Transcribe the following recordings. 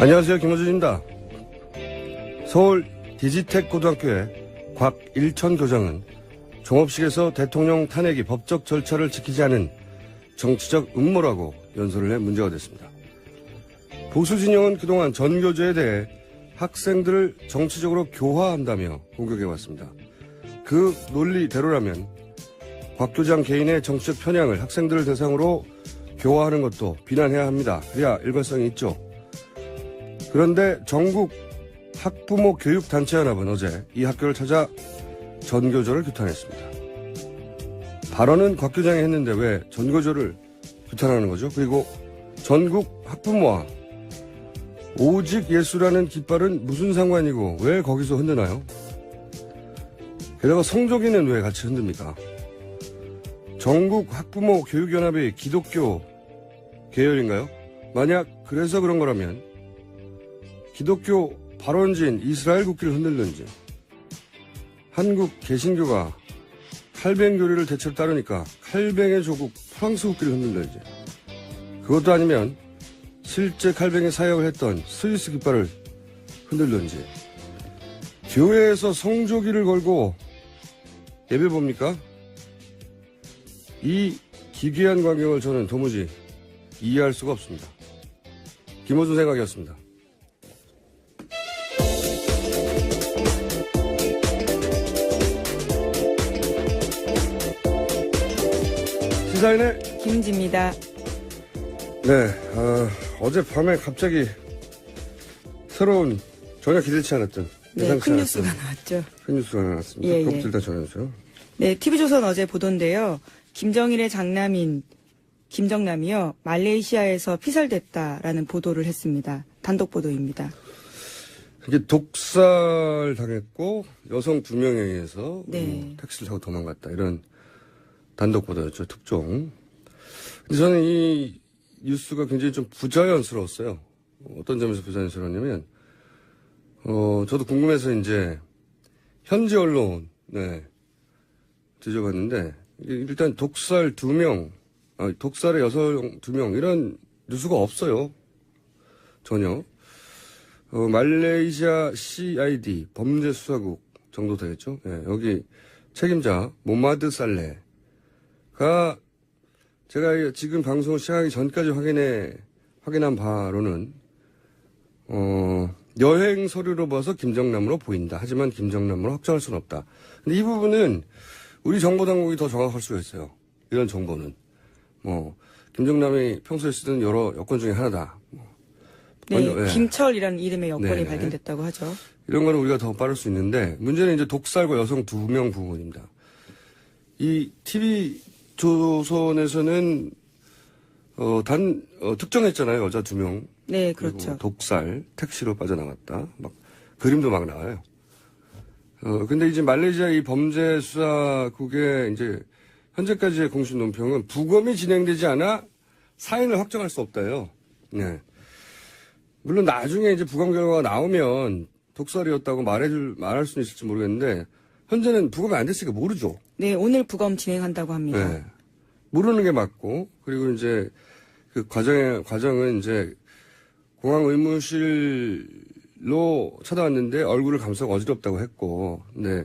안녕하세요. 김호준입니다. 서울 디지텍 고등학교의 곽일천 교장은 종업식에서 대통령 탄핵이 법적 절차를 지키지 않은 정치적 음모라고 연설을 해 문제가 됐습니다. 보수 진영은 그동안 전교조에 대해 학생들을 정치적으로 교화한다며 공격해왔습니다. 그 논리대로라면 곽 교장 개인의 정치적 편향을 학생들을 대상으로 교화하는 것도 비난해야 합니다. 그래야 일관성이 있죠. 그런데 전국 학부모 교육단체연합은 어제 이 학교를 찾아 전교조를 규탄했습니다. 발언은 곽 교장이 했는데 왜 전교조를 규탄하는 거죠? 그리고 전국 학부모와 오직 예수라는 깃발은 무슨 상관이고 왜 거기서 흔드나요? 게다가 성조기는 왜 같이 흔듭니까? 전국 학부모 교육연합이 기독교 계열인가요? 만약 그래서 그런 거라면 기독교 발원지인 이스라엘 국기를 흔들든지 한국 개신교가 칼뱅 교리를 대체로 따르니까 칼뱅의 조국 프랑스 국기를 흔들든지 그것도 아니면 실제 칼뱅의 사역을 했던 스위스 깃발을 흔들든지 교회에서 성조기를 걸고 예배 봅니까? 이 기괴한 광경을 저는 도무지 이해할 수가 없습니다. 김호준 생각이었습니다. 시사인의 김지입니다. 네, 어젯밤에 갑자기 새로운 전혀 기대치 않았던 큰 뉴스가 나왔죠. 큰 뉴스가 나왔습니다. 예, 그것들 다 전해주세요. 네, TV조선 어제 보도인데요. 김정일의 장남인 김정남이요, 말레이시아에서 피살됐다라는 보도를 했습니다. 단독 보도입니다. 이게 독살 당했고 여성 2명에 의해서 네. 택시를 타고 도망갔다 이런 단독 보도였죠. 특종. 근데 저는 이 뉴스가 굉장히 좀 부자연스러웠어요. 어떤 점에서 부자연스러웠냐면 저도 궁금해서 이제 현지 언론 뒤져봤는데 일단 독살 2명, 독살의 여성 2명 이런 뉴스가 없어요. 전혀. 말레이시아 CID 범죄수사국 정도 되겠죠. 예, 여기 책임자 모마드 살레가 제가 지금 방송을 시작하기 전까지 확인한 바로는 여행 서류로 봐서 김정남으로 보인다. 하지만 김정남으로 확정할 수는 없다. 근데 이 부분은 우리 정보당국이 더 정확할 수가 있어요. 이런 정보는 김정남이 평소에 쓰던 여러 여권 중에 하나다. 네, 김철이라는 이름의 여권이 발견됐다고 하죠. 이런 거는 우리가 더 빠를 수 있는데 문제는 이제 독살과 여성 2명 부분입니다. 이 TV조선에서는 특정했잖아요. 여자 2명. 네, 그렇죠. 독살, 택시로 빠져나갔다. 그림도 막 나와요. 근데 이제 말레이시아 이 범죄수사국의 이제 현재까지의 공식 논평은 부검이 진행되지 않아 사인을 확정할 수 없다요. 네. 물론 나중에 이제 부검 결과가 나오면 독살이었다고 말할 수는 있을지 모르겠는데 현재는 부검이 안 됐으니까 모르죠. 네, 오늘 부검 진행한다고 합니다. 네. 모르는 게 맞고 그리고 이제 그 과정은 이제 공항 의무실로 찾아왔는데 얼굴을 감싸고 어지럽다고 했고, 네.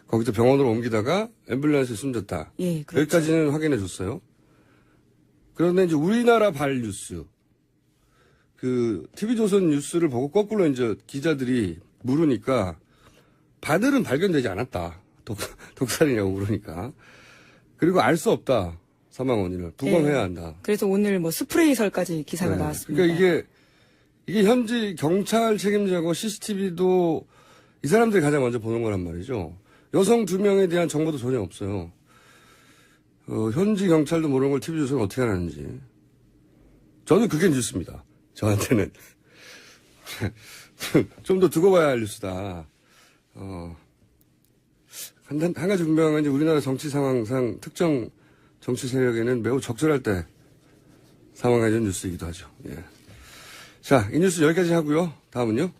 거기서 병원으로 옮기다가 앰뷸런스에 숨졌다. 예, 그렇죠. 여기까지는 확인해 줬어요. 그런데 이제 우리나라 발 뉴스, TV조선 뉴스를 보고 거꾸로 이제 기자들이 물으니까 바늘은 발견되지 않았다. 독살이냐고 물으니까. 그리고 알 수 없다. 사망 원인을. 부검해야 한다. 그래서 오늘 스프레이설까지 기사가 나왔습니다. 그러니까 이게 현지 경찰 책임자고 CCTV도 이 사람들이 가장 먼저 보는 거란 말이죠. 여성 2명에 대한 정보도 전혀 없어요. 현지 경찰도 모르는 걸 TV조선은 어떻게 하는지. 저는 그게 뉴스입니다. 저한테는. 좀 더 두고 봐야 할 뉴스다. 한 가지 분명한 이제 우리나라 정치 상황상 특정 정치 세력에는 매우 적절할 때 상황해준 뉴스이기도 하죠. 예. 자, 이 뉴스 여기까지 하고요. 다음은요.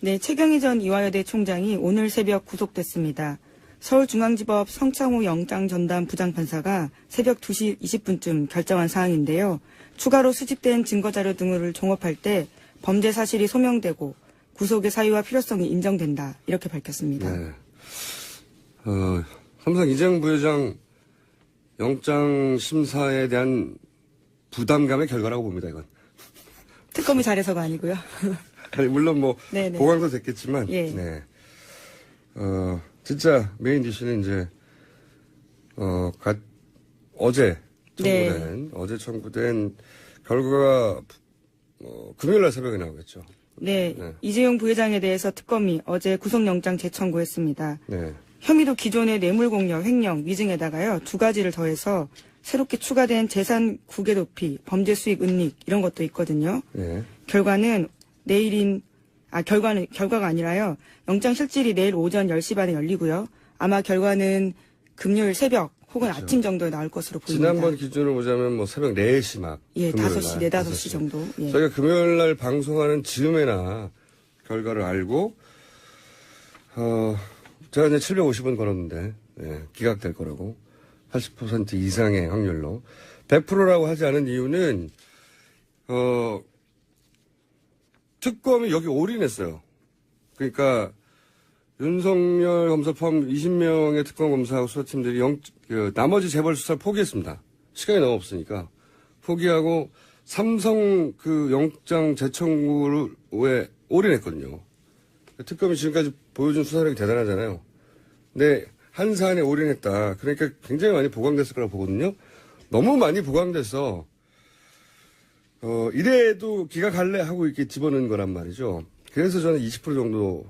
네, 최경희 전 이화여대 총장이 오늘 새벽 구속됐습니다. 서울중앙지법 성창호 영장전담 부장판사가 새벽 2시 20분쯤 결정한 사항인데요. 추가로 수집된 증거자료 등을 종합할 때 범죄 사실이 소명되고 구속의 사유와 필요성이 인정된다. 이렇게 밝혔습니다. 네. 삼성 이재용 부회장 영장 심사에 대한 부담감의 결과라고 봅니다, 이건. 특검이 잘해서가 아니고요. 아니, 물론 뭐, 네네. 보강도 됐겠지만, 예. 네. 진짜 메인 디시는 이제, 어제 청구된, 어제 청구된 결과가, 금요일날 새벽에 나오겠죠. 네. 네. 이재용 부회장에 대해서 특검이 어제 구속영장 재청구했습니다. 네. 혐의도 기존의 뇌물공여, 횡령, 위증에다가요 2가지를 더해서 새롭게 추가된 재산 국외 도피, 범죄 수익 은닉 이런 것도 있거든요. 네. 결과가 아니라요. 영장 실질이 내일 오전 10시 반에 열리고요. 아마 결과는 금요일 새벽 혹은 그렇죠. 아침 정도에 나올 것으로 보입니다. 지난번 기준으로 보자면 뭐 새벽 4시 막. 예, 금요일 5시, 날, 4, 5시 정도. 예. 저희가 금요일 날 방송하는 즈음에나 결과를 알고, 제가 이제 750원 걸었는데, 예, 기각될 거라고. 80% 이상의 확률로. 100%라고 하지 않은 이유는, 특검이 여기 올인했어요. 그러니까, 윤석열 검사 포함 20명의 특검 검사하고 수사팀들이 나머지 재벌 수사를 포기했습니다. 시간이 너무 없으니까. 포기하고, 삼성 그 영장 재청구에 올인했거든요. 특검이 지금까지 보여준 수사력이 대단하잖아요. 근데 한 사안에 올인했다. 그러니까 굉장히 많이 보강됐을 거라고 보거든요. 너무 많이 보강돼서 이래도 기각할래 하고 이렇게 집어넣은 거란 말이죠. 그래서 저는 20% 정도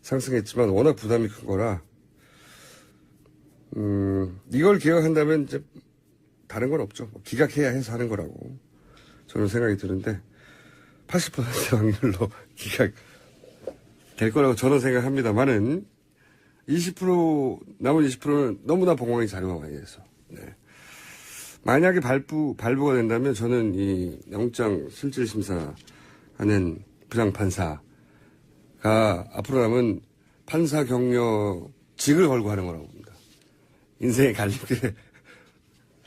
상승했지만 워낙 부담이 큰 거라 이걸 기각한다면 이제 다른 건 없죠. 기각해야 해서 하는 거라고 저는 생각이 드는데 80% 확률로 기각 될 거라고 저는 생각합니다만은 20% 남은 20%는 너무나 공방이 자료가 많이 돼서 네. 만약에 발부가 된다면 저는 이 영장 실질 심사하는 부장판사가 앞으로 남은 판사 경력직을 걸고 하는 거라고 봅니다. 인생의 갈림길에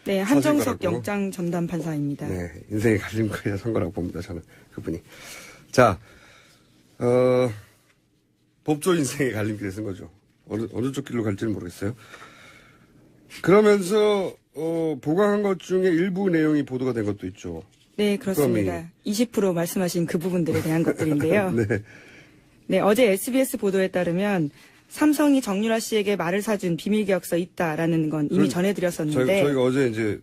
네, 한정석 거라고. 영장 전담 판사입니다. 네, 인생의 갈림길에 선 거라고 봅니다. 저는 그분이. 자, 법조 인생의 갈림길에 쓴 거죠. 어느 쪽 길로 갈지는 모르겠어요. 그러면서 보강한 것 중에 일부 내용이 보도가 된 것도 있죠. 네, 그렇습니다. 20% 말씀하신 그 부분들에 대한 것들인데요. 네. 네, 어제 SBS 보도에 따르면 삼성이 정유라 씨에게 말을 사준 비밀 계약서 있다라는 건 이미 전해드렸었는데 저희가 어제 이제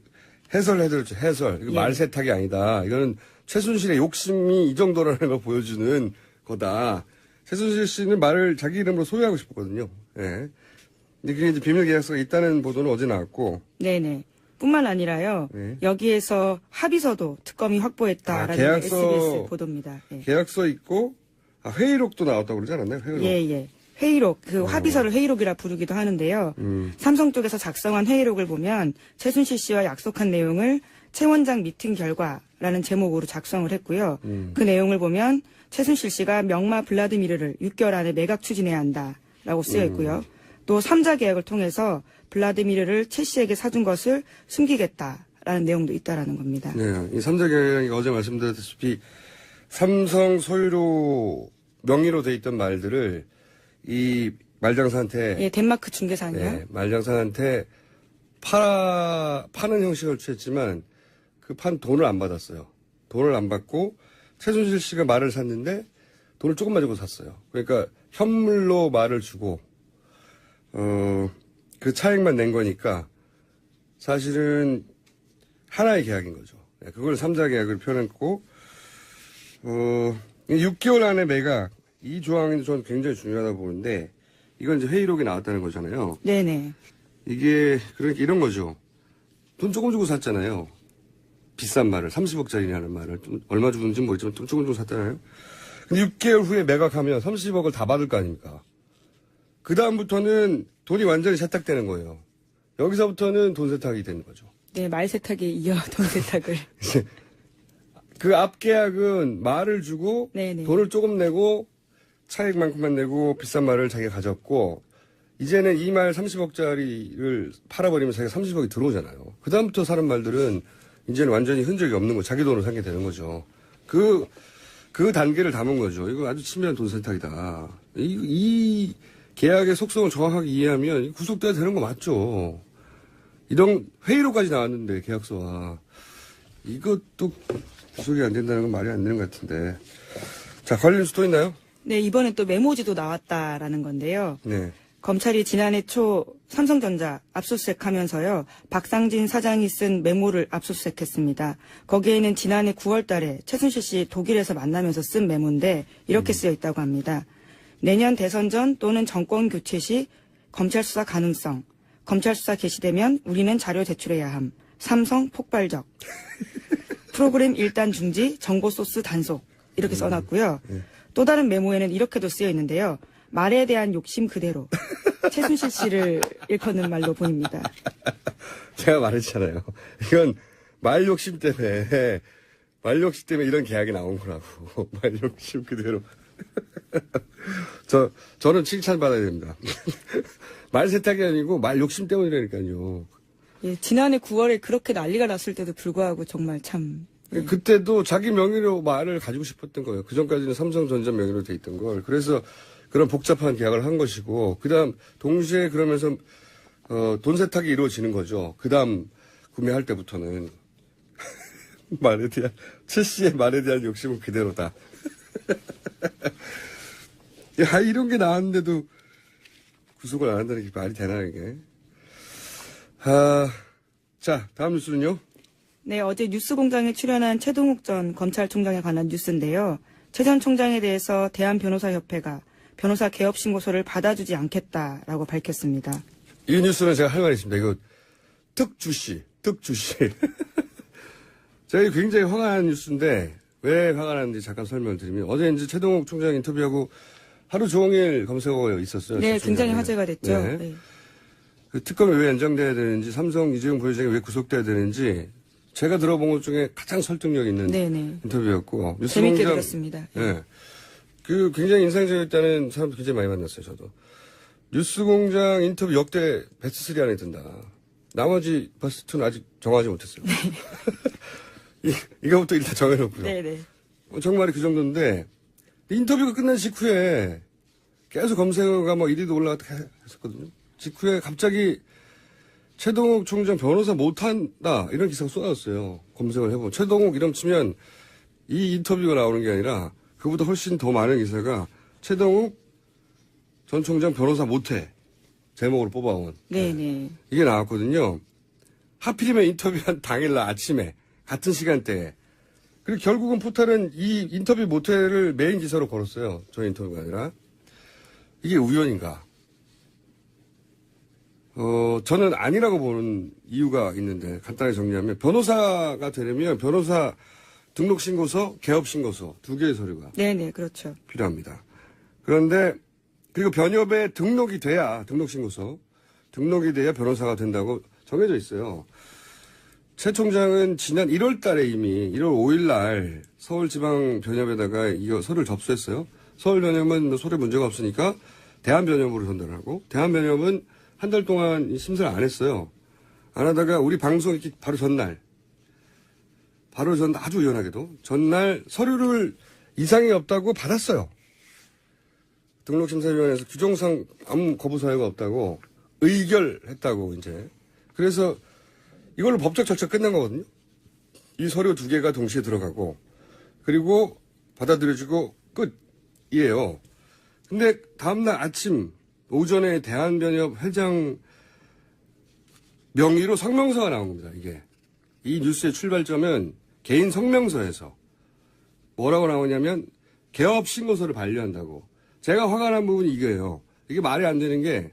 해설해드렸죠. 해설. 이거 예. 말 세탁이 아니다. 이거는 최순실의 욕심이 이 정도라는 걸 보여주는 거다. 최순실 씨는 말을 자기 이름으로 소유하고 싶었거든요. 예. 근데 그게 이제 비밀 계약서가 있다는 보도는 어제 나왔고. 네네. 뿐만 아니라요. 네. 여기에서 합의서도 특검이 확보했다라는 계약서, SBS 보도입니다. 예. 계약서 있고 회의록도 나왔다고 그러지 않았나요? 회의록. 예. 회의록, 합의서를 회의록이라 부르기도 하는데요. 삼성 쪽에서 작성한 회의록을 보면 최순실 씨와 약속한 내용을 최 원장 미팅 결과라는 제목으로 작성을 했고요. 그 내용을 보면 최순실 씨가 명마 블라디미르를 6개월 안에 매각 추진해야 한다라고 쓰여 있고요. 또 3자 계약을 통해서 블라디미르를 최 씨에게 사준 것을 숨기겠다라는 내용도 있다라는 겁니다. 네, 이 3자 계약이 어제 말씀드렸다시피 삼성 소유로 명의로 돼 있던 말들을 이 말장사한테 예, 덴마크 중개사는요. 네, 말장사한테 파는 형식을 취했지만 그 판 돈을 안 받았어요. 돈을 안 받고 최순실 씨가 말을 샀는데 돈을 조금만 주고 샀어요. 그러니까 현물로 말을 주고 그 차액만 낸 거니까 사실은 하나의 계약인 거죠. 네, 그걸 3자 계약을 표현했고 6개월 안에 매각 이 조항이 저는 굉장히 중요하다고 보는데 이건 이제 회의록이 나왔다는 거잖아요. 네네. 이게 그러니까 이런 거죠. 돈 조금 주고 샀잖아요. 비싼 말을 30억짜리라는 말을 좀 얼마 주는지 모르지만 돈 조금 주고 샀잖아요. 근데 6개월 후에 매각하면 30억을 다 받을 거 아닙니까? 그 다음부터는 돈이 완전히 세탁되는 거예요. 여기서부터는 돈 세탁이 되는 거죠. 네, 말 세탁에 이어 돈 세탁을. 그 앞 계약은 말을 주고 네네. 돈을 조금 내고 차액만큼만 내고 비싼 말을 자기가 가졌고 이제는 이 말 30억짜리를 팔아버리면 자기가 30억이 들어오잖아요. 그 다음부터 사는 말들은 이제는 완전히 흔적이 없는 거 자기 돈으로 산 게 되는 거죠. 그 그 단계를 담은 거죠. 이거 아주 치밀한 돈 세탁이다. 이 계약의 속성을 정확하게 이해하면 구속돼야 되는 거 맞죠. 이런 회의로까지 나왔는데 계약서와 이것도 구속이 안 된다는 건 말이 안 되는 것 같은데. 자, 관련 뉴스 또 있나요? 네, 이번엔 또 메모지도 나왔다라는 건데요. 네. 검찰이 지난해 초 삼성전자 압수수색하면서요. 박상진 사장이 쓴 메모를 압수수색했습니다. 거기에는 지난해 9월 달에 최순실 씨 독일에서 만나면서 쓴 메모인데 이렇게 쓰여 있다고 합니다. 내년 대선 전 또는 정권 교체 시 검찰 수사 가능성. 검찰 수사 개시되면 우리는 자료 제출해야 함. 삼성 폭발적. 프로그램 일단 중지, 정보 소스 단속. 이렇게 써놨고요. 또 다른 메모에는 이렇게도 쓰여 있는데요. 말에 대한 욕심 그대로. 최순실 씨를 일컫는 말로 보입니다. 제가 말했잖아요. 이건 말 욕심 때문에 이런 계약이 나온 거라고. 말 욕심 그대로. 저는 칭찬받아야 됩니다. 말 세탁이 아니고 말 욕심 때문이라니까요. 예, 지난해 9월에 그렇게 난리가 났을 때도 불구하고 정말 참. 그때도 자기 명의로 말을 가지고 싶었던 거예요. 그 전까지는 삼성전자 명의로 돼 있던 걸. 그래서 그런 복잡한 계약을 한 것이고, 그 다음, 동시에 그러면서, 돈 세탁이 이루어지는 거죠. 그 다음, 구매할 때부터는. 최 씨의 말에 대한 욕심은 그대로다. 야, 이런 게 나왔는데도 구속을 안 한다는 게 말이 되나, 이게. 자, 다음 뉴스는요? 네, 어제 뉴스공장에 출연한 최동욱 전 검찰총장에 관한 뉴스인데요. 최 전 총장에 대해서 대한변호사협회가 변호사 개업 신고서를 받아주지 않겠다라고 밝혔습니다. 이 뉴스는 제가 할 말이 있습니다. 이거 특주시. 제가 굉장히 화가 나는 뉴스인데 왜 화가 나는지 잠깐 설명을 드리면 어제 이제 최동욱 총장 인터뷰하고 하루 종일 검색어가 있었어요. 네, 굉장히 화제가 됐죠. 네. 네. 그 특검이 왜 연장돼야 되는지, 삼성 이재용 부회장이 왜 구속돼야 되는지 제가 들어본 것 중에 가장 설득력 있는 네네. 인터뷰였고 재밌게 들었습니다. 네. 그 굉장히 인상적이었다는 사람도 굉장히 많이 만났어요. 저도 뉴스공장 인터뷰 역대 베스트 3 안에 든다. 나머지 베스트 2는 아직 정하지 못했어요. 이거부터 일단 정해놓고요. 네네. 정말이 그 정도인데 인터뷰가 끝난 직후에 계속 검색어가 뭐 1위도 올라갔다 했었거든요. 직후에 갑자기 최동욱 총장 변호사 못한다 이런 기사가 쏟아졌어요. 검색을 해보면 최동욱 이름 치면 이 인터뷰가 나오는 게 아니라 그보다 훨씬 더 많은 기사가 최동욱 전 총장 변호사 못해 제목으로 뽑아온 네네. 이게 나왔거든요. 하필이면 인터뷰한 당일날 아침에 같은 시간대에 그리고 결국은 포탈은 이 인터뷰 못해를 메인 기사로 걸었어요. 저 인터뷰가 아니라 이게 우연인가? 저는 아니라고 보는 이유가 있는데, 간단히 정리하면, 변호사가 되려면 변호사 등록신고서, 개업신고서, 2개의 서류가. 네네, 그렇죠. 필요합니다. 그런데, 그리고 변협에 등록이 돼야, 등록신고서, 등록이 돼야 변호사가 된다고 정해져 있어요. 최 총장은 지난 1월 달에 이미, 1월 5일 날 서울지방변협에다가 이거 서류를 접수했어요. 서울변협은 뭐 소리 문제가 없으니까 대한변협으로 전달하고, 대한변협은 한 달 동안 심사를 안 했어요. 안 하다가 우리 방송 이렇게 바로 전날 아주 우연하게도 전날 서류를 이상이 없다고 받았어요. 등록심사위원회에서 규정상 아무 거부 사유가 없다고 의결했다고 이제. 그래서 이걸로 법적 절차 끝난 거거든요. 이 서류 2개가 동시에 들어가고 그리고 받아들여지고 끝이에요. 근데 다음날 아침 오전에 대한변협 회장 명의로 성명서가 나온 겁니다, 이게. 이 뉴스의 출발점은 개인 성명서에서 뭐라고 나오냐면 개업 신고서를 반려한다고. 제가 화가 난 부분이 이거예요. 이게 말이 안 되는 게,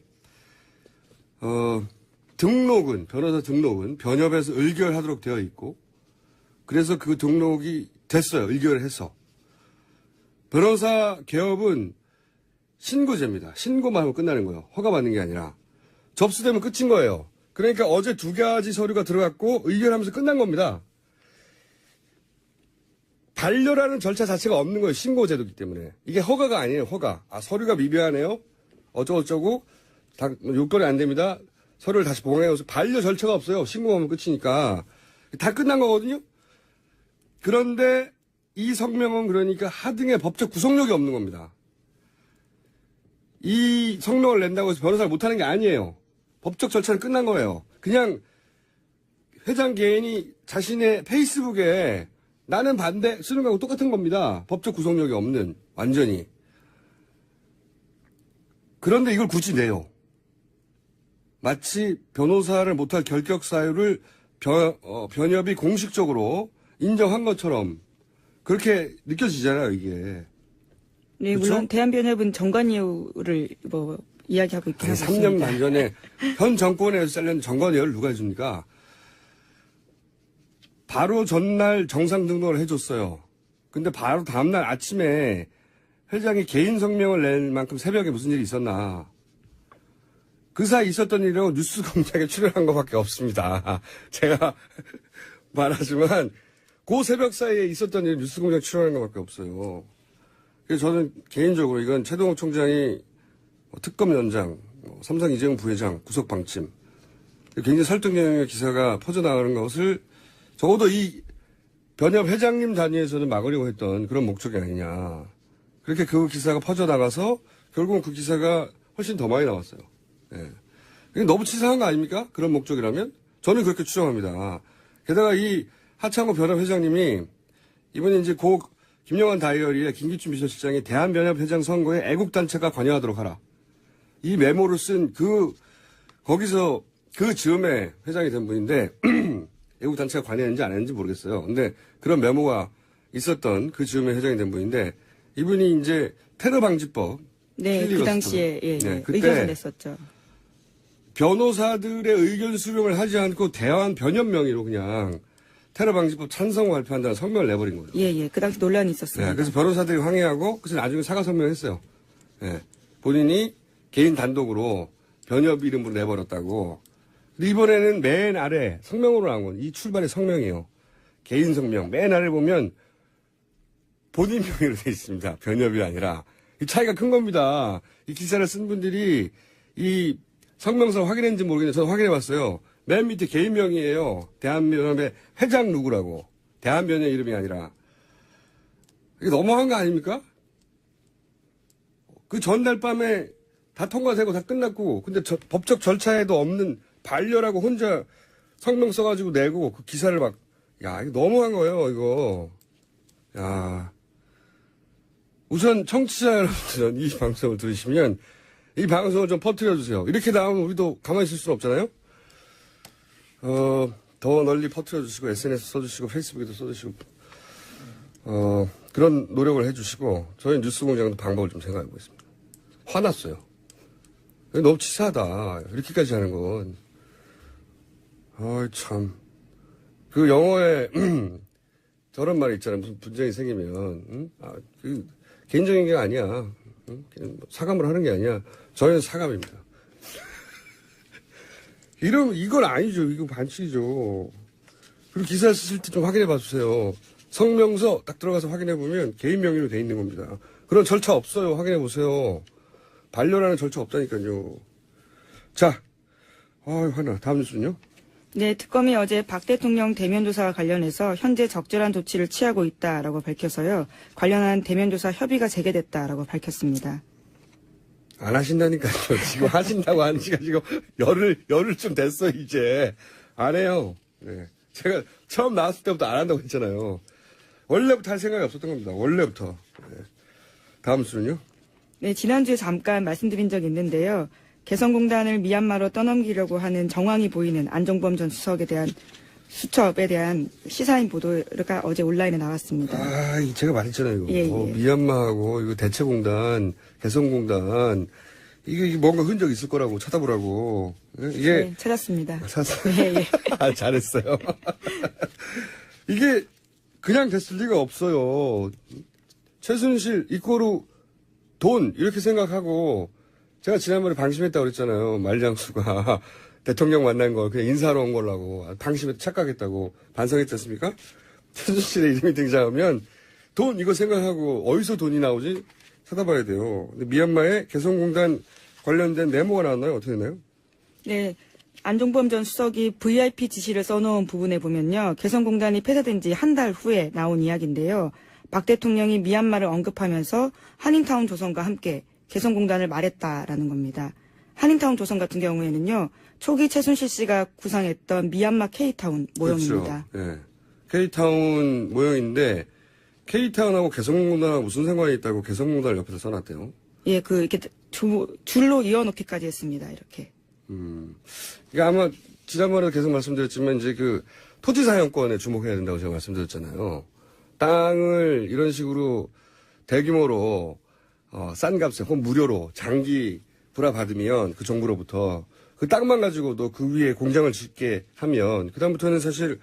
변호사 등록은 변협에서 의결하도록 되어 있고, 그래서 그 등록이 됐어요, 의결을 해서. 변호사 개업은 신고제입니다. 신고만 하면 끝나는 거예요. 허가받는 게 아니라. 접수되면 끝인 거예요. 그러니까 어제 2가지 서류가 들어갔고 의결하면서 끝난 겁니다. 반려라는 절차 자체가 없는 거예요. 신고제도이기 때문에. 이게 허가가 아니에요. 허가. 서류가 미비하네요. 어쩌고저쩌고. 요건이 안 됩니다. 서류를 다시 봉해서 반려 절차가 없어요. 신고하면 끝이니까. 다 끝난 거거든요. 그런데 이 성명은 그러니까 하등의 법적 구속력이 없는 겁니다. 이 성명을 낸다고 해서 변호사를 못하는 게 아니에요. 법적 절차는 끝난 거예요. 그냥 회장 개인이 자신의 페이스북에 나는 반대 쓰는 거하고 똑같은 겁니다. 법적 구속력이 없는, 완전히. 그런데 이걸 굳이 내요. 마치 변호사를 못할 결격 사유를 변협이 공식적으로 인정한 것처럼 그렇게 느껴지잖아요, 이게. 네, 그렇죠? 물론 대한변협은 정관예우를 이야기하고 있긴 아니, 하습니다 3년 반 전에 현 정권에서 잘린 정관예우를 누가 해줍니까? 바로 전날 정상 등록을 해줬어요. 근데 바로 다음날 아침에 회장이 개인 성명을 낼 만큼 새벽에 무슨 일이 있었나. 그 사이 있었던 일이라고 뉴스공장에 출연한 것밖에 없습니다. 제가 말하지만 그 새벽 사이에 있었던 일 뉴스공장에 출연한 것밖에 없어요. 그래서 저는 개인적으로 이건 최동욱 총장이 특검 연장, 삼성 이재용 부회장 구속 방침, 굉장히 설득력의 기사가 퍼져나가는 것을 적어도 이 변협 회장님 단위에서는 막으려고 했던 그런 목적이 아니냐. 그렇게 그 기사가 퍼져나가서 결국은 그 기사가 훨씬 더 많이 나왔어요. 예. 이게 너무 치사한 거 아닙니까? 그런 목적이라면? 저는 그렇게 추정합니다. 게다가 이 하창호 변협 회장님이 이번에 이제 김영환 다이어리에 김기춘 비서실장이 대한변협 회장 선거에 애국단체가 관여하도록 하라. 이 메모를 쓴 거기서 그 즈음에 회장이 된 분인데, 애국단체가 관여했는지 안 했는지 모르겠어요. 근데 그런 메모가 있었던 그 즈음에 회장이 된 분인데, 이분이 이제 테러방지법. 네, 그 당시에, 네, 그때 의견을 냈었죠. 변호사들의 의견 수렴을 하지 않고 대한변협 명의로 그냥 테러방지법 찬성 발표한다는 성명을 내버린 거예요. 예. 그 당시 논란이 있었습니다. 네, 그래서 변호사들이 항의하고, 그래서 나중에 사과 성명을 했어요. 네, 본인이 개인 단독으로 변협 이름으로 내버렸다고. 근데 이번에는 맨 아래 성명으로 나온 건 이 출발의 성명이에요. 개인 성명. 맨 아래 보면 본인 명의로 되어 있습니다. 변협이 아니라. 이 차이가 큰 겁니다. 이 기사를 쓴 분들이 이 성명서 확인했는지 모르겠는데 저는 확인해 봤어요. 맨 밑에 개인 명의예요. 대한변협의 회장 누구라고. 대한변협 이름이 아니라. 이게 너무한 거 아닙니까? 그 전날 밤에 다 통과되고 다 끝났고, 근데 법적 절차에도 없는 반려라고 혼자 성명 써가지고 내고 그 기사를 막, 야, 이거 너무한 거예요, 이거. 야. 우선 청취자 여러분들은 이 방송을 들으시면 이 방송을 좀 퍼뜨려주세요. 이렇게 나오면 우리도 가만히 있을 수는 없잖아요? 더 널리 퍼뜨려주시고, SNS 써주시고, 페이스북에도 써주시고, 그런 노력을 해주시고, 저희 뉴스공장도 방법을 좀 생각해보고 있습니다. 화났어요. 너무 치사하다. 이렇게까지 하는 건. 참. 그 영어에, 저런 말이 있잖아요. 무슨 분쟁이 생기면, 개인적인 게 아니야. 사감을 하는 게 아니야. 저희는 사감입니다. 이건 아니죠. 이거 반칙이죠. 그리고 기사 쓰실 때 좀 확인해 봐 주세요. 성명서 딱 들어가서 확인해 보면 개인 명의로 돼 있는 겁니다. 그런 절차 없어요. 확인해 보세요. 반려라는 절차 없다니까요. 자, 화나. 다음 뉴스는요? 네, 특검이 어제 박 대통령 대면 조사와 관련해서 현재 적절한 조치를 취하고 있다라고 밝혀서요. 관련한 대면 조사 협의가 재개됐다라고 밝혔습니다. 안 하신다니까요. 지금 하신다고 하는 지가 지금 열흘 좀 됐어, 이제. 안 해요. 네. 제가 처음 나왔을 때부터 안 한다고 했잖아요. 원래부터 할 생각이 없었던 겁니다. 원래부터. 네. 다음 수는요? 네, 지난주에 잠깐 말씀드린 적이 있는데요. 개성공단을 미얀마로 떠넘기려고 하는 정황이 보이는 안종범 전 수석에 대한 수첩에 대한 시사인 보도가 어제 온라인에 나왔습니다. 제가 말했잖아요, 이거. 예. 미얀마하고, 이거 대체공단, 개성공단, 이게 뭔가 흔적 있을 거라고 찾아보라고. 이게. 네, 찾았습니다. 찾았어요? 예. 잘했어요. 이게 그냥 됐을 리가 없어요. 최순실 이꼬르 돈, 이렇게 생각하고, 제가 지난번에 방심했다고 그랬잖아요. 말장수가 대통령 만난 거 그냥 인사하러 온 거라고. 방심해서 착각했다고 반성했지 않습니까? 최순실의 이름이 등장하면 돈 이거 생각하고 어디서 돈이 나오지 찾아봐야 돼요. 근데 미얀마에 개성공단 관련된 메모가 나왔나요? 어떻게 됐나요? 네. 안종범 전 수석이 VIP 지시를 써놓은 부분에 보면요. 개성공단이 폐쇄된 지 한 달 후에 나온 이야기인데요. 박 대통령이 미얀마를 언급하면서 한인타운 조선과 함께 개성공단을 말했다라는 겁니다. 한인타운 조선 같은 경우에는요. 초기 최순실 씨가 구상했던 미얀마 K타운 모형입니다. 그렇죠. 예. K타운 모형인데 K타운하고 개성공단하고 무슨 상관이 있다고 개성공단을 옆에서 써놨대요. 예, 이렇게 줄로 이어놓기까지 했습니다. 이렇게. 이게 아마 지난번에도 계속 말씀드렸지만 이제 그 토지 사용권에 주목해야 된다고 제가 말씀드렸잖아요. 땅을 이런 식으로 대규모로 싼 값에 혹은 무료로 장기 불화받으면 그 정부로부터 그 땅만 가지고도 그 위에 공장을 짓게 하면 그다음부터는 사실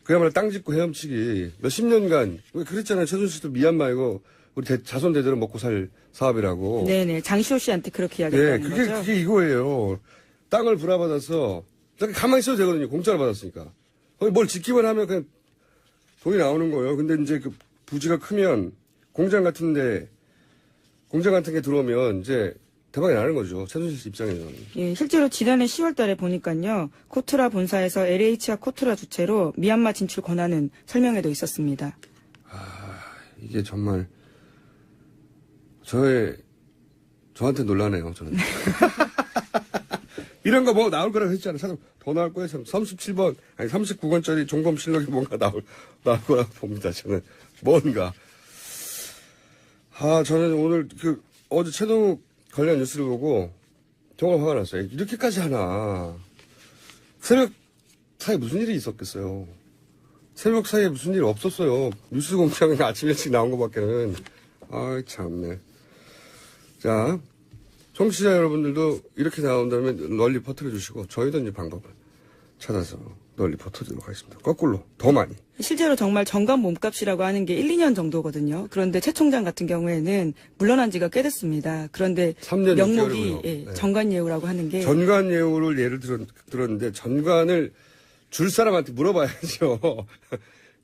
그야말로 땅 짓고 헤엄치기 몇십 년간 왜 그랬잖아요. 최순실도 미얀마 이거 우리 자손 대대로 먹고 살 사업이라고. 네네. 장시호 씨한테 그렇게 이야기했다는 네, 거죠. 그게 이거예요. 땅을 불화받아서 가만히 있어도 되거든요. 공짜로 받았으니까. 거기 뭘 짓기만 하면 그냥 돈이 나오는 거예요. 근데 이제 그 부지가 크면 공장 같은 게 들어오면 이제 대박이 나는 거죠. 최순실 씨 입장에서는. 예, 실제로 지난해 10월 달에 보니까요. 코트라 본사에서 LH와 코트라 주체로 미얀마 진출 권한은 설명에도 있었습니다. 이게 정말 저한테 놀라네요. 저는. 이런 거 뭐 나올 거라고 했잖아요. 참 더 나올 거예요. 참 37번 아니 39권짜리 종검실록이 뭔가 나올 거라고 봅니다. 저는 뭔가. 저는 오늘 어제 최동욱 관련 뉴스를 보고 정말 화가 났어요. 이렇게까지 하나. 새벽 사이에 무슨 일이 있었겠어요. 새벽 사이에 무슨 일이 없었어요. 뉴스 공장에 아침 일찍 나온 것밖에는. 참네. 자, 청취자 여러분들도 이렇게 나온다면 널리 퍼뜨려 주시고 저희도 이제 방법을 찾아서 널리 퍼뜨리도록 하겠습니다. 거꾸로 더 많이. 실제로 정말 정관 몸값이라고 하는 게 1, 2년 정도거든요. 그런데 최 총장 같은 경우에는 물러난 지가 꽤 됐습니다. 그런데 3년 명목이 6개월이고요. 네. 정관 예우라고 하는 게 전관 예우를 예를 들었는데 전관을 줄 사람한테 물어봐야죠.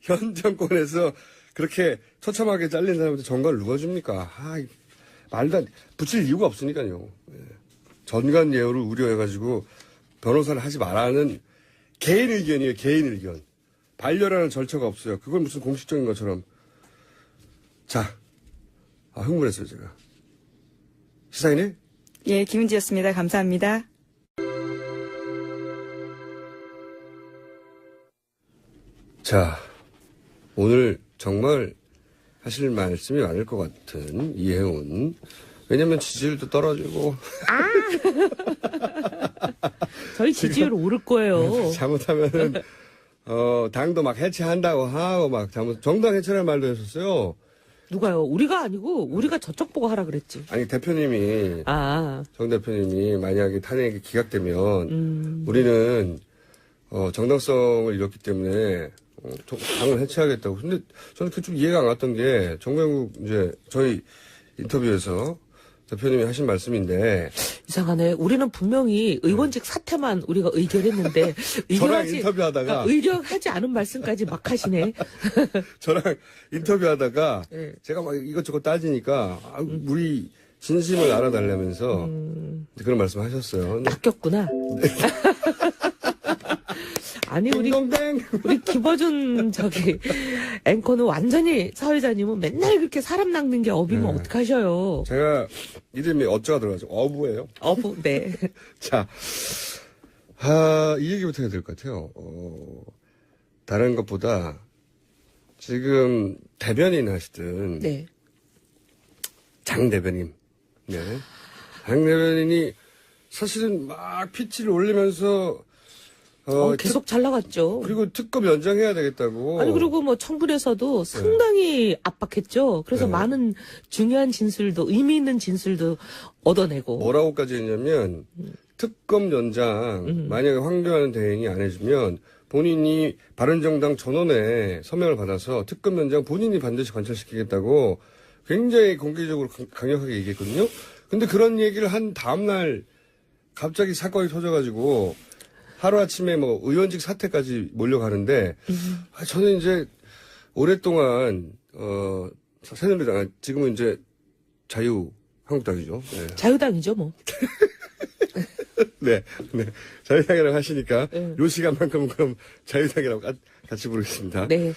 현 정권에서 그렇게 처참하게 잘린 사람한테 전관을 누가 줍니까? 말도 붙일 이유가 없으니까요. 전관 예우를 우려해가지고 변호사를 하지 말라는 개인 의견이에요. 개인 의견. 반려라는 절차가 없어요. 그건 무슨 공식적인 것처럼. 자, 흥분했어요 제가. 시사인이? 예, 김은지였습니다. 감사합니다. 자, 오늘 정말 하실 말씀이 많을 것 같은 이해운. 왜냐면 지지율도 떨어지고. 저희 지지율 오를 거예요. 잘못하면은, 당도 막 해체한다고 하고 막 정당 해체라는 말도 했었어요. 누가요? 우리가 아니고 우리가 저쪽 보고 하라 그랬지. 아니, 대표님이, 정 대표님이 만약에 탄핵이 기각되면, 우리는, 정당성을 잃었기 때문에, 당을 해체하겠다고. 근데 저는 그게 좀 이해가 안 갔던 게, 정명국 이제 저희 인터뷰에서 대표님이 하신 말씀인데. 이상하네. 우리는 분명히 의원직 사퇴만 우리가 의결했는데, 저랑 인터뷰하다가. 의결하지 않은 말씀까지 막 하시네. 저랑 인터뷰하다가 네. 제가 막 이것저것 따지니까 우리 진심을 알아달라면서 그런 말씀 하셨어요. 낚였구나. 아니, 우리 김어준 앵커는 완전히 사회자님은 맨날 그렇게 사람 낚는 게 업이면 어떡하셔요. 제가 이름이 어쩌가 들어가죠. 어부예요. 어부, 네. 자, 이 얘기부터 해야 될 것 같아요. 다른 것보다 지금 대변인 하시던 네. 장 대변인. 네. 장 대변인이 사실은 막 피치를 올리면서 계속 잘 나갔죠. 그리고 특검 연장해야 되겠다고. 아니, 그리고 뭐 청문회에서도 상당히 압박했죠. 그래서 많은 중요한 진술도, 의미 있는 진술도 얻어내고. 뭐라고까지 했냐면, 특검 연장, 만약에 황교안 대행이 안 해주면, 본인이 바른정당 전원에 서명을 받아서 특검 연장 본인이 반드시 관철시키겠다고 굉장히 공개적으로 강력하게 얘기했거든요. 근데 그런 얘기를 한 다음날 갑자기 사건이 터져가지고, 하루아침에 뭐 의원직 사퇴까지 몰려가는데 저는 이제 오랫동안 새누리당 지금은 이제 자유한국당이죠. 네. 자유당이죠, 뭐. 네, 자유당이라고 하시니까 요 시간만큼은 그럼 자유당이라고 같이 부르겠습니다. 네.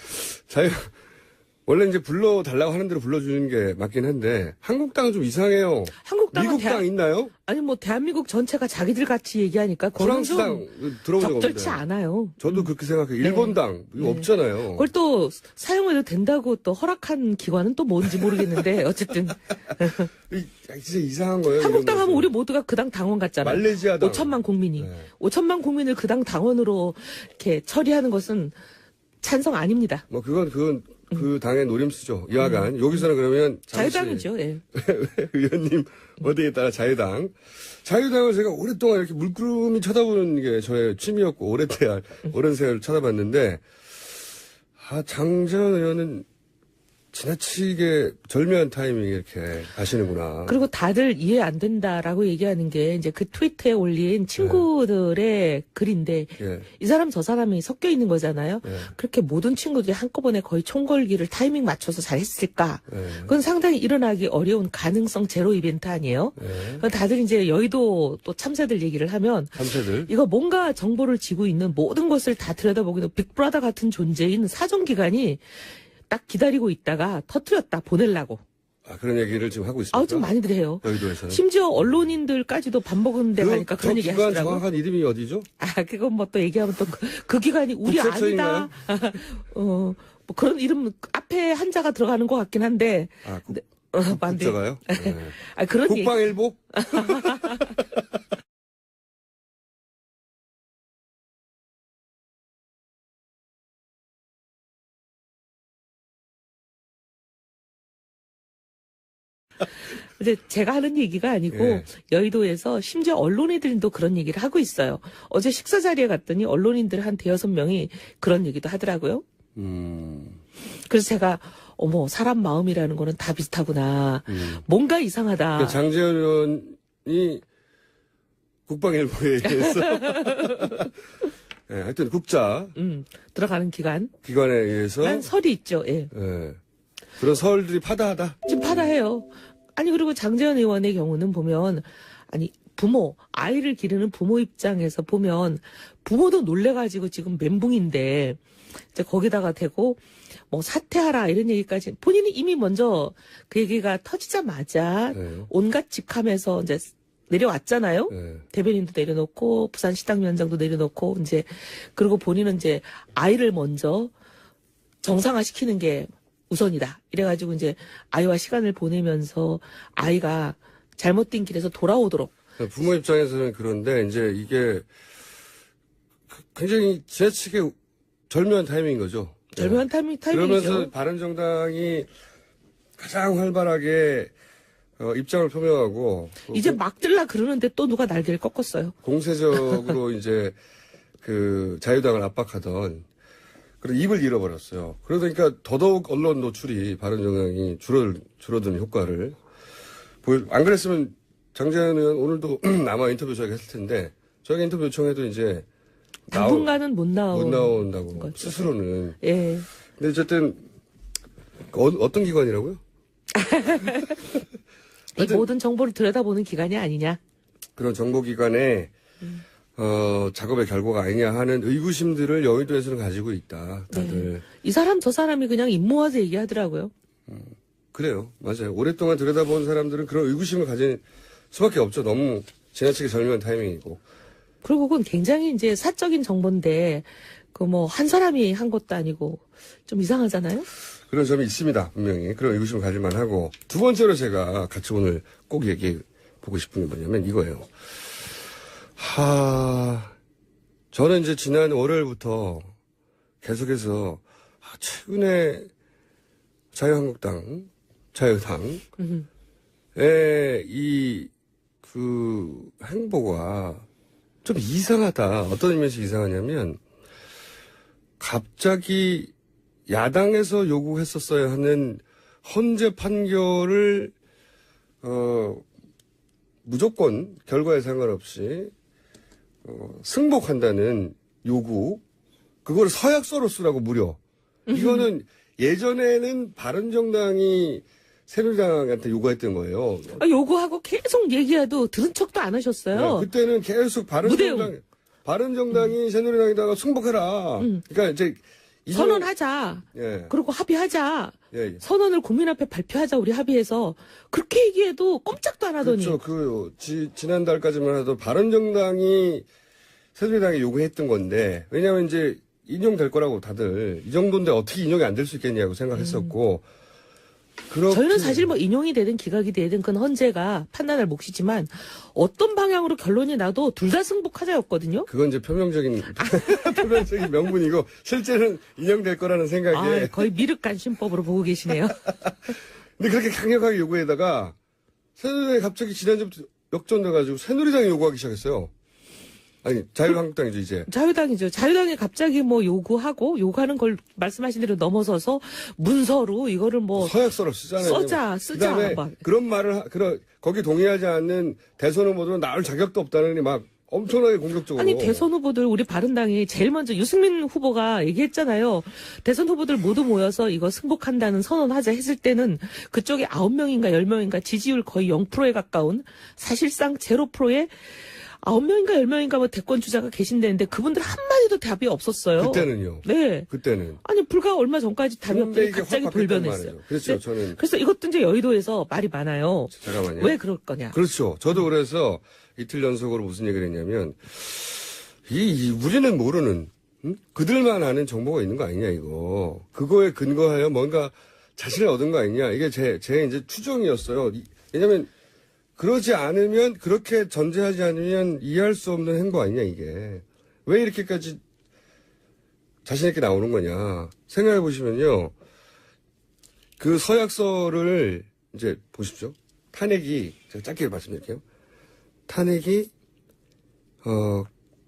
원래 이제 불러달라고 하는 대로 불러주는 게 맞긴 한데, 한국당은 좀 이상해요. 한국당은 미국당 있나요? 아니 뭐 대한민국 전체가 자기들 같이 얘기하니까 그건 좀 프랑스당 들어본 적 적절치 없는데. 않아요. 저도 그렇게 생각해요. 일본당 이거 네. 없잖아요. 그걸 또 사용해도 된다고 또 허락한 기관은 또 뭔지 모르겠는데 어쨌든 진짜 이상한 거예요. 한국당 이런 하면 것은. 우리 모두가 그 당 당원 같잖아요. 말레이시아당. 5천만 국민이. 네. 5천만 국민을 그 당 당원으로 이렇게 처리하는 것은 찬성 아닙니다. 뭐 그건 그 당의 노림수죠. 이하간 여기서는 그러면 잠시 자유당이죠. 예. 의원님 어디에 따라 자유당을 제가 오랫동안 이렇게 물끄러미 쳐다보는 게 저의 취미였고 오랜 세월 쳐다봤는데 장재원 의원은 지나치게 절묘한 타이밍에 이렇게 가시는구나. 그리고 다들 이해 안 된다라고 얘기하는 게 이제 그 트위터에 올린 친구들의 글인데 예. 이 사람 저 사람이 섞여 있는 거잖아요. 예. 그렇게 모든 친구들이 한꺼번에 거의 총걸기를 타이밍 맞춰서 잘 했을까? 예. 그건 상당히 일어나기 어려운 가능성 제로 이벤트 아니에요? 예. 다들 이제 여의도 또 참새들 얘기를 하면 참새들. 이거 뭔가 정보를 쥐고 있는 모든 것을 다 들여다보기도 빅브라더 같은 존재인 사정기관이 딱 기다리고 있다가 터뜨렸다 보내려고. 그런 얘기를 지금 하고 있습니다. 좀 많이들 해요. 여의도에서는. 심지어 언론인들까지도 밥 먹은 데 가니까 그런 얘기 기관 하시더라고요. 정확한 이름이 어디죠? 그건 뭐 또 얘기하면 또 그 기관이 우리 국세청인가요? 아니다. 뭐 그런 이름 앞에 한자가 들어가는 것 같긴 한데. 네. 맞네. 국자가요? 네. 그런 얘기. 국방일보? 근데 제가 하는 얘기가 아니고 예. 여의도에서 심지어 언론인들도 그런 얘기를 하고 있어요. 어제 식사 자리에 갔더니 언론인들 한 5-6명이 그런 얘기도 하더라고요. 그래서 제가 어머 사람 마음이라는 거는 다 비슷하구나. 뭔가 이상하다. 그러니까 장재현 의원이 국방일보에 의해서 네, 하여튼 국자 들어가는 기관에 의해서 난 설이 있죠. 예. 네, 그런 설들이 파다하다. 지금 파다해요. 아니 그리고 장재현 의원의 경우는 보면 아니 아이를 기르는 부모 입장에서 보면 부모도 놀래가지고 지금 멘붕인데 이제 거기다가 대고 뭐 사퇴하라 이런 얘기까지 본인이 이미 먼저 그 얘기가 터지자마자 네. 온갖 직함에서 이제 내려왔잖아요. 네. 대변인도 내려놓고 부산 시당위원장도 내려놓고 이제 그리고 본인은 이제 아이를 먼저 정상화시키는 게 우선이다. 이래가지고 이제 아이와 시간을 보내면서 아이가 잘못된 길에서 돌아오도록. 부모 입장에서는 그런데 이제 이게 굉장히 지나치게 절묘한 타이밍인 거죠. 절묘한 네. 타이밍이죠. 그러면서 바른정당이 가장 활발하게 입장을 표명하고 이제 막 들라 그러는데 또 누가 날개를 꺾었어요. 공세적으로 이제 그 자유당을 압박하던 그런 입을 잃어버렸어요. 그러니까 더더욱 언론 노출이 바른정당이 줄어드는 효과를 안 그랬으면 장재현 의원 오늘도 아마 인터뷰 저희가 했을 텐데 저희가 인터뷰 요청해도 이제 당분간은 못 나온다고 거죠. 스스로는. 예. 근데 어쨌든 어떤 기관이라고요? 이 모든 정보를 들여다보는 기관이 아니냐. 그런 정보기관의 작업의 결과가 아니냐 하는 의구심들을 여의도에서는 가지고 있다. 다들. 네. 이 사람 저 사람이 그냥 입 모아서 얘기하더라고요. 그래요. 맞아요. 오랫동안 들여다본 사람들은 그런 의구심을 가질 수밖에 없죠. 너무 지나치게 절묘한 타이밍이고. 그리고 그건 굉장히 이제 사적인 정보인데 그 뭐 한 사람이 한 것도 아니고 좀 이상하잖아요. 그런 점이 있습니다. 분명히. 그런 의구심을 가질 만하고. 두 번째로 제가 같이 오늘 꼭 얘기해 보고 싶은 게 뭐냐면 이거예요. 저는 이제 지난 월요일부터 계속해서 최근에 자유당의 그 행보가 좀 이상하다. 어떤 의미에서 이상하냐면 갑자기 야당에서 요구했었어야 하는 헌재 판결을 무조건 결과에 상관없이 승복한다는 요구, 그걸 서약서로 쓰라고 무려. 이거는 예전에는 바른정당이 새누리당한테 요구했던 거예요. 요구하고 계속 얘기해도 들은 척도 안 하셨어요. 네, 그때는 계속 바른정당이 새누리당에다가 승복해라. 그러니까 이제 선언하자. 예. 그리고 합의하자. 예. 선언을 국민 앞에 발표하자 우리 합의해서 그렇게 얘기해도 꼼짝도 안 하더니 그렇죠. 지난달까지만 해도 바른정당이 새누리당이 요구했던 건데, 왜냐면 이제 인용될 거라고 다들 이 정도인데 어떻게 인용이 안 될 수 있겠냐고 생각했었고, 저희는 사실 뭐 인용이 되든 기각이 되든 그건 헌재가 판단할 몫이지만 어떤 방향으로 결론이 나도 둘 다 승복하자였거든요. 그건 이제 표면적인 명분이고 실제는 인용될 거라는 생각에. 거의 미륵간신법으로 보고 계시네요. 근데 그렇게 강력하게 요구에다가 새누리당이 갑자기 지난주부터 역전돼가지고 새누리당이 요구하기 시작했어요. 아니 자유한국당이죠 이제. 자유당이죠. 자유당이 갑자기 뭐 요구하는 걸 말씀하신 대로 넘어서서 문서로 이거를 뭐 서약서를 쓰잖아요. 쓰자. 그다음에 막. 그런 말을 거기 동의하지 않는 대선 후보들은 나올 자격도 없다느니 막 엄청나게 공격적으로. 아니 대선 후보들 우리 바른당이 제일 먼저 유승민 후보가 얘기했잖아요. 대선 후보들 모두 모여서 이거 승복한다는 선언하자 했을 때는 그쪽에 9명인가 10명인가 지지율 거의 0%에 가까운 사실상 0%의 9명인가 10명인가 뭐 대권 주자가 계신다는데 그분들 한마디도 답이 없었어요. 그때는요. 네. 그때는. 아니 불과 얼마 전까지 답이 근데 없더니 이게 갑자기 확 바뀌었단 돌변했어요. 말이에요. 그렇죠. 저는. 그래서 이것도 이제 여의도에서 말이 많아요. 잠깐만요. 왜 그럴 거냐. 그렇죠. 저도 그래서 이틀 연속으로 무슨 얘기를 했냐면 우리는 모르는 그들만 아는 정보가 있는 거 아니냐 이거. 그거에 근거하여 뭔가 자신을 얻은 거 아니냐. 이게 제 이제 추정이었어요. 왜냐면 그러지 않으면 그렇게 전제하지 않으면 이해할 수 없는 행보 아니냐 이게. 왜 이렇게까지 자신 있게 나오는 거냐. 생각해 보시면요. 그 서약서를 이제 보십시오. 탄핵이 제가 짧게 말씀드릴게요. 탄핵이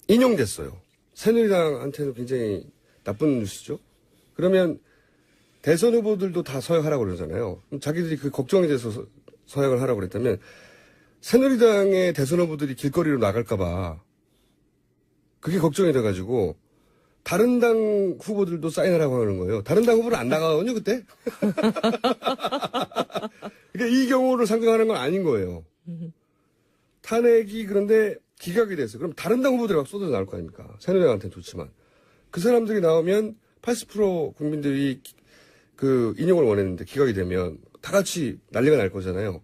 인용됐어요. 새누리당한테는 굉장히 나쁜 뉴스죠. 그러면 대선 후보들도 다 서약하라고 그러잖아요. 그럼 자기들이 그 걱정이 돼서 서약을 하라고 그랬다면 새누리당의 대선 후보들이 길거리로 나갈까봐 그게 걱정이 돼가지고 다른 당 후보들도 사인하라고 하는 거예요. 다른 당 후보는 안 나가거든요, 그때? 그러니까 이 경우를 상정하는 건 아닌 거예요. 탄핵이 그런데 기각이 됐어요. 그럼 다른 당 후보들이 막 쏟아져 나올 거 아닙니까? 새누리당한테는 좋지만. 그 사람들이 나오면 80% 국민들이 그 인용을 원했는데 기각이 되면 다 같이 난리가 날 거잖아요.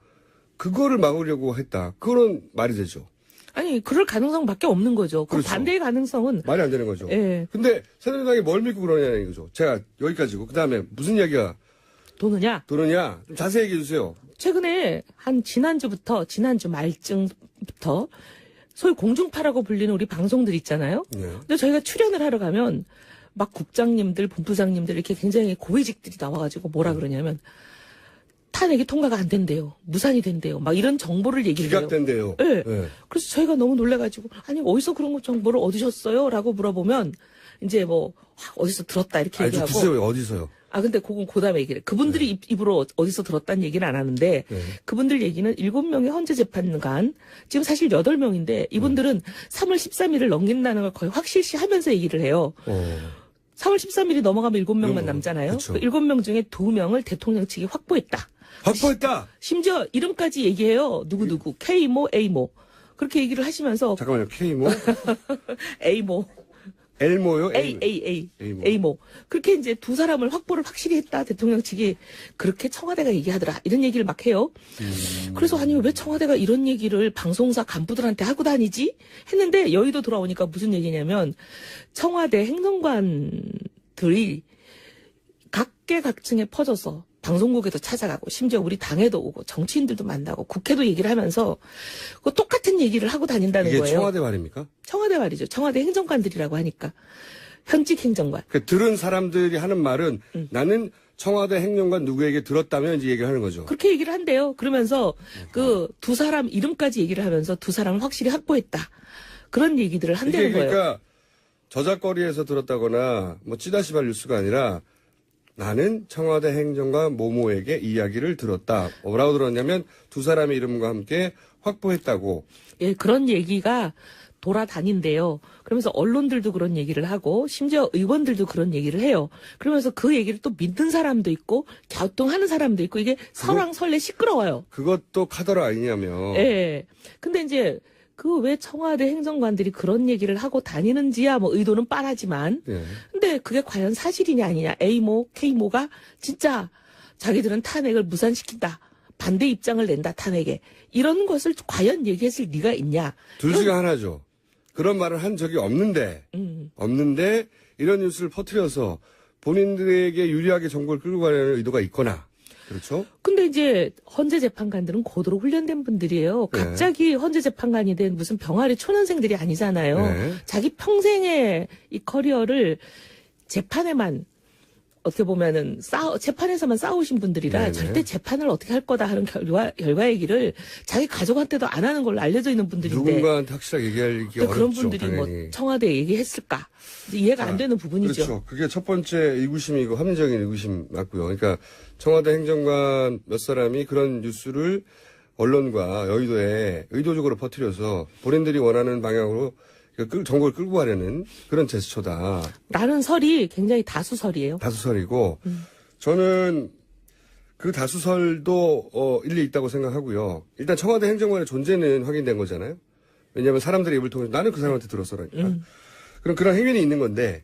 그거를 막으려고 했다. 그거는 말이 되죠. 아니 그럴 가능성밖에 없는 거죠. 그 그렇죠. 반대의 가능성은 말이 안 되는 거죠. 예. 근데 새누리당이 뭘 믿고 그러냐는 거죠. 제가 여기까지고 그다음에 무슨 이야기가 도느냐? 도느냐? 좀 자세히 얘기해 주세요. 최근에 한 지난주 말쯤부터 소위 공중파라고 불리는 우리 방송들 있잖아요. 네. 근데 저희가 출연을 하러 가면 막 국장님들, 본부장님들 이렇게 굉장히 고위직들이 나와가지고 뭐라 그러냐면 탄핵이 통과가 안 된대요. 무산이 된대요. 막 이런 정보를 얘기를 해요. 기각된대요. 네. 네. 그래서 저희가 너무 놀래가지고 아니 어디서 그런 거 정보를 얻으셨어요? 라고 물어보면 이제 뭐 어디서 들었다 이렇게 아니, 좀 얘기하고 글쎄요, 어디서요? 근데 그건 그다음에 얘기를 그분들이 입으로 어디서 들었다는 얘기는 안 하는데 네. 그분들 얘기는 7명의 헌재 재판관 지금 사실 8명인데 이분들은 3월 13일을 넘긴다는 걸 거의 확실시하면서 얘기를 해요. 3월 13일이 넘어가면 7명만 남잖아요. 그쵸. 그 7명 중에 2명을 대통령 측이 확보했다. 확보했다! 심지어 이름까지 얘기해요. 누구누구 K모 A모 그렇게 얘기를 하시면서 잠깐만요. K모? A모 L모요? A모. 그렇게 이제 두 사람을 확보를 확실히 했다. 대통령 측이 그렇게 청와대가 얘기하더라. 이런 얘기를 막 해요. 그래서 아니 왜 청와대가 이런 얘기를 방송사 간부들한테 하고 다니지? 했는데 여의도 돌아오니까 무슨 얘기냐면 청와대 행정관들이 각계각층에 퍼져서 방송국에도 찾아가고 심지어 우리 당에도 오고 정치인들도 만나고 국회도 얘기를 하면서 그 똑같은 얘기를 하고 다닌다는 이게 거예요. 청와대 말입니까? 청와대 말이죠. 청와대 행정관들이라고 하니까. 현직 행정관. 그 들은 사람들이 하는 말은 나는 청와대 행정관 누구에게 들었다면 이제 얘기를 하는 거죠. 그렇게 얘기를 한대요. 그러면서 그 두 사람 이름까지 얘기를 하면서 두 사람을 확실히 확보했다. 그런 얘기들을 한다는 이게 거예요. 그러니까 저작거리에서 들었다거나 뭐 찌다시발 뉴스가 아니라 나는 청와대 행정관 모모에게 이야기를 들었다. 뭐라고 들었냐면 두 사람의 이름과 함께 확보했다고. 예, 그런 얘기가 돌아다닌대요. 그러면서 언론들도 그런 얘기를 하고 심지어 의원들도 그런 얘기를 해요. 그러면서 그 얘기를 또 믿는 사람도 있고 갸우뚱하는 사람도 있고 이게 설왕설래 시끄러워요. 그것도 카더라 아니냐며. 예. 근데 이제 그 왜 청와대 행정관들이 그런 얘기를 하고 다니는지야 뭐 의도는 뻔하지만 예. 근데 그게 과연 사실이냐 아니냐 A모 K모가 진짜 자기들은 탄핵을 무산시킨다. 반대 입장을 낸다, 탄핵에. 이런 것을 과연 얘기했을 리가 있냐. 둘 중에 하나죠. 그런 말을 한 적이 없는데 이런 뉴스를 퍼뜨려서 본인들에게 유리하게 정보를 끌고 가려는 의도가 있거나, 그렇죠? 근데 이제 헌재 재판관들은 고도로 훈련된 분들이에요. 네. 갑자기 헌재 재판관이 된 무슨 병아리 초년생들이 아니잖아요. 네. 자기 평생의 이 커리어를 재판에만 어떻게 보면은 재판에서만 싸우신 분들이라 네네. 절대 재판을 어떻게 할 거다 하는 결과 얘기를 자기 가족한테도 안 하는 걸로 알려져 있는 분들인데 누군가한테 확실하게 얘기하기 그런 어렵죠. 분들이 당연히. 뭐 청와대에 얘기했을까? 이제 이해가 안 되는 부분이죠. 그렇죠. 그게 첫 번째 의구심이고 합리적인 의구심 맞고요. 그러니까 청와대 행정관 몇 사람이 그런 뉴스를 언론과 여의도에 의도적으로 퍼뜨려서 본인들이 원하는 방향으로 정보를 끌고 가려는 그런 제스처다. 라는 설이 굉장히 다수설이에요. 다수설이고 저는 그 다수설도 일리 있다고 생각하고요. 일단 청와대 행정관의 존재는 확인된 거잖아요. 왜냐하면 사람들의 입을 통해서 나는 그 사람한테 들었어라니까. 그럼 그런 행위는 있는 건데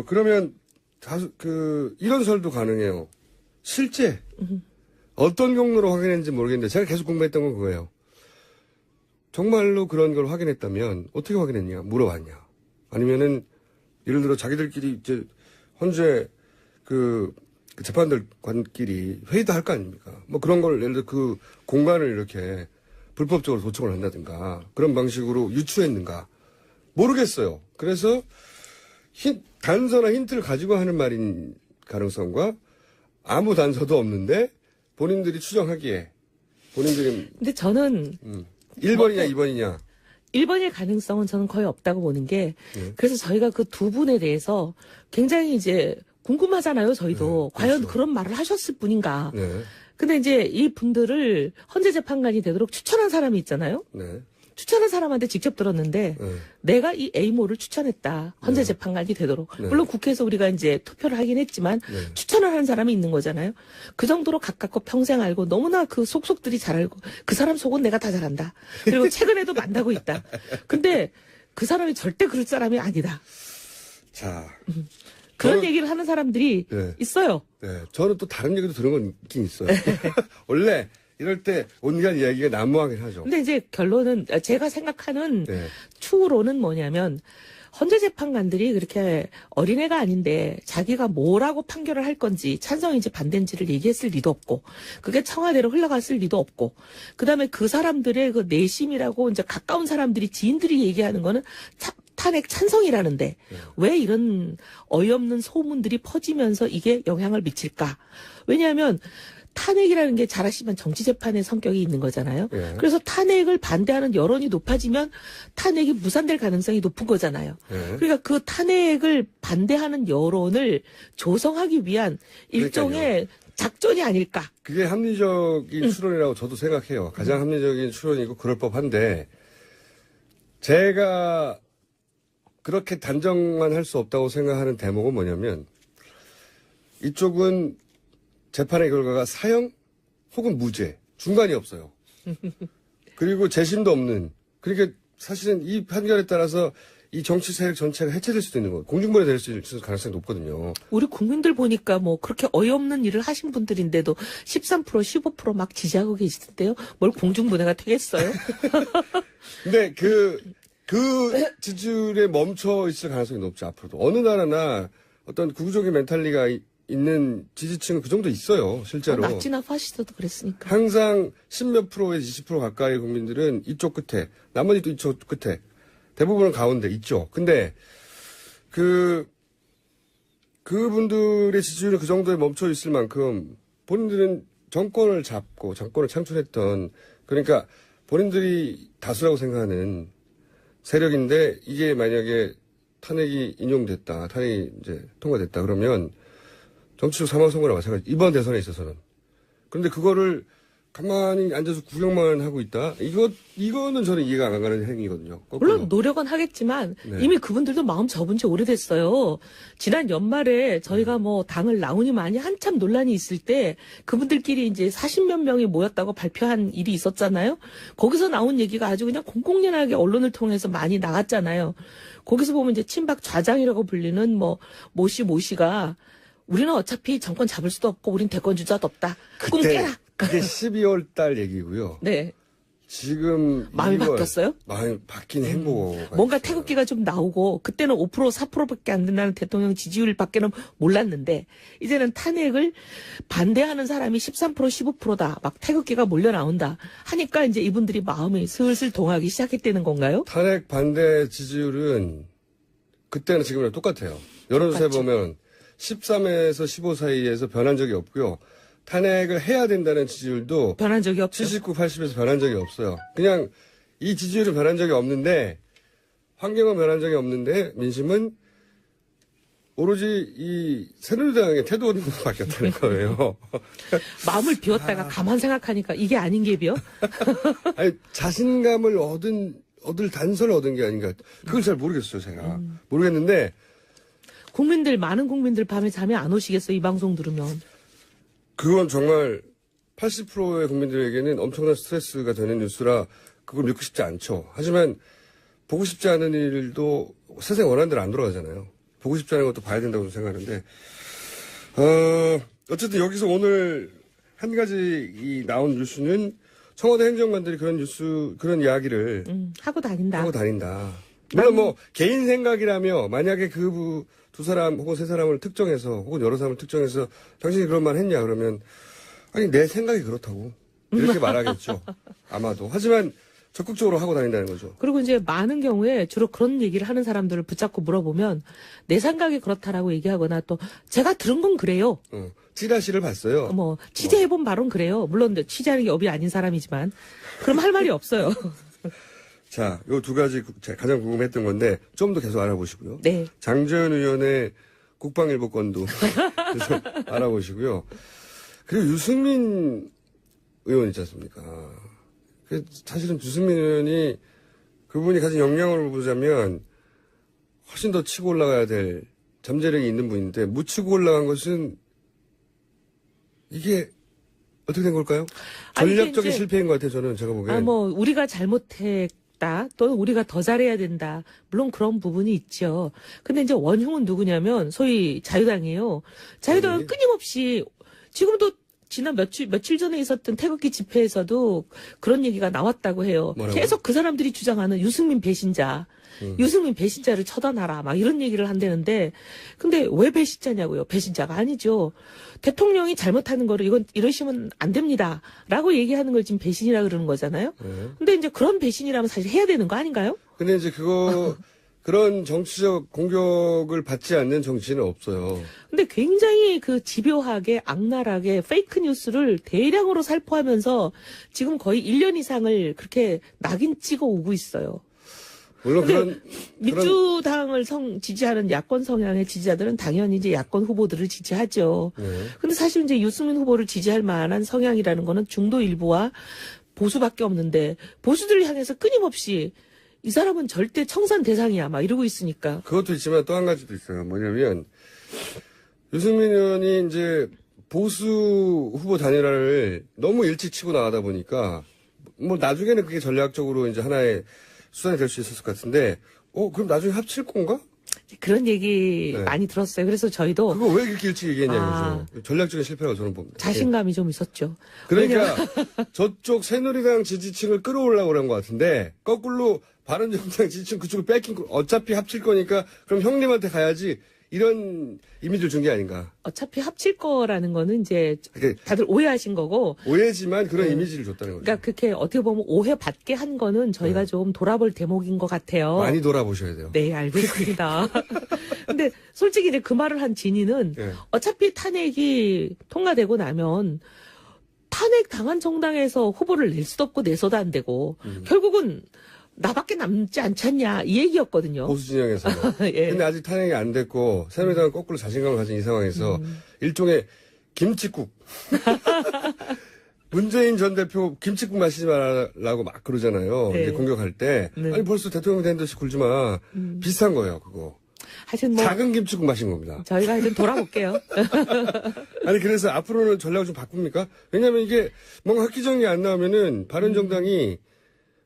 그러면 이런 설도 가능해요. 실제 어떤 경로로 확인했는지 모르겠는데 제가 계속 공부했던 건 그거예요. 정말로 그런 걸 확인했다면 어떻게 확인했냐 물어봤냐 아니면은 예를 들어 자기들끼리 이제 헌재 그 재판관끼리 회의도 할 거 아닙니까? 뭐 그런 걸 예를 들어 그 공간을 이렇게 불법적으로 도청을 한다든가 그런 방식으로 유추했는가 모르겠어요. 그래서 단서나 힌트를 가지고 하는 말인 가능성과 아무 단서도 없는데 본인들이 추정하기에 본인들이 근데 저는 1번이냐 2번이냐 1번일 가능성은 저는 거의 없다고 보는 게 네. 그래서 저희가 그 두 분에 대해서 굉장히 이제 궁금하잖아요. 저희도 네, 과연 그렇죠. 그런 말을 하셨을 분인가. 네. 근데 이제 이 분들을 헌재 재판관이 되도록 추천한 사람이 있잖아요. 네. 추천한 사람한테 직접 들었는데 네. 내가 이 A모를 추천했다. 헌재 네. 재판관이 되도록. 네. 물론 국회에서 우리가 이제 투표를 하긴 했지만 네. 추천을 하는 사람이 있는 거잖아요. 그 정도로 가깝고 평생 알고 너무나 그 속속들이 잘 알고 그 사람 속은 내가 다 잘한다. 그리고 최근에도 만나고 있다. 근데 그 사람이 절대 그럴 사람이 아니다. 자, 그런 저는- 얘기를 하는 사람들이 네. 있어요. 네. 저는 또 다른 얘기도 들은 건 있긴 있어요. 원래 이럴 때 온갖 이야기가 난무하긴 하죠. 근데 이제 결론은 제가 생각하는 네. 추후로는 뭐냐면 헌재 재판관들이 그렇게 어린애가 아닌데 자기가 뭐라고 판결을 할 건지 찬성인지 반대인지를 얘기했을 리도 없고 그게 청와대로 흘러갔을 리도 없고 그다음에 그 사람들의 그 내심이라고 이제 가까운 사람들이 지인들이 얘기하는 거는 탄핵 찬성이라는데 왜 이런 어이없는 소문들이 퍼지면서 이게 영향을 미칠까? 왜냐하면 탄핵이라는 게 잘 아시면 정치재판의 성격이 있는 거잖아요. 예. 그래서 탄핵을 반대하는 여론이 높아지면 탄핵이 무산될 가능성이 높은 거잖아요. 예. 그러니까 그 탄핵을 반대하는 여론을 조성하기 위한 일종의 작전이 아닐까. 그게 합리적인 추론이라고 저도 생각해요. 가장 합리적인 추론이고 그럴 법한데 제가 그렇게 단정만 할 수 없다고 생각하는 대목은 뭐냐면 이쪽은 재판의 결과가 사형 혹은 무죄 중간이 없어요. 그리고 재심도 없는. 그러니까 사실은 이 판결에 따라서 이 정치 세력 전체가 해체될 수도 있는 거예요. 공중분해 될 수 있는 가능성이 높거든요. 우리 국민들 보니까 뭐 그렇게 어이없는 일을 하신 분들인데도 13% 15% 지지하고 계시던데요. 뭘 공중분해가 되겠어요? 근데 그 지지율에 멈춰 있을 가능성이 높죠, 앞으로도. 어느 나라나 어떤 구조적인 멘탈리가 있는 지지층은 그 정도 있어요, 실제로. 낙지나 파시스트도 그랬으니까. 항상 10몇 프로에서 20% 가까이 국민들은 이쪽 끝에, 나머지 또 이쪽 끝에, 대부분은 가운데 있죠. 근데 그분들의 지지율이 그 정도에 멈춰 있을 만큼 본인들은 정권을 잡고 정권을 창출했던, 그러니까 본인들이 다수라고 생각하는 세력인데 이게 만약에 탄핵이 인용됐다, 탄핵이 이제 통과됐다 그러면 정치적 사망 선고나 마찬가지. 이번 대선에 있어서는. 그런데 그거를 가만히 앉아서 구경만 하고 있다. 이거는 저는 이해가 안 가는 행위거든요. 거꾸로. 물론 노력은 하겠지만 네. 이미 그분들도 마음 접은 지 오래됐어요. 지난 연말에 저희가 뭐 당을 나오니 많이 한참 논란이 있을 때 그분들끼리 이제 40몇 명이 모였다고 발표한 일이 있었잖아요. 거기서 나온 얘기가 아주 그냥 공공연하게 언론을 통해서 많이 나갔잖아요. 거기서 보면 이제 친박 좌장이라고 불리는 뭐 모씨가 우리는 어차피 정권 잡을 수도 없고 우린 대권 주자도 없다. 꿈 깨라. 그게 12월 달 얘기고요. 네. 지금 마음이 2월, 바뀌었어요? 마음이 바뀐 행보가 뭔가 있어요. 태극기가 좀 나오고 그때는 5% 4%밖에 안 된다는 대통령 지지율밖에는 몰랐는데 이제는 탄핵을 반대하는 사람이 13% 15%다. 막 태극기가 몰려 나온다. 하니까 이제 이분들이 마음이 슬슬 동하기 시작했다는 건가요? 탄핵 반대 지지율은 그때는 지금이랑 똑같아요. 여론조사에 똑같죠. 보면 13에서 15 사이에서 변한 적이 없고요. 탄핵을 해야 된다는 지지율도 변한 적이 없죠. 79, 80에서 변한 적이 없어요. 그냥 이 지지율은 변한 적이 없는데 환경은 변한 적이 없는데 민심은 오로지 이 새누리당의 태도는 바뀌었다는 거예요. 마음을 비웠다가 가만 생각하니까 이게 아닌 게 비어? 아니, 자신감을 얻을 단서를 얻은 게 아닌가. 그걸 잘 모르겠어요, 제가. 모르겠는데 많은 국민들 밤에 잠이 안 오시겠어, 이 방송 들으면. 그건 정말 80%의 국민들에게는 엄청난 스트레스가 되는 뉴스라 그걸 믿고 싶지 않죠. 하지만 보고 싶지 않은 일도 세상에 원하는 대로 안 돌아가잖아요. 보고 싶지 않은 것도 봐야 된다고 생각하는데 어쨌든 여기서 오늘 한 가지 이 나온 뉴스는 청와대 행정관들이 그런 이야기를 하고 다닌다. 하고 다닌다. 물론 뭐 개인 생각이라며 만약에 그 두 사람 혹은 세 사람을 특정해서 혹은 여러 사람을 특정해서 당신이 그런 말 했냐 그러면 아니 내 생각이 그렇다고 이렇게 말하겠죠. 아마도. 하지만 적극적으로 하고 다닌다는 거죠. 그리고 이제 많은 경우에 주로 그런 얘기를 하는 사람들을 붙잡고 물어보면 내 생각이 그렇다라고 얘기하거나 또 제가 들은 건 그래요. 찌라시를 봤어요. 뭐 취재해본 바론 그래요. 물론 취재하는 게 업이 아닌 사람이지만 그럼 할 말이 없어요. 자, 요 두 가지 제가 가장 궁금했던 건데 좀 더 계속 알아보시고요. 네. 장재현 의원의 국방일보 건도 계속 알아보시고요. 그리고 유승민 의원 있지 않습니까? 사실은 유승민 의원이 그분이 가진 역량을 보자면 훨씬 더 치고 올라가야 될 잠재력이 있는 분인데 묻히고 올라간 것은 이게 어떻게 된 걸까요? 아니, 이게 전략적인 이제- 실패인 것 같아요. 저는 제가 보기엔. 우리가 잘못했다. 또는 우리가 더 잘해야 된다. 물론 그런 부분이 있죠. 근데 이제 원흉은 누구냐면 소위 자유당이에요. 자유당은 네. 끊임없이 지금도 지난 며칠 전에 있었던 태극기 집회에서도 그런 얘기가 나왔다고 해요. 뭐라고요? 계속 그 사람들이 주장하는 유승민 배신자. 유승민 배신자를 처단하라. 막 이런 얘기를 한다는데 근데 왜 배신자냐고요. 배신자가 아니죠. 대통령이 잘못하는 거를 이러시면 안 됩니다. 라고 얘기하는 걸 지금 배신이라 그러는 거잖아요. 네. 근데 이제 그런 배신이라면 사실 해야 되는 거 아닌가요? 근데 이제 그런 정치적 공격을 받지 않는 정치는 없어요. 근데 굉장히 그 집요하게 악랄하게 페이크 뉴스를 대량으로 살포하면서 지금 거의 1년 이상을 그렇게 낙인 찍어 오고 있어요. 물론 그런 민주당을 지지하는 야권 성향의 지지자들은 당연히 이제 야권 후보들을 지지하죠. 네. 근데 사실 이제 유승민 후보를 지지할 만한 성향이라는 거는 중도 일부와 보수밖에 없는데 보수들을 향해서 끊임없이 이 사람은 절대 청산 대상이야 막 이러고 있으니까. 그것도 있지만 또 한 가지도 있어요. 뭐냐면 유승민 의원이 이제 보수 후보 단일화를 너무 일찍 치고 나가다 보니까 뭐 나중에는 그게 전략적으로 이제 하나의 수단이 될 수 있었을 것 같은데 그럼 나중에 합칠 건가? 그런 얘기 네. 많이 들었어요. 그래서 저희도 그거 왜 이렇게 일찍 얘기했냐 아. 이거죠. 전략적인 실패라고 저는 봅니다. 자신감이 좀 있었죠. 그러니까 저쪽 새누리당 지지층을 끌어올라고 그런 것 같은데 거꾸로 바른정당 지지층 그쪽을 뺏긴 거 어차피 합칠 거니까 그럼 형님한테 가야지 이런 이미지를 준 게 아닌가. 어차피 합칠 거라는 거는 이제 그게 다들 오해하신 거고 오해지만 그런 이미지를 줬다는 거죠. 그러니까 그렇게 어떻게 보면 오해받게 한 거는 저희가 좀 돌아볼 대목인 것 같아요. 많이 돌아보셔야 돼요. 네, 알겠습니다. 근데 솔직히 이제 그 말을 한 진이는 예. 어차피 탄핵이 통과되고 나면 탄핵 당한 정당에서 후보를 낼 수도 없고 내서도 안 되고 결국은 나밖에 남지 않잖냐 이 얘기였거든요. 보수 진영에서. 예. 근데 아직 탄핵이 안 됐고 새누리당은 거꾸로 자신감을 가진 이 상황에서 일종의 김칫국. 문재인 전 대표 김칫국 마시지 말라고 막 그러잖아요. 네. 이제 공격할 때. 네. 아니 벌써 대통령 된 듯이 굴지 마. 비슷한 거예요, 그거. 하여튼 뭐 작은 김칫국 마신 겁니다. 저희가 하여튼 돌아볼게요. 아니 그래서 앞으로는 전략을 좀 바꿉니까? 왜냐하면 이게 뭔가 획기적인 게 안 나오면은 바른정당이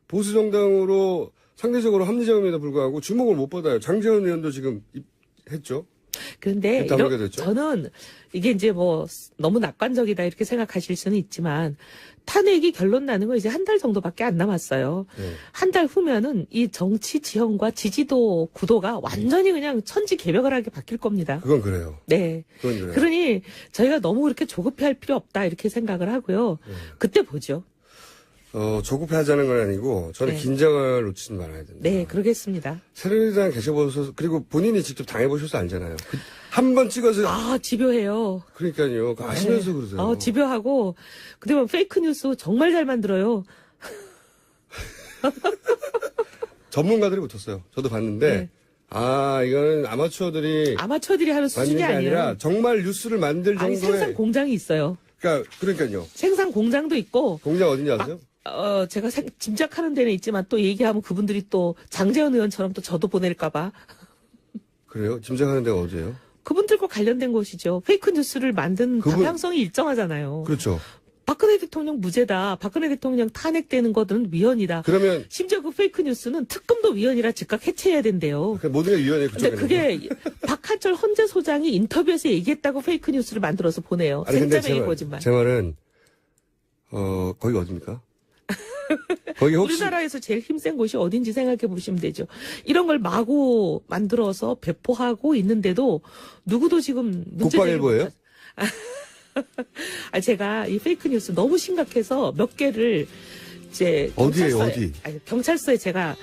보수 정당으로 상대적으로 합리적임에도 불구하고 주목을 못 받아요. 장재원 의원도 지금 했죠. 그런데 다르게 됐죠? 저는 이게 이제 뭐 너무 낙관적이다 이렇게 생각하실 수는 있지만 탄핵이 결론 나는 거 이제 한 달 정도밖에 안 남았어요. 네. 한 달 후면은 이 정치 지형과 지지도 구도가 완전히 그냥 천지개벽을하게 바뀔 겁니다. 그건 그래요. 네. 그건 그래요. 그러니 저희가 너무 그렇게 조급해할 필요 없다 이렇게 생각을 하고요. 네. 그때 보죠. 조급해하자는 건 아니고 저는 네. 긴장을 놓치지 말아야 된다. 네, 그러겠습니다. 새누리당 계셔보셔서 그리고 본인이 직접 당해보셔서 알잖아요. 한 번 찍어서 아, 집요해요. 그러니까요. 아시면서 네. 그러세요. 집요하고 그다음에 페이크 뉴스 정말 잘 만들어요. 전문가들이 붙었어요. 저도 봤는데 네. 이거는 아마추어들이 아마추어들이 하는 만든 수준이 게 아니에요. 아니라 정말 뉴스를 만들 아니 정도의 생산 공장이 있어요. 그러니까요. 생산 공장도 있고 공장 어딘지 아세요? 제가 짐작하는 데는 있지만 또 얘기하면 그분들이 또 장재현 의원처럼 또 저도 보낼까봐 그래요? 짐작하는 데가 어디예요? 그분들과 관련된 곳이죠. 페이크 뉴스를 만든 방향성이 일정하잖아요. 그렇죠. 박근혜 대통령 무죄다. 박근혜 대통령 탄핵되는 것은 위헌이다. 그러면 심지어 그 페이크 뉴스는 특검도 위헌이라 즉각 해체해야 된대요. 모든 게 위원회 근데 그쪽에 그게 박한철 헌재 소장이 인터뷰에서 얘기했다고 페이크 뉴스를 만들어서 보내요. 생짜맹이 거짓말. 제 말은 거기가 어딥니까? 거기 혹시 우리나라에서 제일 힘센 곳이 어딘지 생각해 보시면 되죠. 이런 걸 마구 만들어서 배포하고 있는데도 누구도 지금 문제 국방일보예요? 제가 이 페이크 뉴스 너무 심각해서 몇 개를 이제 어디에요, 경찰서에- 어디? 경찰서에 제가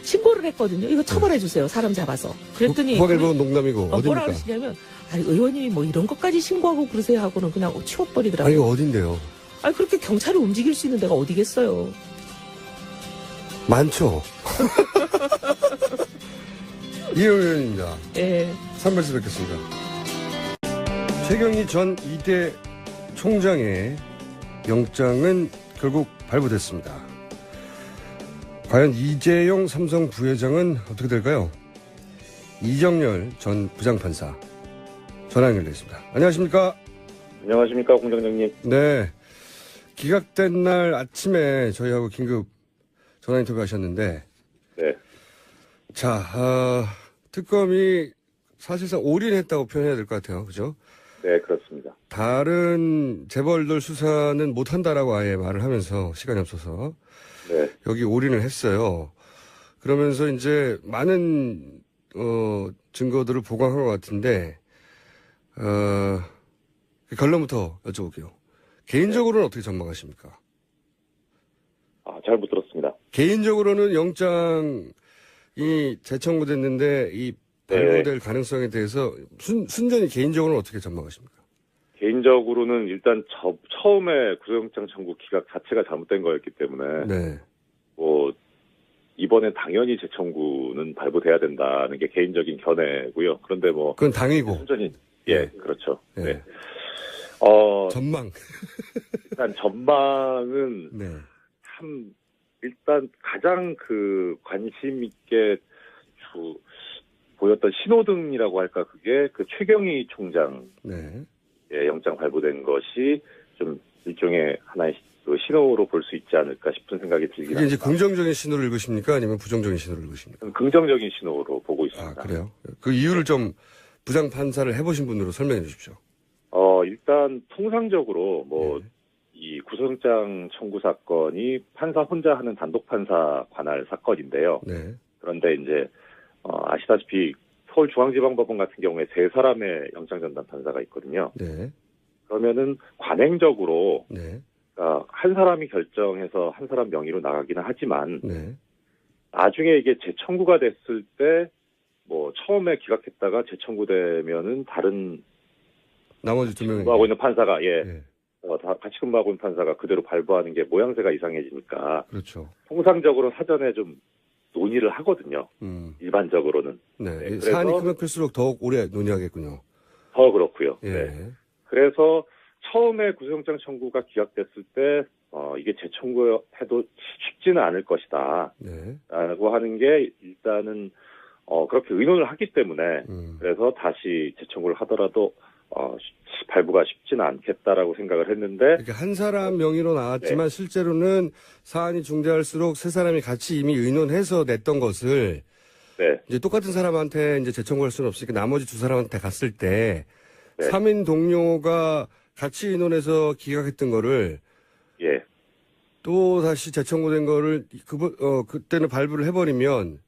신고를 했거든요. 이거 처벌해 주세요. 사람 잡아서. 그랬더니 국방일보는 농담이고 뭐라 어딥니까? 그러시냐면 의원님이 뭐 이런 것까지 신고하고 그러세요 하고는 그냥 치워버리더라고요. 이거 어딘데요? 그렇게 경찰이 움직일 수 있는 데가 어디겠어요. 많죠. 이혜영 의원입니다. 예. 3발수 뵙겠습니다. 최경희 전 2대 총장의 영장은 결국 발부됐습니다. 과연 이재용 삼성 부회장은 어떻게 될까요? 이정열 전 부장판사 전화 연결되어 있습니다. 안녕하십니까? 안녕하십니까, 공장장님. 네. 기각된 날 아침에 저희하고 긴급 전화 인터뷰 하셨는데, 네. 자, 특검이 사실상 올인했다고 표현해야 될 것 같아요. 그죠? 네, 그렇습니다. 다른 재벌들 수사는 못한다라고 아예 말을 하면서 시간이 없어서 네. 여기 올인을 했어요. 그러면서 이제 많은, 증거들을 보강한 것 같은데, 결론부터 여쭤볼게요. 개인적으로는 어떻게 전망하십니까? 잘 못 들었습니다. 개인적으로는 영장이 재청구됐는데 이 발부될 가능성에 대해서 순전히 개인적으로는 어떻게 전망하십니까? 개인적으로는 일단 처음에 구속영장 청구 기각 자체가 잘못된 거였기 때문에, 네. 이번엔 당연히 재청구는 발부돼야 된다는 게 개인적인 견해고요. 그런데 그건 당이고. 순전히, 네. 그렇죠. 네. 네. 전망. 일단 전망은 네. 일단 가장 관심 있게 보였던 신호등이라고 할까, 그게 최경희 총장 네. 영장 발부된 것이 좀 일종의 하나의 신호로 볼 수 있지 않을까 싶은 생각이 들긴 이게 이제 합니다. 긍정적인 신호를 읽으십니까? 아니면 부정적인 신호를 읽으십니까? 긍정적인 신호로 보고 있습니다. 그래요? 그 이유를 좀 부장판사를 해보신 분으로 설명해 주십시오. 일단 통상적으로 네. 이 구속영장 청구 사건이 판사 혼자 하는 단독 판사 관할 사건인데요. 네. 그런데 이제 아시다시피 서울중앙지방법원 같은 경우에 3사람의 영장 전담 판사가 있거든요. 네. 그러면은 관행적으로 네. 한 사람이 결정해서 한 사람 명의로 나가기는 하지만 네. 나중에 이게 재청구가 됐을 때 처음에 기각했다가 재청구되면은 다른 나머지 두 명이. 근무하고 있는 판사가 네. 다 같이 근무하고 있는 판사가 그대로 발부하는 게 모양새가 이상해지니까 그렇죠. 통상적으로 사전에 좀 논의를 하거든요. 일반적으로는. 네. 네, 이 그래서- 사안이 크면 클수록 더욱 오래 논의하겠군요. 더 그렇고요. 예. 네. 그래서 처음에 구속영장 청구가 기각됐을 때 이게 재청구해도 쉽지는 않을 것이다 네. 라고 하는 게 일단은 그렇게 의논을 하기 때문에 그래서 다시 재청구를 하더라도 발부가 쉽지는 않겠다라고 생각을 했는데 이렇게 한 사람 명의로 나왔지만 실제로는 사안이 중대할수록 세 사람이 같이 이미 의논해서 냈던 것을 네. 이제 똑같은 사람한테 이제 재청구할 수는 없으니까 나머지 두 사람한테 갔을 때 네. 3인 동료가 같이 의논해서 기각했던 거를 예. 또 다시 재청구된 거를 그때는 발부를 해버리면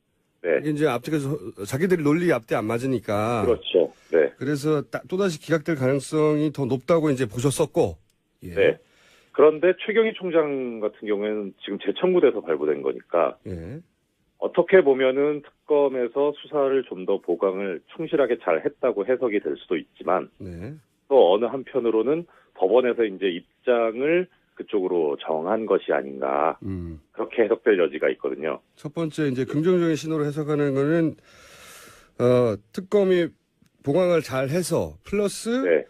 네. 이게 이제 앞뒤에서 자기들이 논리 앞뒤 안 맞으니까 그렇죠. 네. 그래서 또다시 기각될 가능성이 더 높다고 이제 보셨었고 예. 네. 그런데 최경희 총장 같은 경우에는 지금 재청구돼서 발부된 거니까 예. 어떻게 보면은 특검에서 수사를 좀 더 보강을 충실하게 잘 했다고 해석이 될 수도 있지만 네. 또 어느 한편으로는 법원에서 이제 입장을 그쪽으로 정한 것이 아닌가 그렇게 해석될 여지가 있거든요. 첫 번째 이제 긍정적인 신호로 해석하는 거는 특검이 보강을 잘 해서 플러스 네.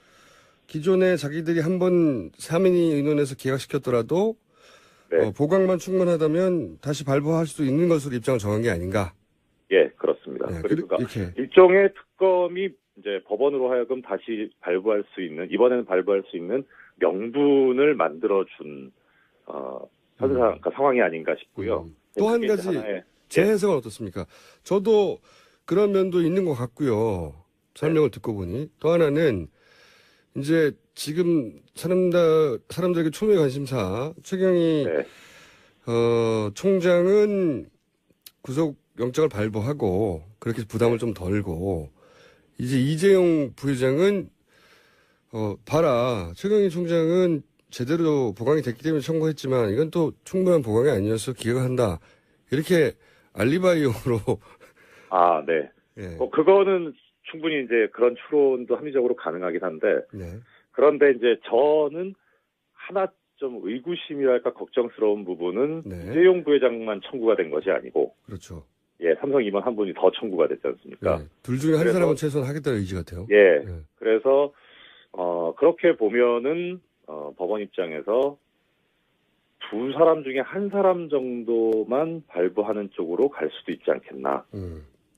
기존에 자기들이 한번 3인이 의논해서 기각시켰더라도 네. 보강만 충분하다면 다시 발부할 수 있는 것으로 입장을 정한 게 아닌가. 예, 그렇습니다. 네, 그러니까 이렇게. 일종의 특검이 이제 법원으로 하여금 다시 발부할 수 있는, 이번에는 발부할 수 있는 명분을 만들어준, 그러니까 상황이 아닌가 싶고요. 또 한 그게 가지 하나의, 제 해석은 어떻습니까? 저도 그런 면도 있는 것 같고요. 설명을 듣고 보니. 또 하나는 이제 지금 사람들에게 초미의 관심사 최경희 네. 총장은 구속영장을 발부하고 그렇게 부담을 좀 덜고 이제 이재용 부회장은 봐라 최경희 총장은 제대로 보강이 됐기 때문에 청구했지만 이건 또 충분한 보강이 아니어서 기각을 한다 이렇게 알리바이용으로 아, 네. 예. 그거는 충분히 이제 그런 추론도 합리적으로 가능하긴 한데, 네. 그런데 이제 저는 하나 좀 의구심이랄까 걱정스러운 부분은 네. 이재용 부회장만 청구가 된 것이 아니고, 그렇죠. 예, 삼성 임원 한 분이 더 청구가 됐지 않습니까? 네. 둘 중에 한 그래서- 사람은 최소한 하겠다는 의지 같아요. 예. 네. 그래서 그렇게 보면은 법원 입장에서 두 사람 중에 한 사람 정도만 발부하는 쪽으로 갈 수도 있지 않겠나.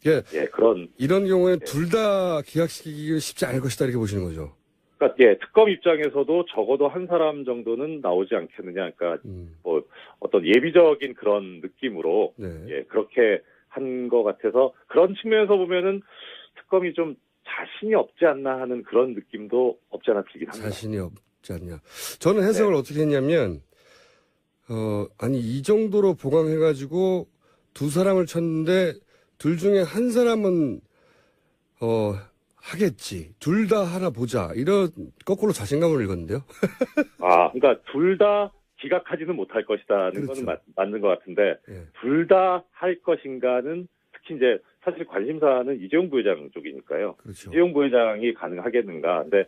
예. 예, 그런 이런 경우에 둘 다 기각시키기가 쉽지 않을 것이다 이렇게 보시는 거죠. 그러니까 예, 특검 입장에서도 적어도 한 사람 정도는 나오지 않겠느냐. 그러니까 뭐 어떤 예비적인 그런 느낌으로 네. 예, 그렇게 한 것 같아서 그런 측면에서 보면은 특검이 좀 자신이 없지 않나 하는 그런 느낌도 없지 않아 들긴 합니다. 자신이 없지 않냐. 저는 해석을 어떻게 했냐면, 아니, 이 정도로 보강해가지고 두 사람을 쳤는데, 둘 중에 한 사람은, 하겠지. 둘 다 하나 보자. 이런, 거꾸로 자신감을 읽었는데요. 아, 그러니까 둘 다 기각하지는 못할 것이다는 그렇죠. 거는 맞는 것 같은데 예. 둘 다 할 것인가는 특히 이제 사실 관심사는 이재용 부회장 쪽이니까요. 그렇죠. 이재용 부회장이 가능하겠는가. 근데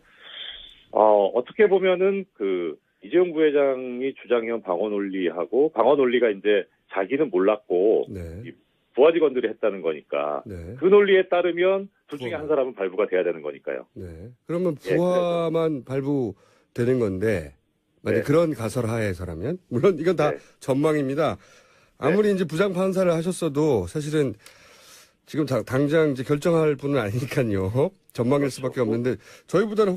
어떻게 보면은 그 이재용 부회장이 주장해온 방어 논리하고 방어 논리가 이제 자기는 몰랐고 네. 부하 직원들이 했다는 거니까 네. 그 논리에 따르면 둘 중에 부하. 한 사람은 발부가 돼야 되는 거니까요. 네. 그러면 예, 부하만 발부되는 건데, 만약 네. 그런 가설하에서라면, 물론 이건 다 네. 전망입니다. 아무리 이제 부장 판사를 하셨어도 사실은 지금 당장 이제 결정할 분은 아니니까요. 전망일 수밖에 없는데 저희보다는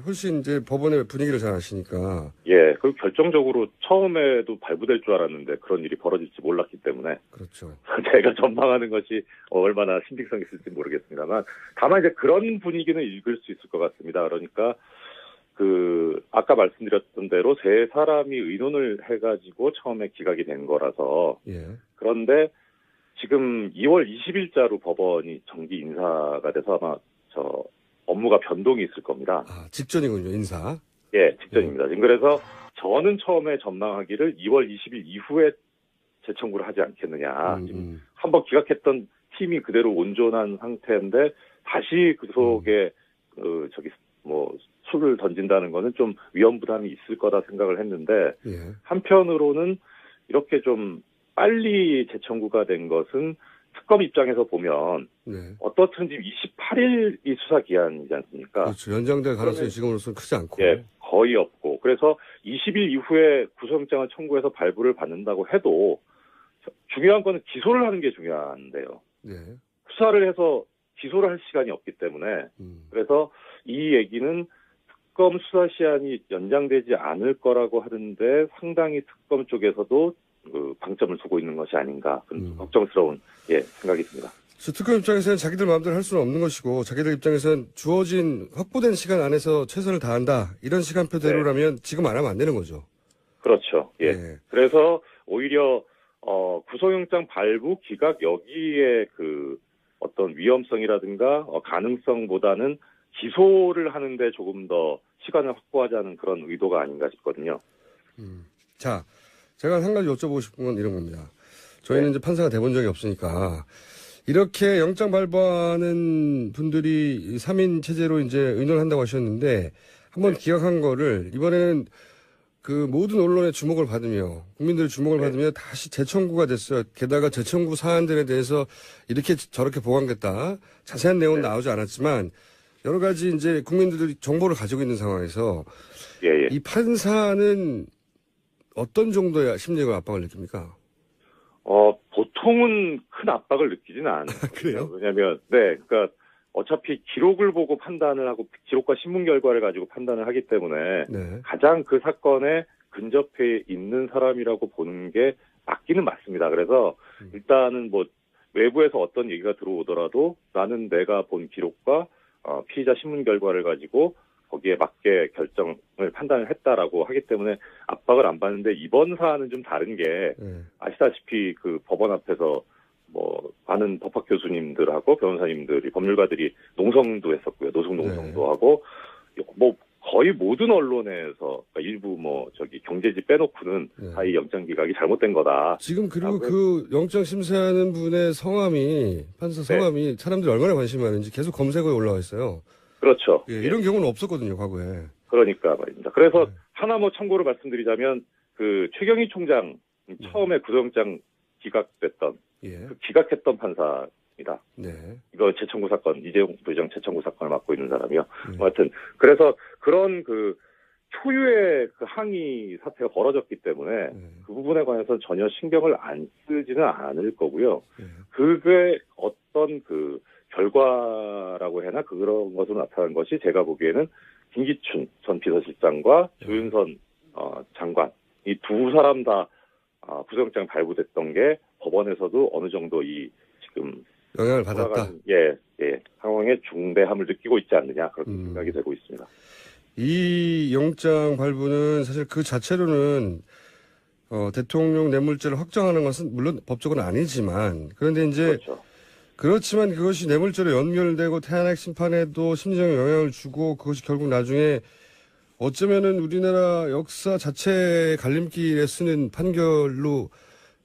훨씬 이제 법원의 분위기를 잘 아시니까. 예, 그리고 결정적으로 처음에도 발부될 줄 알았는데 그런 일이 벌어질지 몰랐기 때문에 그렇죠. 제가 전망하는 것이 얼마나 신빙성이 있을지 모르겠습니다만 다만 이제 그런 분위기는 읽을 수 있을 것 같습니다. 그러니까 아까 말씀드렸던 대로 세 사람이 의논을 해가지고 처음에 기각이 된 거라서 예. 그런데 지금 2월 20일자로 법원이 정기 인사가 돼서 아마 업무가 변동이 있을 겁니다. 아, 직전이군요, 인사. 예, 직전입니다. 지금 그래서 저는 처음에 전망하기를 2월 20일 이후에 재청구를 하지 않겠느냐. 지금 한번 기각했던 팀이 그대로 온전한 상태인데 다시 그 속에 술을 던진다는 거는 좀 위험 부담이 있을 거다 생각을 했는데 예. 한편으로는 이렇게 좀 빨리 재청구가 된 것은 특검 입장에서 보면 네. 어떻든 지금 28일이 수사 기한이지 않습니까? 그렇죠. 연장될 가능성이 그러면- 지금으로서는 크지 않고. 예, 거의 없고 그래서 20일 이후에 구속영장을 청구해서 발부를 받는다고 해도 중요한 거는 기소를 하는 게 중요한데요. 네. 수사를 해서 기소를 할 시간이 없기 때문에 그래서 이 얘기는 특검 수사 시한이 연장되지 않을 거라고 하는데 상당히 특검 쪽에서도 방점을 두고 있는 것이 아닌가 그런 걱정스러운 생각이 듭니다. 특검 입장에서는 자기들 마음대로 할 수는 없는 것이고 자기들 입장에서는 주어진 확보된 시간 안에서 최선을 다한다. 이런 시간표대로라면 지금 안 하면 안 되는 거죠. 그렇죠. 예. 네. 그래서 오히려 구속영장 발부 기각 여기에 그 어떤 위험성이라든가 가능성보다는 기소를 하는데 조금 더 시간을 확보하자는 그런 의도가 아닌가 싶거든요. 자, 제가 한 가지 여쭤보고 싶은 건 이런 겁니다. 저희는 이제 판사가 돼본 적이 없으니까 이렇게 영장 발부하는 분들이 3인 체제로 이제 의논을 한다고 하셨는데 한번 기각한 거를 이번에는 그 모든 언론의 주목을 받으며 국민들의 주목을 받으며 다시 재청구가 됐어요. 게다가 재청구 사안들에 대해서 이렇게 저렇게 보강됐다. 자세한 내용은 나오지 않았지만 여러 가지 이제 국민들이 정보를 가지고 있는 상황에서 예, 예. 이 판사는 어떤 정도의 심리적 압박을 느낍니까? 보통은 큰 압박을 느끼지는 않아요. 그래요? 왜냐면, 네, 그러니까 어차피 기록을 보고 판단을 하고 기록과 신문 결과를 가지고 판단을 하기 때문에 네. 가장 그 사건에 근접해 있는 사람이라고 보는 게 맞기는 맞습니다. 그래서 일단은 뭐 외부에서 어떤 얘기가 들어오더라도 나는 내가 본 기록과 피의자 신문 결과를 가지고 거기에 맞게 결정을 판단을 했다라고 하기 때문에 압박을 안 받는데 이번 사안은 좀 다른 게 네. 아시다시피 그 법원 앞에서 뭐 많은 법학 교수님들하고 변호사님들이 법률가들이 농성도 했었고요. 노숙 농성도 하고 뭐 거의 모든 언론에서 그러니까 일부 뭐 저기 경제지 빼놓고는 다 이 영장 기각이 잘못된 거다. 지금 그리고 그 영장 심사하는 분의 성함이 판사 성함이 사람들이 얼마나 관심이 많은지 계속 검색어에 올라와 있어요. 그렇죠. 예, 이런 경우는 없었거든요, 과거에. 그러니까 말입니다. 그래서 하나 뭐 참고로 말씀드리자면 그 최경희 총장 처음에 구속영장 기각됐던 예. 그 기각했던 판사입니다. 네. 이거 재청구 사건 이재용 부회장 재청구 사건을 맡고 있는 사람이요. 하여튼 그래서 그런 그 초유의 그 항의 사태가 벌어졌기 때문에 그 부분에 관해서 전혀 신경을 안 쓰지는 않을 거고요. 그게 어떤 그 결과라고 해나 그런 것으로 나타난 것이 제가 보기에는 김기춘 전 비서실장과 조윤선 장관 이 두 사람 다 구속영장 발부됐던 게 법원에서도 어느 정도 이 지금 영향을 받았다. 상황의 중대함을 느끼고 있지 않느냐 그렇게 생각이 되고 있습니다. 이 영장 발부는 사실 그 자체로는 대통령 뇌물죄를 확정하는 것은 물론 법적으로는 아니지만 그런데 이제 그렇죠. 그렇지만 그것이 뇌물죄로 연결되고 태안핵 심판에도 심리적인 영향을 주고 그것이 결국 나중에 어쩌면은 우리나라 역사 자체의 갈림길에 쓰는 판결로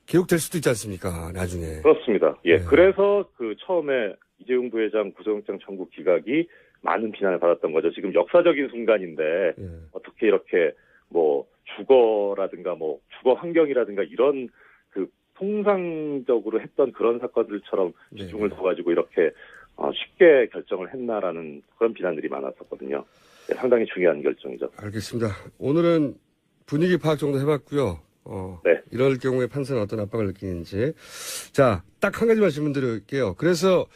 기록될 수도 있지 않습니까? 나중에. 그렇습니다. 예. 네. 그래서 그 처음에 이재용 부회장 구속영장 청구 기각이 많은 비난을 받았던 거죠. 지금 역사적인 순간인데 어떻게 이렇게 뭐 주거라든가 뭐 주거 환경이라든가 이런 그 통상적으로 했던 그런 사건들처럼 비중을 둬가지고 이렇게 쉽게 결정을 했나라는 그런 비난들이 많았었거든요. 네, 상당히 중요한 결정이죠. 알겠습니다. 오늘은 분위기 파악 정도 해봤고요. 네. 이럴 경우에 판사는 어떤 압박을 느끼는지. 자, 딱 한 가지만 질문 드릴게요. 그래서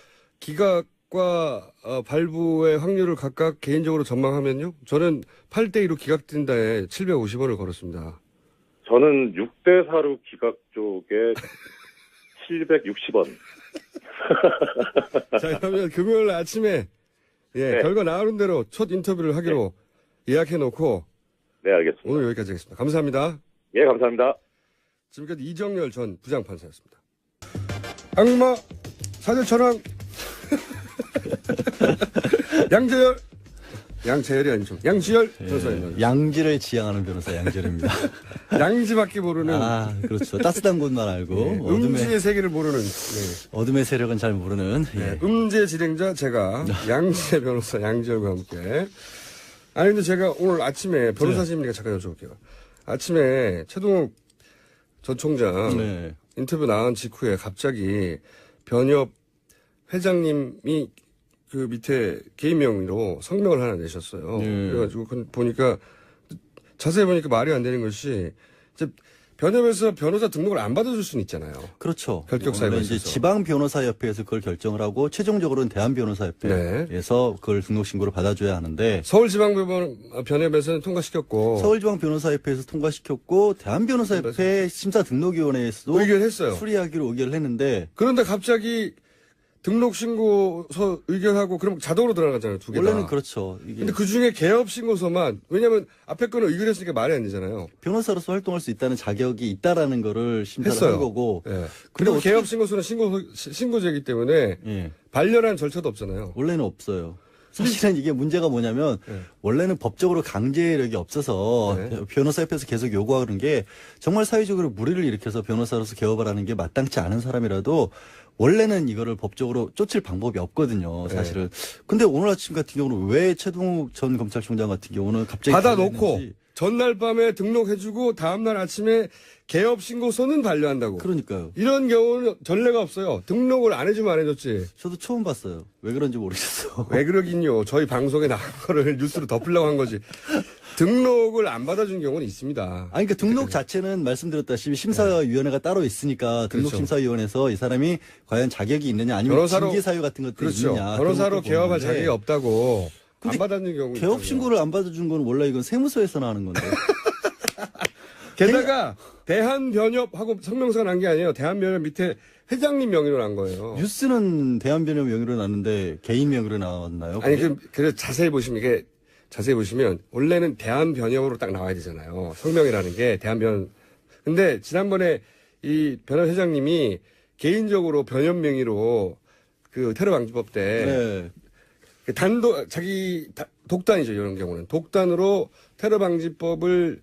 기각과 발부의 확률을 각각 개인적으로 전망하면요. 저는 8대2로 기각된다에 750원을 걸었습니다. 저는 6대4로 기각 쪽에 760원. 자, 그러면 금요일 아침에 네. 결과 나오는 대로 첫 인터뷰를 하기로 예약해놓고 네, 알겠습니다. 오늘 여기까지 하겠습니다. 감사합니다. 예, 감사합니다. 지금까지 이정열 전 부장판사였습니다. 악마 사절천왕 양재열이 아니죠. 양지열 변호사입니다. 양지를 지향하는 변호사 양지열입니다. 양지밖에 모르는 그렇죠. 따뜻한 곳만 알고 음지의 세계를 모르는 어둠의 세력은 잘 모르는 음지의 진행자 제가 양지의 변호사 양지열과 함께. 아니 근데 제가 오늘 아침에 변호사님께 잠깐 여쭤볼게요. 아침에 최동욱 전 총장 인터뷰 나온 직후에 갑자기 변협 회장님이 그 밑에 개인 명의로 성명을 하나 내셨어요. 그래가지고 보니까 자세히 보니까 말이 안 되는 것이 이제 변협에서 변호사 등록을 안 받아줄 수는 있잖아요. 그렇죠. 결격 사유가 이제 있어서. 지방 변호사협회에서 그걸 결정을 하고 최종적으로는 대한변호사협회에서 그걸 등록 신고를 받아줘야 하는데 서울지방변협에서는 통과시켰고 서울지방 변호사협회에서 통과시켰고 대한변호사협회 심사등록위원회에서도 의결했어요. 수리하기로 의결을 했는데 그런데 갑자기 등록 신고서 의결하고 그럼 자동으로 들어가잖아요. 두 개 다. 원래는 그렇죠. 이게 근데 그 중에 개업 신고서만 왜냐면 앞에 거는 의결했으니까 말이 안 되잖아요. 변호사로서 활동할 수 있다는 자격이 있다라는 거를 심사를 했어요. 한 거고. 예. 근데 그리고 어떻게- 개업 신고서는 신고제이기 때문에 예. 반려라는 절차도 없잖아요. 원래는 없어요. 사실은 이게 문제가 뭐냐면 네. 원래는 법적으로 강제력이 없어서 네. 변호사협회에서 계속 요구하는 게 정말 사회적으로 무리를 일으켜서 변호사로서 개업을 하는 게 마땅치 않은 사람이라도 원래는 이거를 법적으로 쫓을 방법이 없거든요, 사실은. 근데 오늘 아침 같은 경우는 왜 최동욱 전 검찰총장 같은 경우는 갑자기 받아놓고 반려했는지. 전날 밤에 등록해주고 다음날 아침에 개업 신고서는 반려한다고. 그러니까요. 이런 경우는 전례가 없어요. 등록을 안 해주면 안 해줬지. 저도 처음 봤어요. 왜 그런지 모르겠어. 왜 그러긴요. 저희 방송에 나간 거를 뉴스로 덮으려고 한 거지. 등록을 안 받아준 경우는 있습니다. 아니, 그러니까 등록 자체는 말씀드렸다시피 심사위원회가 따로 있으니까 등록심사위원회에서 이 사람이 과연 자격이 있느냐 아니면 징계 사유 같은 것들이 그렇죠. 있느냐. 변호사로 그런 것도 개업할 보는데 자격이 없다고 안 근데 받아준 경우. 개업 신고를 안 받아준 건 원래 이건 세무서에서 나오는 건데. 게다가 대한변협하고 성명서가 난 게 아니에요. 대한변협 밑에 회장님 명의로 난 거예요. 뉴스는 대한변협 명의로 나왔는데 개인 명의로 나왔나요? 아니 그게? 그래서 자세히 보시면 원래는 대한변협으로 딱 나와야 되잖아요. 성명이라는 게 대한변협. 근데 지난번에 이 변협 회장님이 개인적으로 변협 명의로 그 테러 방지법 때 네. 독단이죠. 이런 경우는 독단으로 테러 방지법을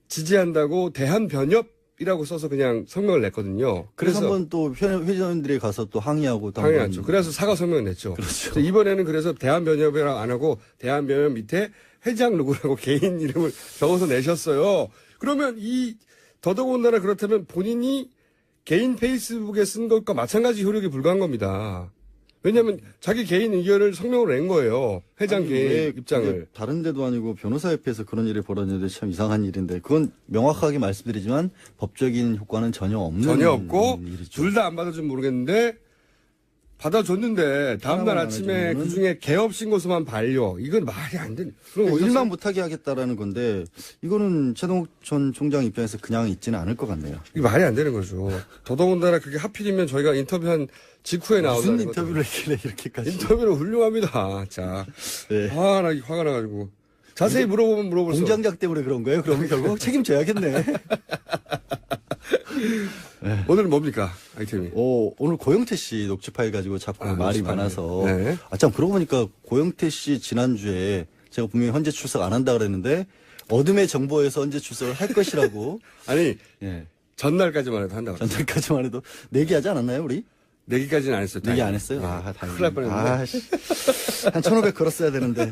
지지한다고 대한변협이라고 써서 그냥 성명을 냈거든요. 그래서 한번 또 회장님들이 가서 또 항의하고 또 한번 당연하죠. 그래서 사과 성명을 냈죠. 그렇죠. 이번에는 그래서 대한변협이라고 안 하고 대한변협 밑에 회장 누구라고 개인 이름을 적어서 내셨어요. 그러면 더더군다나 그렇다면 본인이 개인 페이스북에 쓴 것과 마찬가지 효력이 불과한 겁니다. 왜냐하면 자기 개인 의견을 성명으로 낸 거예요. 회장 아니, 개인 왜 입장을. 그게 다른 데도 아니고 변호사협회에서 그런 일이 벌어졌는데 참 이상한 일인데 그건 명확하게 말씀드리지만 법적인 효과는 전혀 없고 일이죠. 둘 다 안 받아주면 모르겠는데 받아줬는데 다음날 하나만 아침에 안 해주면은 그중에 개업 신고서만 반려. 이건 말이 안 되네. 그럼 일만 못하게 하겠다라는 건데 이거는 최동욱 전 총장 입장에서 그냥 있지는 않을 것 같네요. 이게 말이 안 되는 거죠. 더더군다나 그게 하필이면 저희가 인터뷰한 직후에 나오는 무슨 인터뷰를 했길래 이렇게까지. 인터뷰는 훌륭합니다. 자, 네. 화가 나가지고 자세히 물어보면 물어볼수록 공장장 때문에 그런 거예요? 그러면 결국 책임져야겠네. 오늘은 뭡니까 아이템이? 오늘 고영태 씨 녹취 파일 가지고 자꾸 말이 녹취 파일. 많아서. 네. 참 그러고 보니까 고영태 씨 지난주에 제가 분명히 헌재 출석 안 한다 그랬는데 어둠의 정보에서 헌재 출석을 할 것이라고. 아니 예. 전날까지만 해도 한다고. 전날까지만 해도 내기하지 않았나요, 우리? 내기까지는 안 했어요. 내기 안 다행히. 했어요? 네. 아, 다행이네. 큰일 날 뻔했는데. 한 1,500 걸었어야 되는데.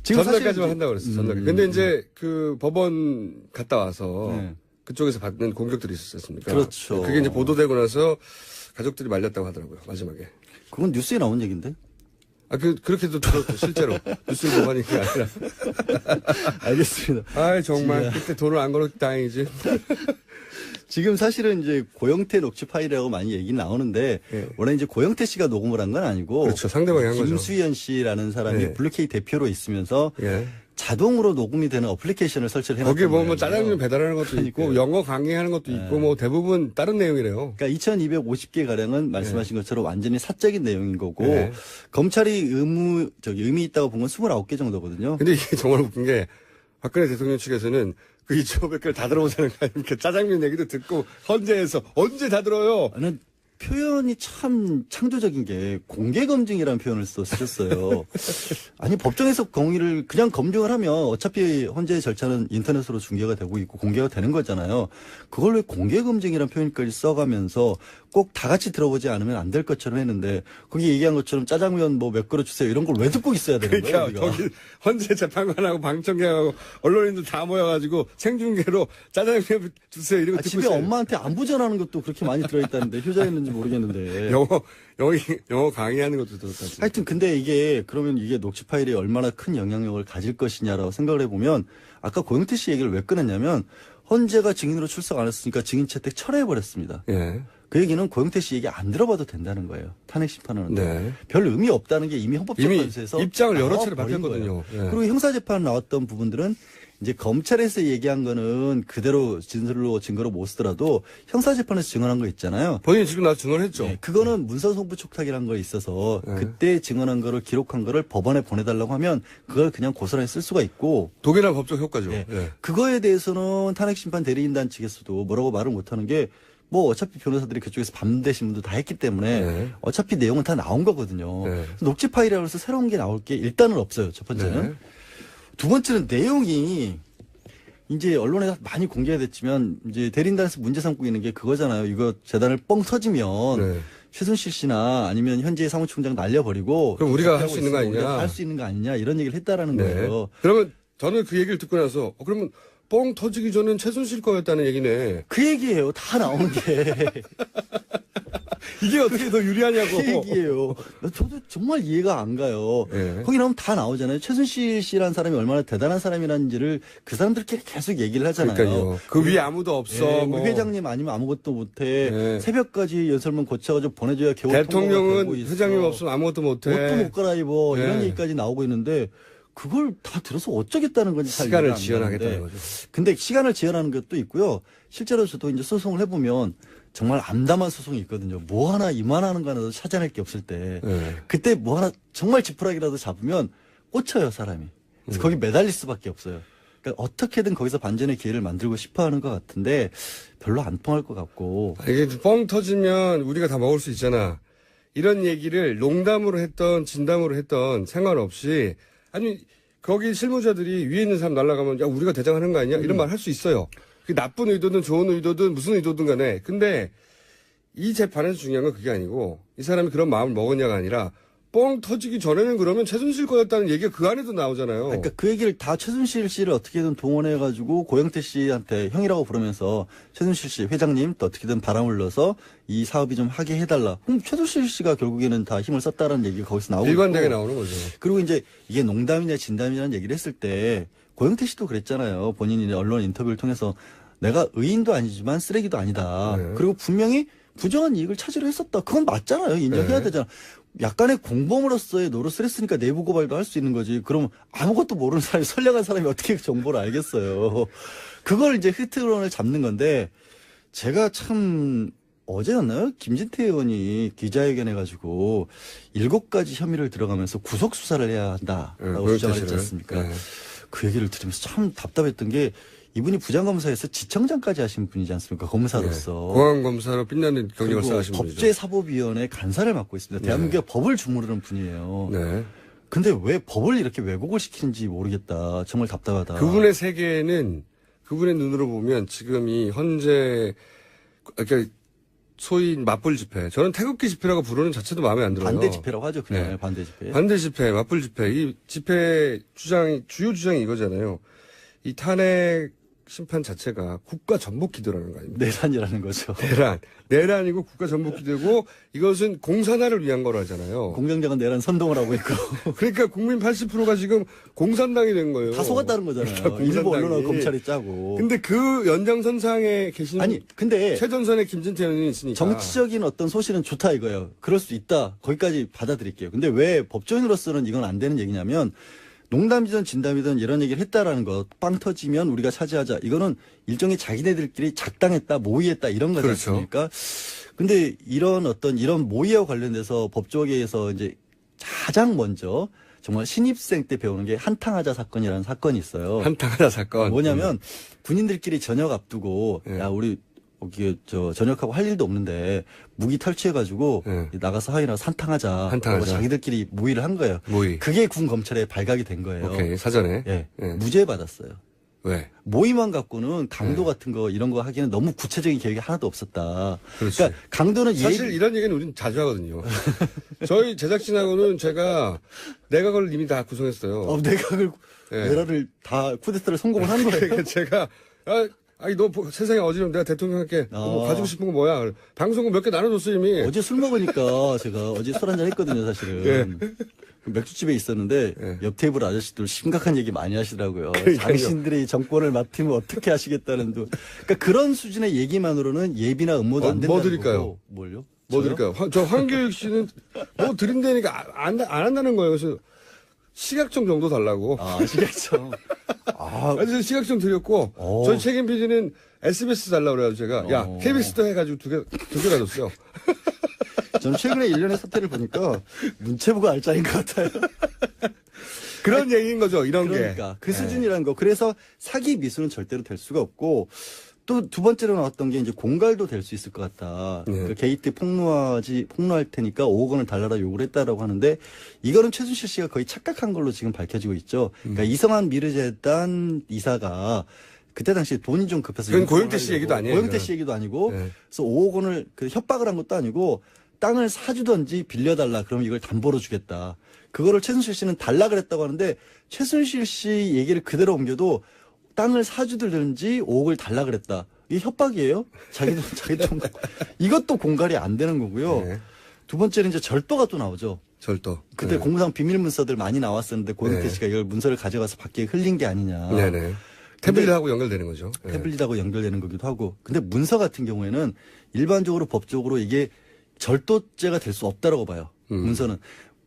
지금 전날까지만 사실 한다고 그랬어요. 전날. 근데 이제 그 법원 갔다 와서 네. 그쪽에서 받는 공격들이 있었습니까? 그렇죠. 그게 이제 보도되고 나서 가족들이 말렸다고 하더라고요. 마지막에. 그건 뉴스에 나온 얘기인데. 그렇게도 들었고, 실제로. 뉴스를 보고 하는 게 아니라. 알겠습니다. 아이, 정말. 그때 돈을 안 걸었기 다행이지. 지금 사실은 이제 고영태 녹취 파일이라고 많이 얘기 나오는데 네. 원래 이제 고영태 씨가 녹음을 한 건 아니고 그렇죠. 상대방이 한 거죠. 김수현 씨라는 사람이 네. 블루케이 대표로 있으면서 예. 자동으로 녹음이 되는 어플리케이션을 설치를 해놨던 거기 보면 거예요. 짜장면 배달하는 것도 있고, 그러니까요. 영어 강의하는 것도 있고, 뭐 대부분 다른 내용이래요. 그러니까 2,250개 가량은 말씀하신 것처럼 완전히 사적인 내용인 거고 네. 검찰이 의미 있다고 본 건 29개 정도거든요. 근데 이게 정말 웃긴 게 박근혜 대통령 측에서는 그 2,500개를 다 들어보자는 거 아닙니까? 짜장면 얘기도 듣고 헌재에서 언제 다 들어요? 나는 표현이 참 창조적인 게 공개 검증이라는 표현을 쓰셨어요. 아니 법정에서 공의를 그냥 검증을 하면 어차피 헌재 절차는 인터넷으로 중계가 되고 있고 공개가 되는 거잖아요. 그걸 왜 공개 검증이라는 표현까지 써가면서 꼭 다 같이 들어보지 않으면 안 될 것처럼 했는데 거기 얘기한 것처럼 짜장면 뭐 몇 그릇 주세요 이런 걸 왜 듣고 있어야 되는 거예요? 그러니까 거기 헌재 재판관하고 방청객하고 언론인들 다 모여가지고 생중계로 짜장면 주세요 이런 거 듣고 집에 있어요. 엄마한테 안부 전하는 것도 그렇게 많이 들어있다는데 효자였는지 모르겠는데. 영어 강의하는 것도 들었다지. 하여튼 근데 이게 그러면 이게 녹취 파일이 얼마나 큰 영향력을 가질 것이냐라고 생각을 해보면 아까 고영태 씨 얘기를 왜 꺼냈냐면 헌재가 증인으로 출석 안 했으니까 증인 채택 철회해버렸습니다. 예. 그 얘기는 고영태 씨 얘기 안 들어봐도 된다는 거예요. 탄핵 심판하는데. 네. 별 의미 없다는 게 이미 헌법재판소에서 입장을 여러 차례 나와버린 밝혔거든요. 거예요. 예. 그리고 형사재판 나왔던 부분들은 이제 검찰에서 얘기한 거는 그대로 진술로 증거로 못 쓰더라도 형사재판에서 증언한 거 있잖아요. 본인이 지금 나와서 증언을 했죠. 네, 그거는 문서송부 촉탁이라는 거 있어서 네. 그때 증언한 거를 기록한 거를 법원에 보내달라고 하면 그걸 그냥 고스란히 쓸 수가 있고 독일한 법적 효과죠. 네. 예. 그거에 대해서는 탄핵심판 대리인단 측에서도 뭐라고 말을 못하는 게 뭐 어차피 변호사들이 그쪽에서 반대신문도 다 했기 때문에 네. 어차피 내용은 다 나온 거거든요. 네. 녹취 파일이라고 해서 새로운 게 나올 게 일단은 없어요. 첫 번째는. 네. 두 번째는 내용이 이제 언론에 많이 공개가 됐지만 이제 대리인단에서 문제 삼고 있는 게 그거잖아요. 이거 재단을 뻥 터지면 네. 최순실 씨나 아니면 현재 사무총장 날려버리고 그럼 우리가 할 수 있는 거 아니냐. 할 수 있는 거 아니냐 이런 얘기를 했다라는 네. 거예요. 그러면 저는 그 얘기를 듣고 나서 그러면 뻥 터지기 전엔 최순실 거였다는 얘기네. 그 얘기예요. 다 나온 게. 이게 어떻게 더 유리하냐고. 그 얘기예요. 저도 정말 이해가 안 가요. 네. 거기 나오면 다 나오잖아요. 최순실 씨라는 사람이 얼마나 대단한 사람이라는지를 그 사람들끼리 계속 얘기를 하잖아요. 그러니까요. 그 위에 아무도 없어. 예, 뭐. 우리 회장님 아니면 아무것도 못해. 네. 새벽까지 연설문 고쳐가지고 보내줘야 겨우 대통령은 회장님 없으면 아무것도 못해. 옷도 못 갈아입어. 네. 이런 얘기까지 나오고 있는데 그걸 다 들어서 어쩌겠다는 건지 잘 시간을 이해가 안 지연하겠다는 가는데. 거죠. 근데 시간을 지연하는 것도 있고요. 실제로 저도 이제 소송을 해보면 정말 암담한 소송이 있거든요. 뭐 하나 이만하는 거 하나도 찾아낼 게 없을 때. 네. 그때 뭐 하나 정말 지푸라기라도 잡으면 꽂혀요, 사람이. 그래서 거기 매달릴 수밖에 없어요. 그러니까 어떻게든 거기서 반전의 기회를 만들고 싶어 하는 것 같은데 별로 안 통할 것 같고. 이게 뻥 터지면 우리가 다 먹을 수 있잖아. 이런 얘기를 농담으로 했던 진담으로 했던 상관없이 아니 거기 실무자들이 위에 있는 사람 날아가면 야 우리가 대장하는 거 아니야? 이런 말 할 수 있어요. 그 나쁜 의도든 좋은 의도든 무슨 의도든 간에. 근데 이 재판에서 중요한 건 그게 아니고 이 사람이 그런 마음을 먹었냐가 아니라 뻥 터지기 전에는 그러면 최순실 거였다는 얘기가 그 안에도 나오잖아요. 그러니까 그 얘기를 다 최순실 씨를 어떻게든 동원해가지고 고영태 씨한테 형이라고 부르면서 최순실 씨 회장님 또 어떻게든 바람을 넣어서 이 사업이 좀 하게 해달라. 그럼 최순실 씨가 결국에는 다 힘을 썼다라는 얘기가 거기서 나오고 일관되게 있고. 나오는 거죠. 그리고 이제 이게 농담이냐 진담이냐는 얘기를 했을 때 고영태 씨도 그랬잖아요. 본인이 언론 인터뷰를 통해서 내가 의인도 아니지만 쓰레기도 아니다. 네. 그리고 분명히 부정한 이익을 찾으려 했었다. 그건 맞잖아요. 인정해야 네. 되잖아. 약간의 공범으로서의 노릇을 했으니까 내부 고발도 할 수 있는 거지. 그럼 아무것도 모르는 사람이 선량한 사람이 어떻게 정보를 알겠어요. 그걸 이제 흐트론을 잡는 건데 제가 참 어제였나요? 김진태 의원이 기자회견 해가지고 7가지 혐의를 들어가면서 구속 수사를 해야 한다라고 주장을 했지 않습니까? 네. 그 얘기를 들으면서 참 답답했던 게 이분이 부장검사에서 지청장까지 하신 분이지 않습니까? 검사로서. 공안검사로 빛나는 경력을 그리고 쌓으신 분이죠. 법제사법위원회 간사를 맡고 있습니다. 대한민국의 법을 주무르는 분이에요. 네. 근데 왜 법을 이렇게 왜곡을 시키는지 모르겠다. 정말 답답하다. 그분의 세계는 그분의 눈으로 보면 지금 이 현재 그러니까 소위 맞불 집회. 저는 태극기 집회라고 부르는 자체도 마음에 안 들어요. 반대 집회라고 하죠. 그냥 네. 반대 집회. 반대 집회, 맞불 집회. 이 집회 주요 주장이 이거잖아요. 이 탄핵 심판 자체가 국가 전복 기도라는 거 아닙니까? 내란이라는 거죠. 내란이고 국가 전복 기도고 이것은 공산화를 위한 거라잖아요. 공장장은 내란 선동을 하고 있고 그러니까 국민 80%가 지금 공산당이 된 거예요. 다 속았다는 거잖아요. 그러니까 일부 공산당이. 언론하고 검찰이 짜고. 근데 그 연장선상에 계시는 아니 근데 최전선의 김진태 의원이 있으니까 정치적인 어떤 소신은 좋다 이거예요. 그럴 수 있다. 거기까지 받아들일게요. 근데 왜 법조인으로서는 이건 안 되는 얘기냐면 농담이든 진담이든 이런 얘기를 했다라는 것, 빵 터지면 우리가 차지하자. 이거는 일종의 자기네들끼리 작당했다, 모의했다 이런 거지 그렇죠. 않습니까? 근데 이런 모의와 관련돼서 법조계에서 이제 가장 먼저 정말 신입생 때 배우는 게 한탕하자 사건이라는 사건이 있어요. 한탕하자 사건. 뭐냐면 군인들끼리 저녁 앞두고 네. 야 우리 저녁하고 할 일도 없는데 무기 탈취해가지고 네. 나가서 하이나 산탕하자. 한탕하자. 라고 자기들끼리 모의를 한 거예요. 모의. 그게 군 검찰에 발각이 된 거예요. 오케이 사전에. 예. 예. 무죄 받았어요. 왜? 모의만 갖고는 강도 네. 같은 거 이런 거 하기는 너무 구체적인 계획이 하나도 없었다. 그렇지. 그러니까 강도는 사실 이런 얘기는 우리는 자주 하거든요. 저희 제작진하고는 제가 내각을 이미 다 구성했어요. 내각을 예. 내라를 다 쿠데타를 성공을 한 거예요. 그러니까 제가 아니 너 세상에 어지러면 내가 대통령할게. 뭐 가지고 싶은 거 뭐야? 방송국 몇 개 나눠줬어 이미. 어제 술 먹으니까 제가 어제 술 한잔 했거든요, 사실은. 맥주집에 있었는데 예. 옆 테이블 아저씨들 심각한 얘기 많이 하시더라고요. 그러니까요. 당신들이 정권을 맡으면 어떻게 하시겠다는 그러니까 그런 수준의 얘기만으로는 예비나 음모도 안 된다는 뭐 드릴까요? 거고. 뭘요? 뭐 저요? 드릴까요? 저 황교익 씨는 뭐 드린다니까 안 한다는 거예요. 그래서 시각청 정도 달라고. 아, 시각청. 그래서 시각 좀 드렸고, 저희 책임 PD는 SBS 달라고 그래가지고 제가, 야, KBS도 해가지고 두 개 가졌어요. 저는 최근에 일련의 사태를 보니까 문체부가 알짜인 것 같아요. 그런 얘기인 거죠, 이런 그러니까 게. 그 수준이라는 거. 그래서 사기 미수는 절대로 될 수가 없고 또 두 번째로 나왔던 게 이제 공갈도 될 수 있을 것 같다. 그 게이트 폭로할 테니까 5억 원을 달라라 요구를 했다라고 하는데 이거는 최순실 씨가 거의 착각한 걸로 지금 밝혀지고 있죠. 그러니까 이성한 미르재단 이사가 그때 당시 돈이 좀 급해서 그건 고영태 씨 얘기도 아니에요. 고영태 씨 얘기도 아니고 네. 그래서 5억 원을 그 협박을 한 것도 아니고 땅을 사주든지 빌려달라. 그러면 이걸 담보로 주겠다. 그거를 최순실 씨는 달라 그랬다고 하는데 최순실 씨 얘기를 그대로 옮겨도 땅을 사주든지 5억을 달라 그랬다. 이게 협박이에요? 자기 돈. 이것도 공갈이 안 되는 거고요. 네. 두 번째는 이제 절도가 또 나오죠. 절도. 그때 네. 공무상 비밀 문서들 많이 나왔었는데 고영태 네. 씨가 이걸 문서를 가져가서 밖에 흘린 게 아니냐. 네네. 태블릿하고 연결되는 거죠. 네. 태블릿하고 연결되는 거기도 하고. 근데 문서 같은 경우에는 일반적으로 법적으로 이게 절도죄가 될 수 없다라고 봐요. 문서는.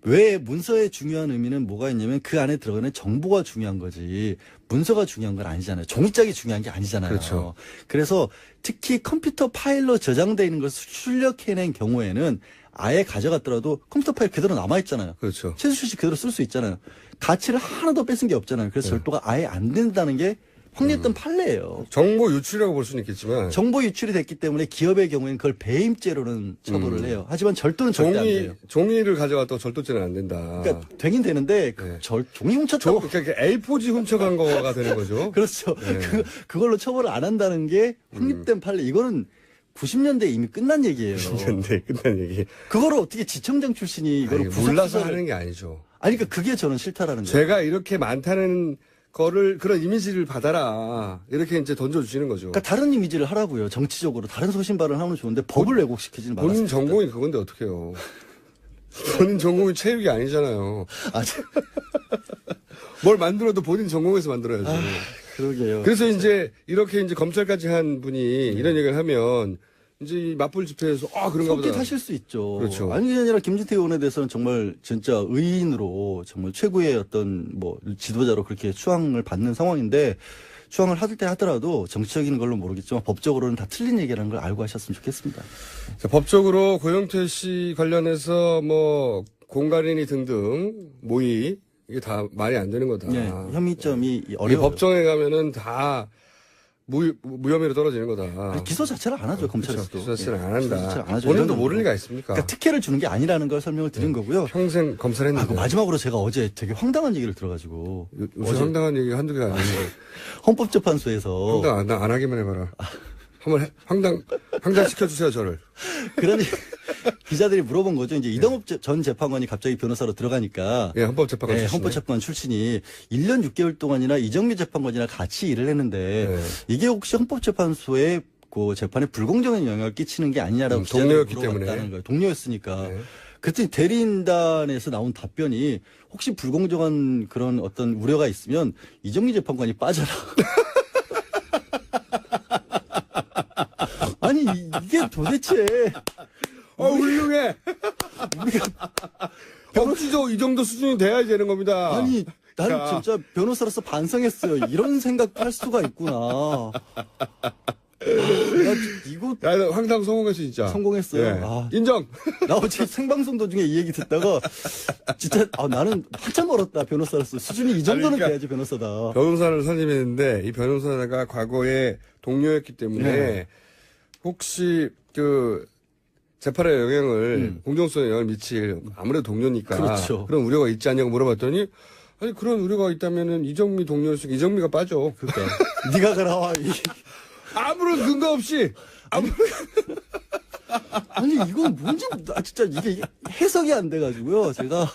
왜 문서의 중요한 의미는 뭐가 있냐면 그 안에 들어가는 정보가 중요한 거지 문서가 중요한 건 아니잖아요. 종이짝이 중요한 게 아니잖아요. 그렇죠. 그래서 특히 컴퓨터 파일로 저장되어 있는 것을 출력해낸 경우에는 아예 가져갔더라도 컴퓨터 파일 그대로 남아있잖아요. 그렇죠. 최순실 씨 그대로 쓸 수 있잖아요. 가치를 하나도 뺏은 게 없잖아요. 그래서 절도가 아예 안 된다는 게 확립된 판례예요. 정보 유출이라고 볼 수는 있겠지만. 정보 유출이 됐기 때문에 기업의 경우에는 그걸 배임죄로는 처벌을 해요. 하지만 절도는 절대 안 돼요. 종이를 가져갔다고 절도죄는 안 된다. 그러니까 되긴 되는데 네. 종이 훔쳤다고 그러니까 A4지 훔쳐간 거가 되는 거죠. 그렇죠. 네. 그걸로 처벌을 안 한다는 게 확립된 판례. 이거는 90년대 이미 끝난 얘기예요. 근데 끝난 얘기. 그거를 어떻게 지청장 출신이 이걸 아니, 몰라서 하는 게 아니죠. 아니 그러니까 그게 저는 싫다라는 거예요. 죄가 이렇게 많다는 거를 그런 이미지를 받아라 이렇게 이제 던져주시는 거죠. 그러니까 다른 이미지를 하라고요. 정치적으로 다른 소신발언을 하면 좋은데 법을 왜곡시키지는 본인 말았습니다. 전공이 그건데 어떡해요. 본인 전공이 체육이 아니잖아요. 뭘 만들어도 본인 전공에서 만들어야죠. 그러게요. 그래서 이제 이렇게 이제 검찰까지 한 분이 이런 얘기를 하면 이제 이 맞불 집회에서 그런가 보다. 속깃하실 수 있죠. 그렇죠. 아니 그게 아니라 김진태 의원에 대해서는 정말 진짜 의인으로 정말 최고의 어떤 뭐 지도자로 그렇게 추앙을 받는 상황인데 추앙을 할 때 하더라도 정치적인 걸로 모르겠지만 법적으로는 다 틀린 얘기라는 걸 알고 하셨으면 좋겠습니다. 자, 법적으로 고영태 씨 관련해서 뭐 공갈인이 등등 모의 이게 다 말이 안 되는 거다. 네, 혐의점이 이게 어려워요. 법정에 가면은 다 무혐의로 떨어지는 거다. 아니, 기소 자체를 안 하죠, 검찰에서도. 기소 자체를 안 기소 한다. 자체를 안 하죠. 본인도 이거는 모를 뭐. 리가 있습니까? 그러니까 특혜를 주는 게 아니라는 걸 설명을 드린 거고요. 평생 검사했는데. 마지막으로 제가 어제 되게 황당한 얘기를 들어가지고 요새 황당한 얘기 한두 개가 아니고 헌법재판소에서 황당 안 하기만 해봐라. 한번 황당 시켜주세요 저를. 그러니 기자들이 물어본 거죠. 이제 이동욱 전 재판관이 갑자기 변호사로 들어가니까 예, 헌법재판관 네, 출신이네. 헌법재판관 출신이 1년 6개월 동안이나 이정미 재판관이랑 같이 일을 했는데 네. 이게 혹시 헌법재판소의 그 재판에 불공정한 영향을 끼치는 게 아니냐라고 기자들이 동료였기 물어봤다는 때문에. 거예요. 동료였으니까. 네. 그랬더니 대리인단에서 나온 답변이 혹시 불공정한 그런 어떤 우려가 있으면 이정미 재판관이 빠져라. 아니 이게 도대체 훌륭해. 혹시죠 이 정도 수준이 돼야 되는 겁니다. 아니 나는 야. 진짜 변호사로서 반성했어요. 이런 생각도 할 수가 있구나. 나 이거 야, 황당 성공했어 진짜. 성공했어요. 예. 아. 인정. 나 어제 생방송 도중에 이 얘기 듣다가 진짜 나는 한참 멀었다 변호사로서 수준이 이 정도는 그러니까 돼야지 변호사다. 변호사를 선임했는데 이 변호사가 과거에 동료였기 때문에 네. 혹시 그 재판에 영향을 공정성에 영향을 미칠 아무래도 동료니까 그렇죠. 그런 우려가 있지 않냐고 물어봤더니 아니 그런 우려가 있다면은 이정미 동료였으니까 이정미가 빠져. 그러니까 네가 가라. 아무런 근거 없이 아니 이건 뭔지 진짜 이게 해석이 안 돼가지고요. 제가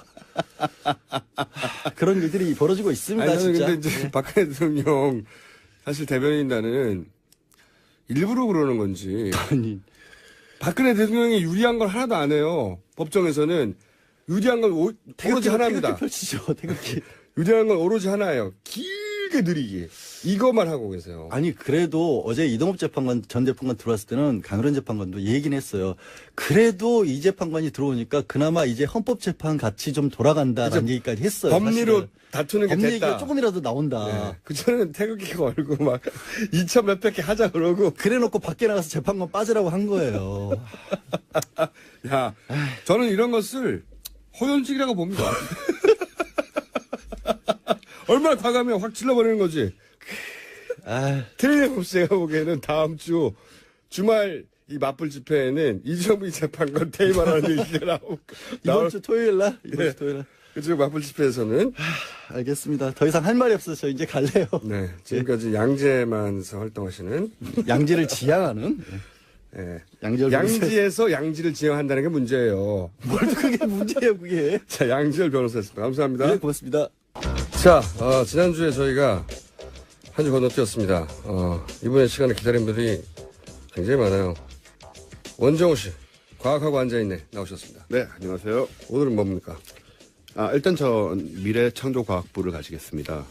그런 일들이 벌어지고 있습니다. 아니, 진짜. 근데 이제 박근혜 대통령 사실 대변인단은 일부러 그러는 건지 아니 박근혜 대통령이 유리한 걸 하나도 안 해요. 법정에서는 유리한 건 오로지 하나입니다. 태극기 펼치죠. 태극기. 유리한 건 오로지 하나예요. 긴 길게 느리게 이것만 하고 계세요. 아니 그래도 어제 이동업 재판관 전 재판관 들어왔을 때는 강효란 재판관도 얘기는 했어요. 그래도 이 재판관이 들어오니까 그나마 이제 헌법재판 같이 좀 돌아간다라는 얘기까지 했어요. 법리로 사실은. 다투는 게 법리 얘기가 됐다. 조금이라도 나온다. 네. 그전에는 태극기 걸고 막 2천 몇백 개 하자 그러고. 그래놓고 밖에 나가서 재판관 빠지라고 한 거예요. 야, 저는 이런 것을 허연직이라고 봅니다. 얼마나 과감하면 확 질러버리는 거지. 틀림없이 제가 보기에는 다음 주 주말 이 맞불 집회에는 이정미 재판관 퇴임하라는 얘기가 나올 이번 주 토요일 날? 이번 네. 주 토요일 날. 그쪽 맞불 집회에서는 알겠습니다. 더 이상 할 말이 없어서 저 이제 갈래요. 네, 지금까지 양재만에서 활동하시는 양지를 지향하는. 예, 양지를 양지에서 양지를 지향한다는 게 문제예요. 뭘 그게 문제예요, 그게. 자, 양지열 변호사였습니다. 감사합니다. 네, 고맙습니다. 자, 지난주에 저희가 한 주 건너뛰었습니다. 이번에 시간을 기다린 분들이 굉장히 많아요. 원정우 씨, 과학하고 앉아있네, 나오셨습니다. 네, 안녕하세요. 오늘은 뭡니까? 일단 전 미래창조과학부를 가지겠습니다.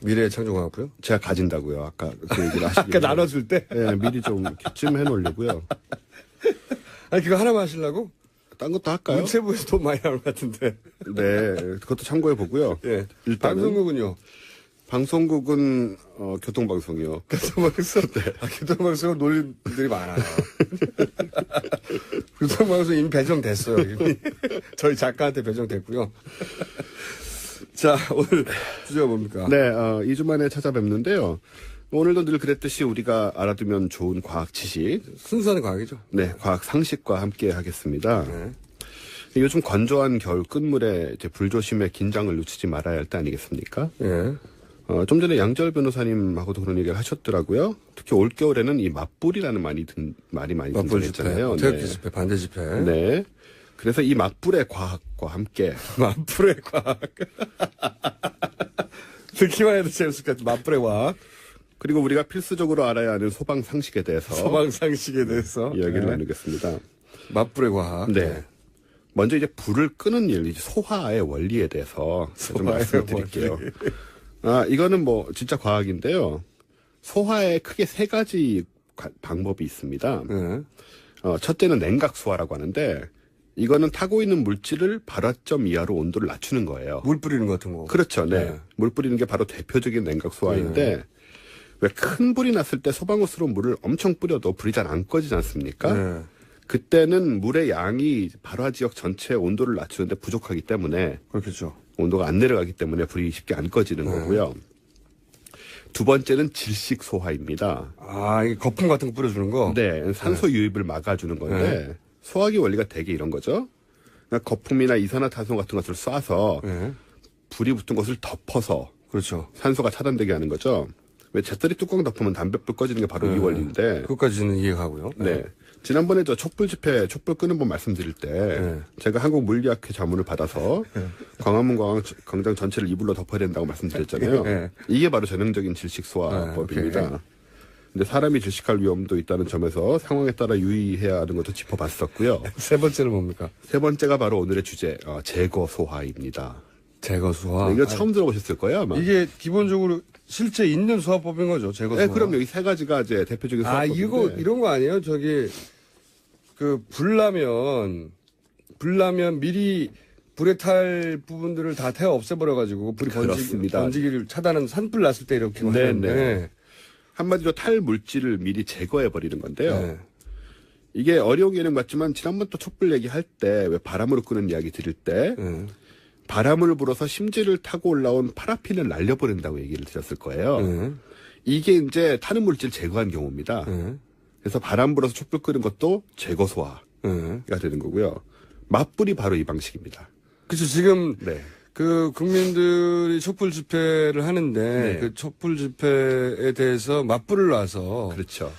미래의 창조과학부요? 제가 가진다고요. 아까 그 얘기를 하시길래. 아까 나눠줄 때? 네, 미리 좀 이렇게 찜해 놓으려고요. 아니, 그거 하나만 하시려고? 딴 것도 할까요? 문체부에서 돈 많이 나올 것 같은데. 네, 그것도 참고해 보고요. 예. 일단은 방송국은요? 방송국은 교통방송이요. 교통방송? 네. 교통방송은 놀린 분들이 많아요. 교통방송 이미 배정됐어요. 이미. 저희 작가한테 배정됐고요. 자, 오늘 주제가 뭡니까? 네, 2주 만에 찾아뵙는데요. 오늘도 늘 그랬듯이 우리가 알아두면 좋은 과학 지식, 순수한 과학이죠. 네, 과학 상식과 함께 하겠습니다. 네. 요즘 건조한 겨울 끝물에 이제 불조심에 긴장을 늦추지 말아야 할 때 아니겠습니까? 예. 좀 전에 양절 변호사님하고도 그런 얘기를 하셨더라고요. 특히 올겨울에는 이 맞불이라는 말이 많이 맞불 집회, 등장했잖아요. 태극기 집회, 반대 집회. 네. 그래서 이 맞불의 과학과 함께 맞불의 과학. 듣기만 해도 재밌을 것 같아. 맞불의 과학. 그리고 우리가 필수적으로 알아야 하는 소방 상식에 대해서 소방상식에 대해서. 이야기를 네. 나누겠습니다. 맞불의 과학. 네. 먼저 이제 불을 끄는 일, 이제 소화의 원리에 대해서 좀 소화의 말씀을 드릴게요. 이거는 뭐 진짜 과학인데요. 소화에 크게 세 가지 방법이 있습니다. 네. 첫째는 냉각 소화라고 하는데 이거는 타고 있는 물질을 발화점 이하로 온도를 낮추는 거예요. 물 뿌리는 것 같은 거. 그렇죠. 네. 네. 물 뿌리는 게 바로 대표적인 냉각 소화인데 왜 큰 불이 났을 때 소방호스로 물을 엄청 뿌려도 불이 잘 안 꺼지지 않습니까? 네. 그때는 물의 양이 발화 지역 전체의 온도를 낮추는데 부족하기 때문에 그렇겠죠. 온도가 안 내려가기 때문에 불이 쉽게 안 꺼지는 거고요. 두 번째는 질식 소화입니다. 이 거품 같은 거 뿌려주는 거? 네, 산소 유입을 막아주는 건데 소화기 원리가 되게 이런 거죠. 그러니까 거품이나 이산화탄소 같은 것을 쏴서 네. 불이 붙은 것을 덮어서 그렇죠. 산소가 차단되게 하는 거죠. 왜 잿더리 뚜껑 덮으면 담뱃불 꺼지는 게 바로 이 원리인데. 그것까지는 이해가고요. 네. 지난번에 저 촛불 집회, 촛불 끄는 법 말씀드릴 때 제가 한국물리학회 자문을 받아서 광화문 광장 전체를 이불로 덮어야 된다고 말씀드렸잖아요. 네. 이게 바로 전형적인 질식 소화법입니다. 근데 사람이 질식할 위험도 있다는 점에서 상황에 따라 유의해야 하는 것도 짚어봤었고요. 세 번째는 뭡니까? 세 번째가 바로 오늘의 주제, 제거 소화입니다. 제거 소화. 이거 처음 들어보셨을 거예요, 아마. 이게 기본적으로 실제 있는 소화법인 거죠, 제거 소화. 네, 그럼 여기 세 가지가 이제 대표적인 소화법인데. 이런 거 아니에요? 불나면 미리 불에 탈 부분들을 다 태워 없애버려가지고 불이 그렇습니다. 번지기를 차단하는 산불 났을 때 이렇게 네, 하는데. 네. 한마디로 탈 물질을 미리 제거해 버리는 건데요. 네. 이게 어려운 예는 같지만 지난번 또 촛불 얘기할 때 왜 바람으로 끄는 이야기 드릴 때 네. 바람을 불어서 심지를 타고 올라온 파라핀을 날려버린다고 얘기를 드렸을 거예요. 네. 이게 이제 타는 물질 제거한 경우입니다. 네. 그래서 바람 불어서 촛불 끄는 것도 제거 소화가 네. 되는 거고요. 맞불이 바로 이 방식입니다. 그렇죠. 지금 네. 그 국민들이 촛불 집회를 하는데 네. 그 촛불 집회에 대해서 맞불을 놔서 그렇죠.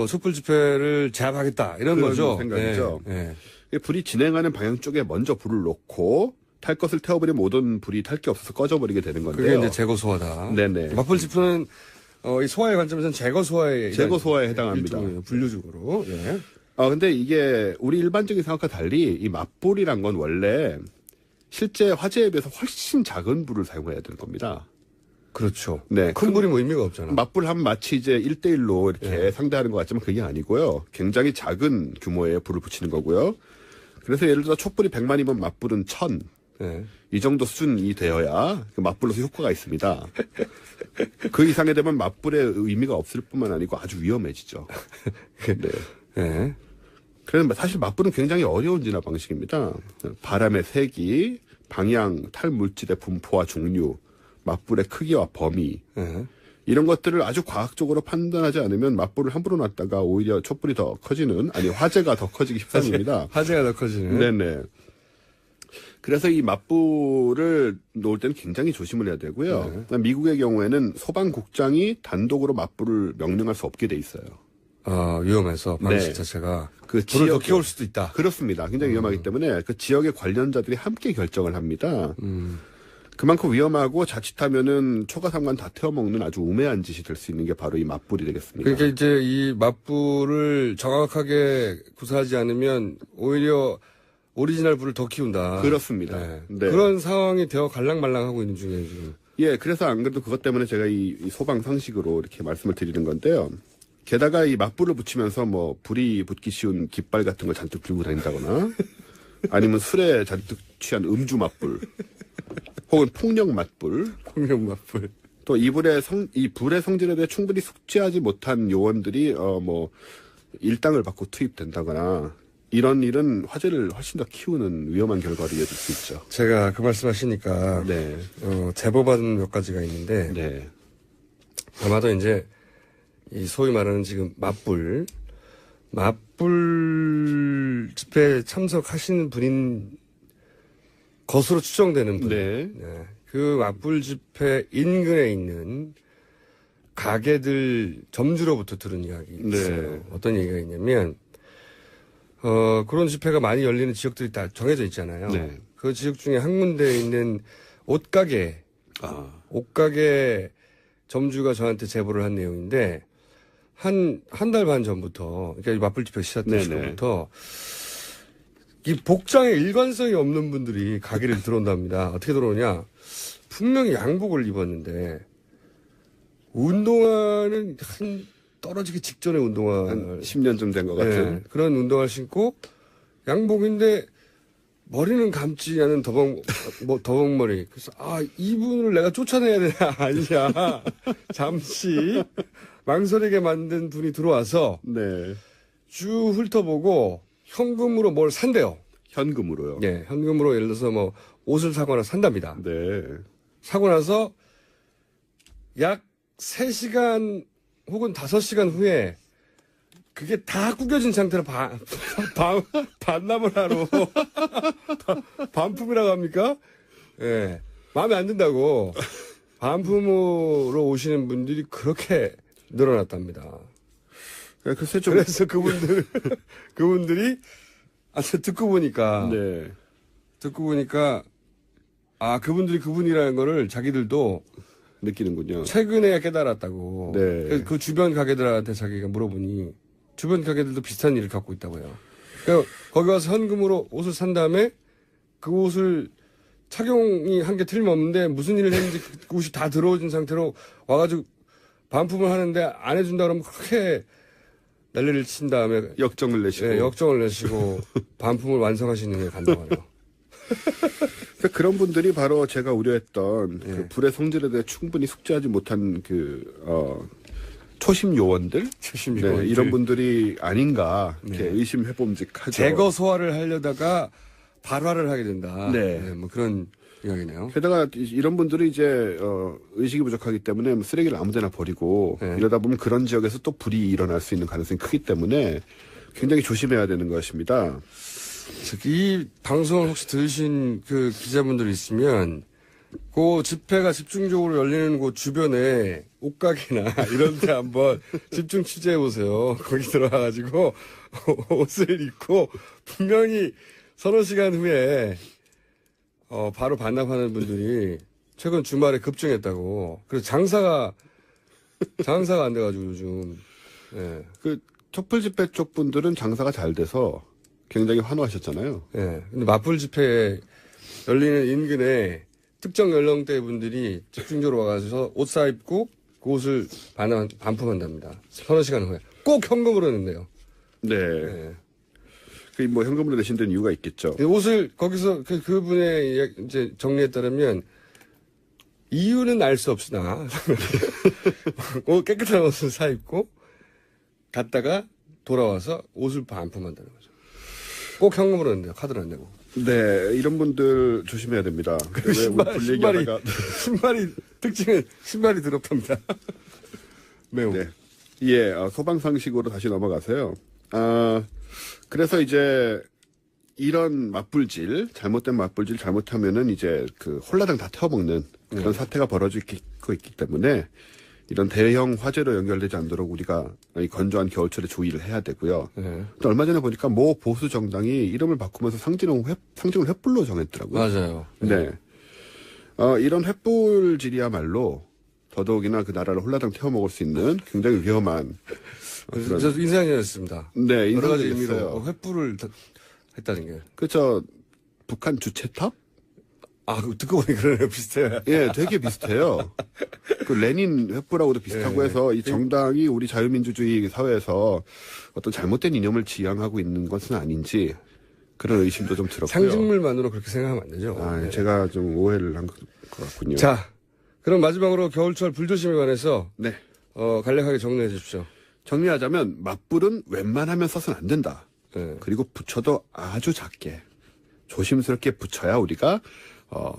촛불 집회를 제압하겠다 이런 그런 거죠. 생각이죠. 네. 불이 진행하는 방향 쪽에 먼저 불을 놓고 탈 것을 태워버리면 모든 불이 탈 게 없어서 꺼져버리게 되는 건데요. 그게 이제 제거 소화다. 네네. 맞불 집회는 이 소화의 관점에서는 제거 소화에 해당합니다. 일종의 분류적으로. 예. 근데 이게 우리 일반적인 생각과 달리 이 맞불이란 건 원래 실제 화재에 비해서 훨씬 작은 불을 사용해야 되는 겁니다. 그렇죠. 네. 큰 불이 뭐 의미가 없잖아. 맞불하면 마치 이제 1대1로 이렇게 상대하는 것 같지만 그게 아니고요. 굉장히 작은 규모의 불을 붙이는 거고요. 그래서 예를 들어 촛불이 100만이면 맞불은 1000. 네. 이 정도 수준이 되어야 그 맞불로서 효과가 있습니다. 그 이상이 되면 맞불의 의미가 없을 뿐만 아니고 아주 위험해지죠. 네. 네. 그래서 사실 맞불은 굉장히 어려운 진화 방식입니다. 바람의 세기, 방향, 탈물질의 분포와 종류, 맞불의 크기와 범위, 네. 이런 것들을 아주 과학적으로 판단하지 않으면 맞불을 함부로 놨다가 오히려 촛불이 더 커지는, 아니 화재가 더 커지기 십상입니다. 화재가 더 커지네. 네네. 그래서 이 맞불을 놓을 때는 굉장히 조심을 해야 되고요. 미국의 경우에는 소방국장이 단독으로 맞불을 명령할 수 없게 돼 있어요. 아, 위험해서 방식 네. 자체가 그 불을 더 지역에- 키울 수도 있다. 그렇습니다. 굉장히 위험하기 때문에 그 지역의 관련자들이 함께 결정을 합니다. 그만큼 위험하고 자칫하면은 초가상관 다 태워먹는 아주 우매한 짓이 될 수 있는 게 바로 이 맞불이 되겠습니다. 그러니까 이제 이 맞불을 정확하게 구사하지 않으면 오히려 오리지널 불을 더 키운다. 그렇습니다. 네. 네. 그런 상황이 되어 갈랑말랑하고 있는 중이에요, 지금. 예, 그래서 안 그래도 그것 때문에 제가 이 소방 상식으로 이렇게 말씀을 드리는 건데요. 게다가 이 맞불을 붙이면서 뭐 불이 붙기 쉬운 깃발 같은 걸 잔뜩 들고 다닌다거나 아니면 술에 잔뜩 취한 음주 맞불 혹은 폭력 맞불 폭력 맞불. 또 이 불의 성질에 대해 충분히 숙지하지 못한 요원들이 뭐 일당을 받고 투입된다거나 이런 일은 화재를 훨씬 더 키우는 위험한 결과로 이어질 수 있죠. 제가 그 말씀 하시니까, 네. 제보받은 몇 가지가 있는데, 네. 아마도 이제, 이 소위 말하는 지금 맞불 집회에 참석하시는 분인 것으로 추정되는 분. 네. 네. 그 맞불 집회 인근에 있는 가게들 점주로부터 들은 이야기 있어요. 네. 어떤 얘기가 있냐면, 그런 집회가 많이 열리는 지역들이 다 정해져 있잖아요. 네. 그 지역 중에 한 군데에 있는 옷가게 점주가 저한테 제보를 한 내용인데, 한 달 반 전부터, 그러니까 이 맞불 집회 시작된 네네. 시간부터, 이 복장에 일관성이 없는 분들이 가게를 들어온답니다. 어떻게 들어오냐? 분명히 양복을 입었는데, 운동화는 떨어지기 직전에 운동화를. 한 10년쯤 된 것 같은. 네, 그런 운동화를 신고, 양복인데, 머리는 감지 않은 더벅머리. 그래서, 이분을 내가 쫓아내야 되나, 아니냐. 잠시, 망설이게 만든 분이 들어와서, 네. 쭉 훑어보고, 현금으로 뭘 산대요. 현금으로요. 예, 현금으로 예를 들어서 뭐, 옷을 사거나 산답니다. 네. 사고 나서, 약 3시간 혹은 5시간 후에, 그게 다 구겨진 상태로 반납을 하러 반품이라고 합니까? 예. 마음에 안 든다고 반품으로 오시는 분들이 그렇게 늘어났답니다. 글쎄 좀. 그래서 그분들이 듣고 보니까 네. 그분들이 그분이라는 거를 자기들도 느끼는군요. 최근에 깨달았다고. 네. 그 주변 가게들한테 자기가 물어보니 주변 가게들도 비슷한 일을 갖고 있다고요. 그러니까 거기 가서 현금으로 옷을 산 다음에 그 옷을 착용이 한 게 틀림없는데 무슨 일을 했는지 그 옷이 다 들어오진 상태로 와가지고 반품을 하는데 안 해준다 그러면 그렇게 난리를 친 다음에 역정을 내시고. 예, 역정을 내시고 반품을 완성하시는 게 간다고요. 그러니까 그런 분들이 바로 제가 우려했던 그 불의 성질에 대해 충분히 숙지하지 못한 초심 요원들? 네, 이런 분들이 아닌가 이렇게 의심해봄직하죠. 제거 소화를 하려다가 발화를 하게 된다. 네. 뭐 그런 이야기네요. 게다가 이런 분들이 이제 의식이 부족하기 때문에 뭐 쓰레기를 아무데나 버리고 네. 이러다 보면 그런 지역에서 또 불이 일어날 수 있는 가능성이 크기 때문에 굉장히 조심해야 되는 것입니다. 이 방송을 혹시 들으신 그 기자분들 있으면 그 집회가 집중적으로 열리는 곳 주변에 옷가게나 이런 데 한번 집중 취재해 보세요. 거기 들어가가지고 옷을 입고 분명히 서너 시간 후에 바로 반납하는 분들이 최근 주말에 급증했다고. 그래서 장사가 안 돼가지고 요즘. 예. 그 촛불 집회 쪽 분들은 장사가 잘 돼서 굉장히 환호하셨잖아요. 예. 근데 맞불 집회 열리는 인근에 특정 연령대 분들이 집중적으로 와가서 옷 사입고 그 옷을 반품한답니다. 서너 시간 후에. 꼭 현금으로 낸대요. 네. 네. 그 뭐 현금으로 내신 데는 이유가 있겠죠. 옷을 거기서 그분의 이제 정리에 따르면 이유는 알 수 없으나 깨끗한 옷을 사입고 갔다가 돌아와서 옷을 반품한다는 거죠. 꼭 현금으로 낸대요. 카드로 안 내고. 네, 이런 분들 조심해야 됩니다. 왜 신발이 특징은 신발이 더럽답니다. 매우. 네. 예, 소방상식으로 다시 넘어가세요. 그래서 이제 이런 맞불질, 잘못된 맞불질 잘못하면은 이제 그 홀라당 다 태워먹는 그런 사태가 벌어지고 있기 때문에 이런 대형 화재로 연결되지 않도록 우리가 이 건조한 겨울철에 주의를 해야 되고요. 네. 또 얼마 전에 보니까 모 보수 정당이 이름을 바꾸면서 상징을 횃불로 정했더라고요. 맞아요. 네. 이런 횃불질이야말로 더더욱이나 그 나라를 홀라당 태워먹을 수 있는 굉장히 위험한 그런. 저 인상이었습니다. 네, 여러 가지 인상적이었어요. 의미로 횃불을 했다는 게. 그렇죠. 북한 주체탑? 듣고 보니 그러네요. 비슷해요. 예, 되게 비슷해요. 그 레닌 횃불하고도 비슷하고 네. 해서 이 정당이 우리 자유민주주의 사회에서 어떤 잘못된 이념을 지향하고 있는 것은 아닌지 그런 의심도 좀 들었고요. 상징물만으로 그렇게 생각하면 안 되죠. 네. 제가 좀 오해를 한 것 같군요. 자, 그럼 마지막으로 겨울철 불조심에 관해서 네. 간략하게 정리해 주십시오. 정리하자면 맞불은 웬만하면 써서는 안 된다. 네. 그리고 붙여도 아주 작게 조심스럽게 붙여야 우리가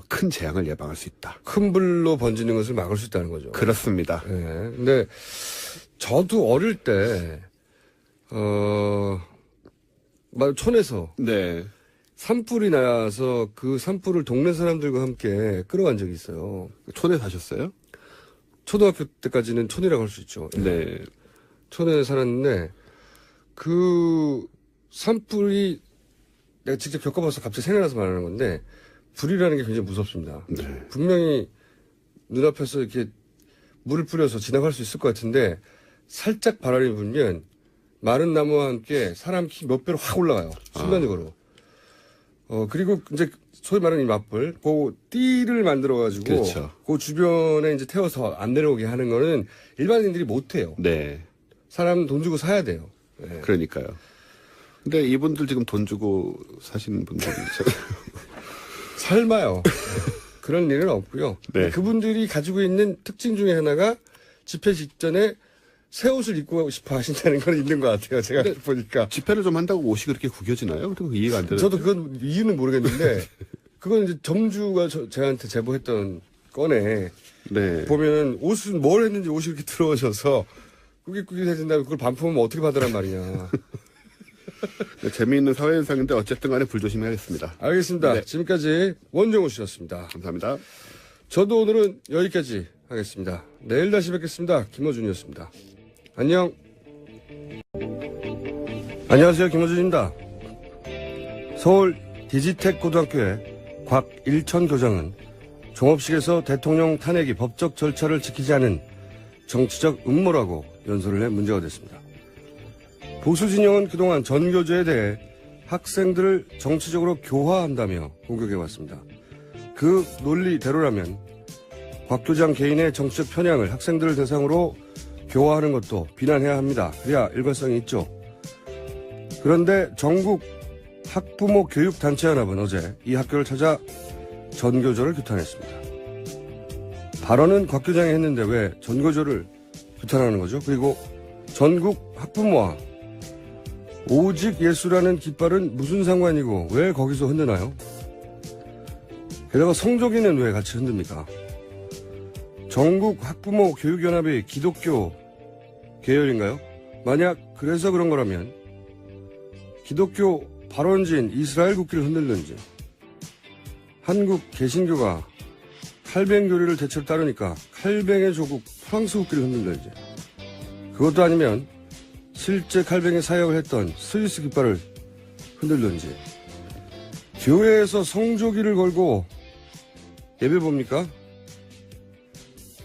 큰 재앙을 예방할 수 있다. 큰 불로 번지는 것을 막을 수 있다는 거죠. 그렇습니다. 네. 근데 저도 어릴 때 촌에서 네. 산불이 나서 그 산불을 동네 사람들과 함께 끌어간 적이 있어요. 촌에 사셨어요? 초등학교 때까지는 촌이라고 할 수 있죠. 네. 촌에 살았는데 그 산불이 내가 직접 겪어봐서 갑자기 생각나서 말하는 건데 불이라는 게 굉장히 무섭습니다. 네. 분명히 눈앞에서 이렇게 물을 뿌려서 지나갈 수 있을 것 같은데 살짝 바람이 불면 마른 나무와 함께 사람 키 몇 배로 확 올라가요. 순간적으로. 그리고 이제 소위 말하는 이 맞불, 그 띠를 만들어가지고 그렇죠. 그 주변에 이제 태워서 안 내려오게 하는 거는 일반인들이 못 해요. 네. 사람 돈 주고 사야 돼요. 네. 그러니까요. 근데 이분들 지금 돈 주고 사시는 분들이 설마요. 그런 일은 없고요. 네. 그분들이 가지고 있는 특징 중에 하나가 집회 직전에 새 옷을 입고 싶어 하신다는 건 있는 것 같아요. 제가 보니까. 집회를 좀 한다고 옷이 그렇게 구겨지나요? 그리고 이해가 안 되는. 저도 그건 이유는 모르겠는데 그건 이제 점주가 저한테 제보했던 건에 네. 보면 옷은 뭘 했는지 옷이 이렇게 들어오셔서 꾸깃꾸깃해진다고 그걸 반품하면 어떻게 받으란 말이냐. 네, 재미있는 사회현상인데 어쨌든 간에 불조심해야겠습니다. 알겠습니다. 네. 지금까지 원정우 씨였습니다. 감사합니다. 저도 오늘은 여기까지 하겠습니다. 내일 다시 뵙겠습니다. 김어준이었습니다. 안녕. 안녕하세요. 김어준입니다. 서울 디지텍 고등학교의 곽일천 교장은 종업식에서 대통령 탄핵이 법적 절차를 지키지 않은 정치적 음모라고 연설을 해 문제가 됐습니다. 보수 진영은 그동안 전교조에 대해 학생들을 정치적으로 교화한다며 공격해왔습니다. 그 논리대로라면 곽 교장 개인의 정치적 편향을 학생들을 대상으로 교화하는 것도 비난해야 합니다. 그래야 일관성이 있죠. 그런데 전국 학부모 교육단체연합은 어제 이 학교를 찾아 전교조를 규탄했습니다. 발언은 곽 교장이 했는데 왜 전교조를 규탄하는 거죠? 그리고 전국 학부모와 오직 예수라는 깃발은 무슨 상관이고 왜 거기서 흔드나요? 게다가 성조기는 왜 같이 흔듭니까? 전국 학부모 교육연합이 기독교 계열인가요? 만약 그래서 그런 거라면 기독교 발원지인 이스라엘 국기를 흔들는지 한국 개신교가 칼뱅교리를 대체로 따르니까 칼뱅의 조국 프랑스 국기를 흔들는지 그것도 아니면 실제 칼뱅의 사역을 했던 스위스 깃발을 흔들든지 교회에서 성조기를 걸고 예배 봅니까?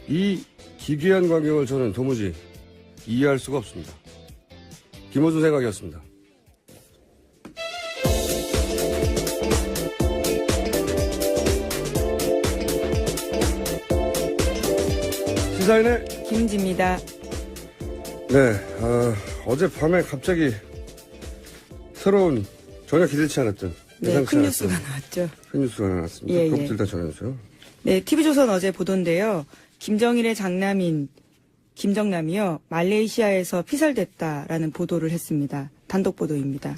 이 기괴한 광경을 저는 도무지 이해할 수가 없습니다. 김호준 생각이었습니다. 시사인의 김지입니다. 네, 어젯밤에 갑자기 새로운 전혀 기대치 않았던 네, 예상치 큰 않았던 뉴스가 나왔죠. 큰 뉴스가 나왔습니다. 예, 그것부터 예. 일단 전해주세요. 네, TV조선 어제 보도인데요. 김정일의 장남인 김정남이요, 말레이시아에서 피살됐다라는 보도를 했습니다. 단독 보도입니다.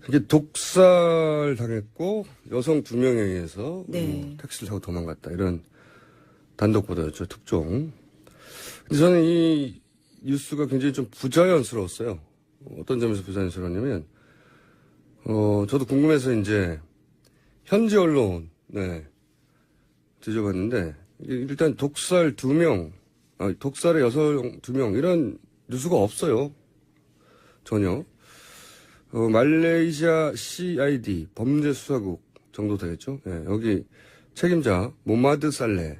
이게 독살 당했고 여성 2명에 의해서 네. 택시를 타고 도망갔다, 이런 단독 보도였죠. 특종. 근데 저는 이 뉴스가 굉장히 좀 부자연스러웠어요. 어떤 점에서 부자연스러웠냐면 저도 궁금해서 이제 현지 언론 뒤져봤는데, 일단 독살 2명, 독살의 여성 2명, 이런 뉴스가 없어요. 전혀. 말레이시아 CID 범죄수사국 정도 되겠죠. 예, 여기 책임자 모마드 살레가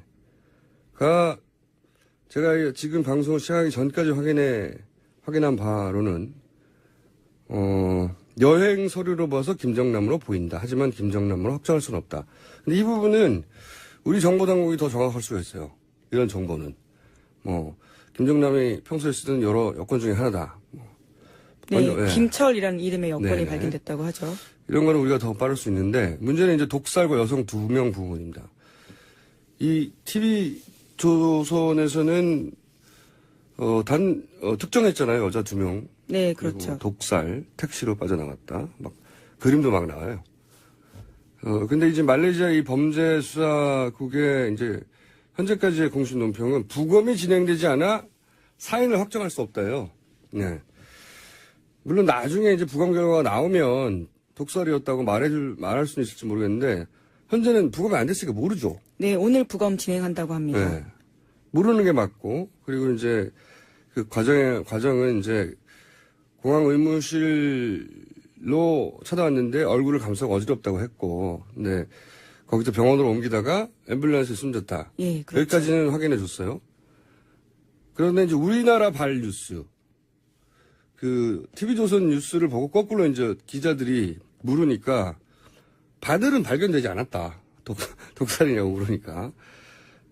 제가 지금 방송을 시작하기 전까지 확인한 바로는 여행 서류로 봐서 김정남으로 보인다. 하지만 김정남으로 확정할 수는 없다. 근데 이 부분은 우리 정보당국이 더 정확할 수가 있어요. 이런 정보는 김정남이 평소에 쓰던 여러 여권 중에 하나다. 네, 예. 김철이라는 이름의 여권이 네네. 발견됐다고 하죠. 이런 거는 우리가 더 빠를 수 있는데, 문제는 이제 독살과 여성 2명 부분입니다. 이 TV 조선에서는 특정했잖아요. 여자 2명. 네, 그리고 그렇죠. 독살, 택시로 빠져나갔다. 그림도 막 나와요. 근데 이제 말레이시아 이 범죄 수사국의 이제 현재까지의 공식 논평은 부검이 진행되지 않아 사인을 확정할 수 없다요. 네. 물론 나중에 이제 부검 결과가 나오면 독살이었다고 말할 수는 있을지 모르겠는데, 현재는 부검이 안 됐으니까 모르죠. 네, 오늘 부검 진행한다고 합니다. 네. 모르는 게 맞고, 그리고 이제 그 과정은 이제 공항 의무실로 찾아왔는데 얼굴을 감싸고 어지럽다고 했고, 근데 거기서 병원으로 옮기다가 앰뷸런스에 숨졌다. 예, 그렇죠. 여기까지는 확인해 줬어요. 그런데 이제 우리나라 발 뉴스, TV조선 뉴스를 보고 거꾸로 이제 기자들이 물으니까 바들은 발견되지 않았다. 독살이냐고 그러니까.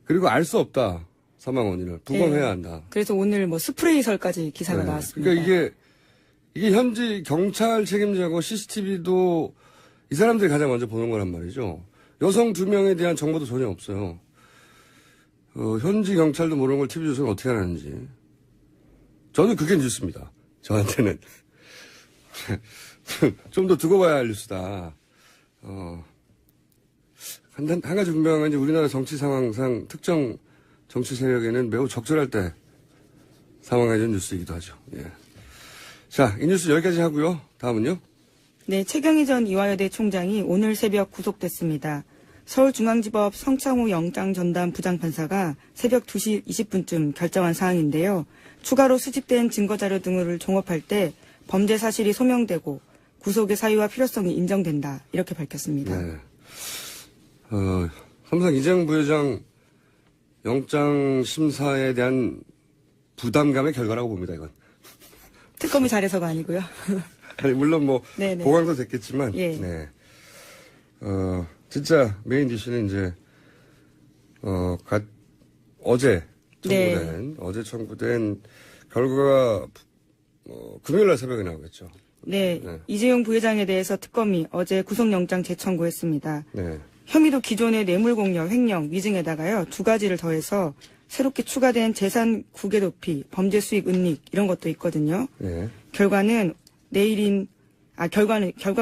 그리고 알 수 없다. 사망 원인을. 부검해야 한다. 그래서 오늘 스프레이설까지 기사가 네. 나왔습니다. 그러니까 이게 현지 경찰 책임자고 CCTV도 이 사람들이 가장 먼저 보는 거란 말이죠. 여성 2명에 대한 정보도 전혀 없어요. 현지 경찰도 모르는 걸 TV조선은 어떻게 하는지. 저는 그게 뉴스입니다. 저한테는. 좀 더 두고 봐야 할 뉴스다. 한 가지 분명한 건 이제 우리나라 정치 상황상 특정 정치 세력에는 매우 적절할 때 상황해준 뉴스이기도 하죠. 예. 자, 이 뉴스 여기까지 하고요. 다음은요. 네, 최경희 전 이화여대 총장이 오늘 새벽 구속됐습니다. 서울중앙지법 성창호 영장전담 부장판사가 새벽 2시 20분쯤 결정한 사항인데요. 추가로 수집된 증거자료 등을 종합할 때 범죄 사실이 소명되고 구속의 사유와 필요성이 인정된다, 이렇게 밝혔습니다. 네. 삼성 이재용 부회장 영장 심사에 대한 부담감의 결과라고 봅니다, 이건. 특검이 잘해서가 아니고요. 아니, 물론 네네. 보강도 됐겠지만, 예. 네. 진짜 메인 디시는 이제, 어제 청구된 결과가, 금요일날 새벽에 나오겠죠. 네, 네. 이재용 부회장에 대해서 특검이 어제 구속영장 재청구했습니다. 네. 혐의도 기존의 뇌물공여, 횡령, 위증에다가요, 2가지를 더해서 새롭게 추가된 재산 국외 도피, 범죄 수익 은닉, 이런 것도 있거든요. 네. 결과가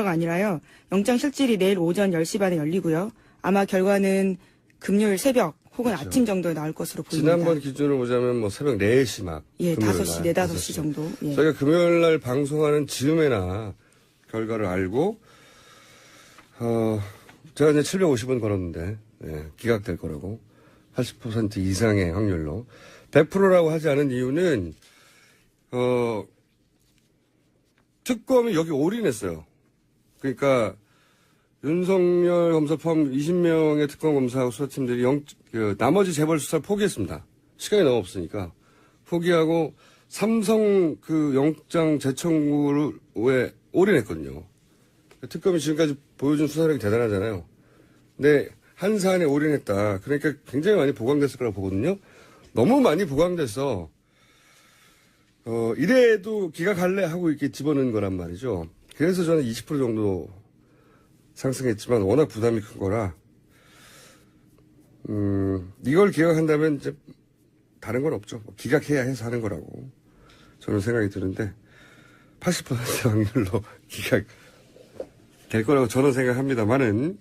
아니라요, 영장 실질이 내일 오전 10시 반에 열리고요. 아마 결과는 금요일 새벽 혹은 아침 정도에 나올 것으로 보입니다. 지난번 기준으로 보자면 새벽 4시 막. 예, 금요일 5시, 날, 5시 정도. 예. 저희가 금요일 날 방송하는 즈음에나 결과를 알고, 제가 이제 750원 걸었는데, 기각될 거라고. 80% 이상의 확률로. 100%라고 하지 않은 이유는, 특검이 여기 올인했어요. 그러니까, 윤석열 검사 포함 20명의 특검 검사하고 수사팀들이 나머지 재벌 수사를 포기했습니다. 시간이 너무 없으니까. 포기하고, 삼성 영장 재청구에 올인했거든요. 특검이 지금까지 보여준 수사력이 대단하잖아요. 근데 한 사안에 올인했다. 그러니까 굉장히 많이 보강됐을 거라고 보거든요. 너무 많이 부각돼서 이래도 기각할래 하고 이렇게 집어넣은 거란 말이죠. 그래서 저는 20% 정도 상승했지만 워낙 부담이 큰 거라 이걸 기각한다면 이제 다른 건 없죠. 기각해야 해서 하는 거라고 저는 생각이 드는데 80% 확률로 기각 될 거라고 저는 생각합니다만은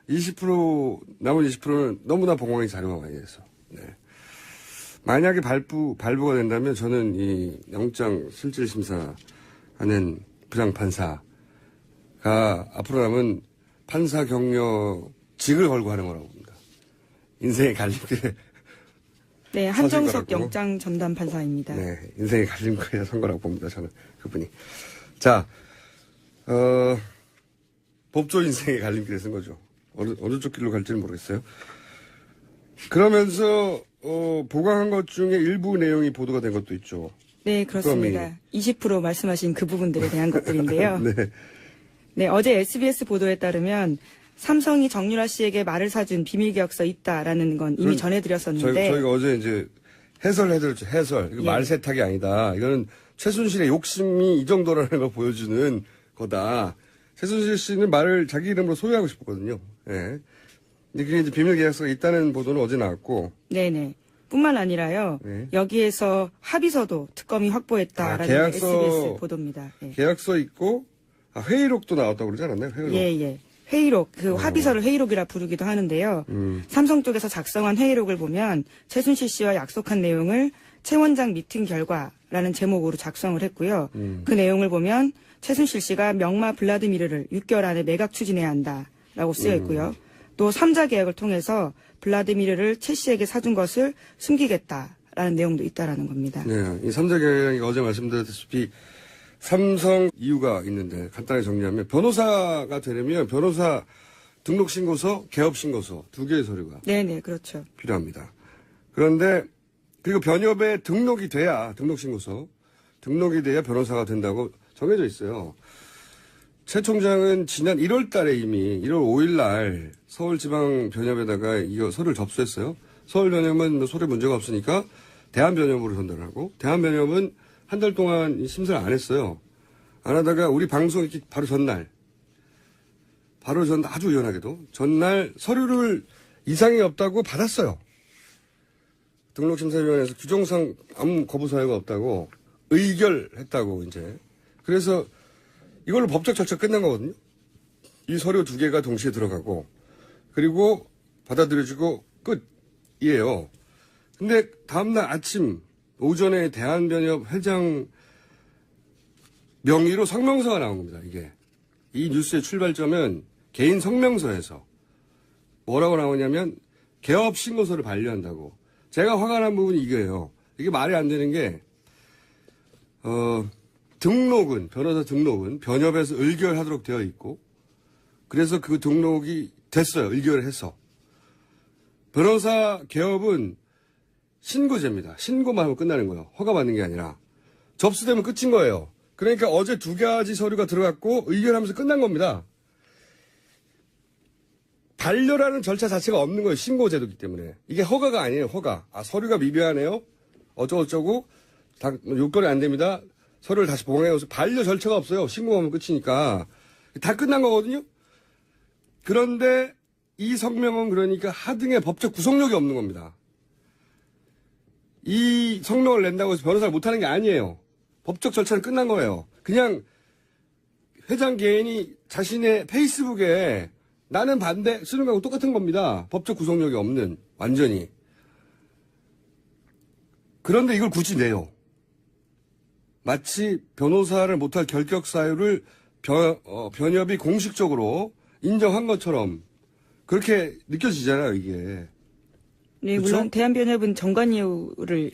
20% 남은 20%는 너무나 봉황이 자료가 많이 돼서 네. 만약에 발부가 된다면 저는 이 영장 실질 심사하는 부장판사가 앞으로 남은 판사 경력직을 걸고 하는 거라고 봅니다. 인생의 갈림길에 네, 한정석 영장 전담 판사입니다. 네, 인생의 갈림길에 선 거라고 봅니다. 저는 그분이. 자, 법조 인생의 갈림길에 선 거죠. 어느 쪽 길로 갈지는 모르겠어요. 그러면서 보강한 것 중에 일부 내용이 보도가 된 것도 있죠. 네, 그렇습니다. 20% 말씀하신 그 부분들에 대한 것들인데요. 네. 네, 어제 SBS 보도에 따르면 삼성이 정유라 씨에게 말을 사준 비밀 계약서 있다라는 건 이미 전해드렸었는데 저희가 어제 이제 해설해드렸죠. 해설. 이거 예. 말 세탁이 아니다. 이거는 최순실의 욕심이 이 정도라는 걸 보여주는 거다. 최순실 씨는 말을 자기 이름으로 소유하고 싶었거든요. 예. 근데 그게 이제 비밀 계약서가 있다는 보도는 어제 나왔고. 네네. 뿐만 아니라요. 네. 여기에서 합의서도 특검이 확보했다라는 게 SBS 보도입니다. 예. 계약서 있고 회의록도 나왔다고 그러지 않았나요? 회의록. 예. 회의록, 그 합의서를 회의록이라 부르기도 하는데요. 삼성 쪽에서 작성한 회의록을 보면 최순실 씨와 약속한 내용을 최 원장 미팅 결과라는 제목으로 작성을 했고요. 그 내용을 보면 최순실 씨가 명마 블라디미르를 6개월 안에 매각 추진해야 한다라고 쓰여 있고요. 또 3자 계약을 통해서 블라디미르를 최 씨에게 사준 것을 숨기겠다라는 내용도 있다라는 겁니다. 네. 이 3자 계약이 어제 말씀드렸다시피 삼성 이유가 있는데 간단하게 정리하면 변호사가 되려면 변호사 등록신고서, 개업신고서 두 개의 서류가 네네, 그렇죠. 필요합니다. 그런데 그리고 변협에 등록이 돼야 등록신고서 등록이 돼야 변호사가 된다고 정해져 있어요. 최 총장은 지난 1월 달에 이미 1월 5일 날 서울지방변협에다가 이거 서류를 접수했어요. 서울변협은 뭐 소리 문제가 없으니까 대한변협으로 전달을 하고 대한변협은 한 달 동안 심사를 안 했어요. 안 하다가 우리 방송 이렇게 바로 전날 아주 우연하게도 전날 서류를 이상이 없다고 받았어요. 등록심사위원회에서 규정상 아무 거부 사유가 없다고 의결했다고 이제. 그래서 이걸로 법적 절차 끝난 거거든요. 이 서류 두 개가 동시에 들어가고 그리고 받아들여지고 끝이에요. 근데 다음날 아침 오전에 대한변협 회장 명의로 성명서가 나온 겁니다. 이게 이 뉴스의 출발점은 개인 성명서에서 뭐라고 나오냐면 개업 신고서를 반려한다고. 제가 화가 난 부분이 이거예요. 이게 말이 안 되는 게 등록은 변호사 등록은 변협에서 의결하도록 되어 있고 그래서 그 등록이 됐어요. 의결을 해서 변호사 개업은 신고제입니다. 신고만 하면 끝나는 거예요. 허가받는 게 아니라. 접수되면 끝인 거예요. 그러니까 어제 두 가지 서류가 들어갔고 의결하면서 끝난 겁니다. 반려라는 절차 자체가 없는 거예요. 신고제도이기 때문에. 이게 허가가 아니에요. 허가. 서류가 미비하네요. 어쩌고저쩌고. 다 요건이 안 됩니다. 서류를 다시 보강해서 반려 절차가 없어요. 신고하면 끝이니까. 다 끝난 거거든요. 그런데 이 성명은 그러니까 하등의 법적 구속력이 없는 겁니다. 이 성명을 낸다고 해서 변호사를 못하는 게 아니에요. 법적 절차는 끝난 거예요. 그냥 회장 개인이 자신의 페이스북에 나는 반대 쓰는 거하고 똑같은 겁니다. 법적 구속력이 없는 완전히. 그런데 이걸 굳이 내요. 마치 변호사를 못할 결격 사유를 변협이 공식적으로 인정한 것처럼 그렇게 느껴지잖아요, 이게. 네, 그렇죠? 물론 대한변협은 정관 이유를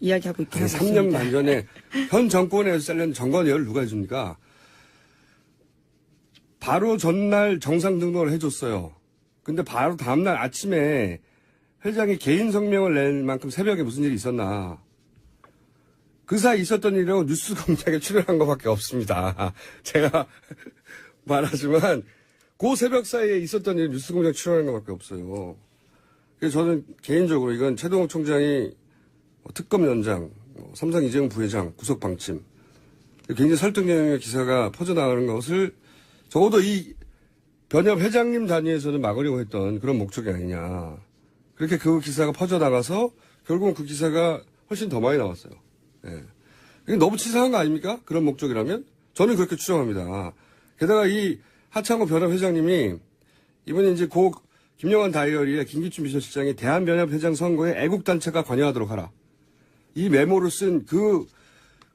이야기하고 있긴 하죠. 3년 반 전에 현 정권에서 잘린 정관 이유를 누가 해줍니까? 바로 전날 정상 등록을 해줬어요. 근데 바로 다음날 아침에 회장이 개인 성명을 낼 만큼 새벽에 무슨 일이 있었나. 그 사이 있었던 일은 뉴스 공장에 출연한 것밖에 없습니다. 제가 말하지만 그 새벽 사이에 있었던 일은 뉴스 공장에 출연한 것밖에 없어요. 그래서 저는 개인적으로 이건 최동욱 총장이 특검 연장, 삼성 이재용 부회장 구속 방침, 굉장히 설득력의 기사가 퍼져나가는 것을 적어도 이 변협 회장님 단위에서는 막으려고 했던 그런 목적이 아니냐. 그렇게 그 기사가 퍼져나가서 결국은 그 기사가 훨씬 더 많이 나왔어요. 예. 이게 너무 치사한 거 아닙니까? 그런 목적이라면? 저는 그렇게 추정합니다. 게다가 이 하창호 변협 회장님이 이번에 이제 김영환 다이어리에 김기춘 비서실장이 대한변협 회장 선거에 애국단체가 관여하도록 하라. 이 메모를 쓴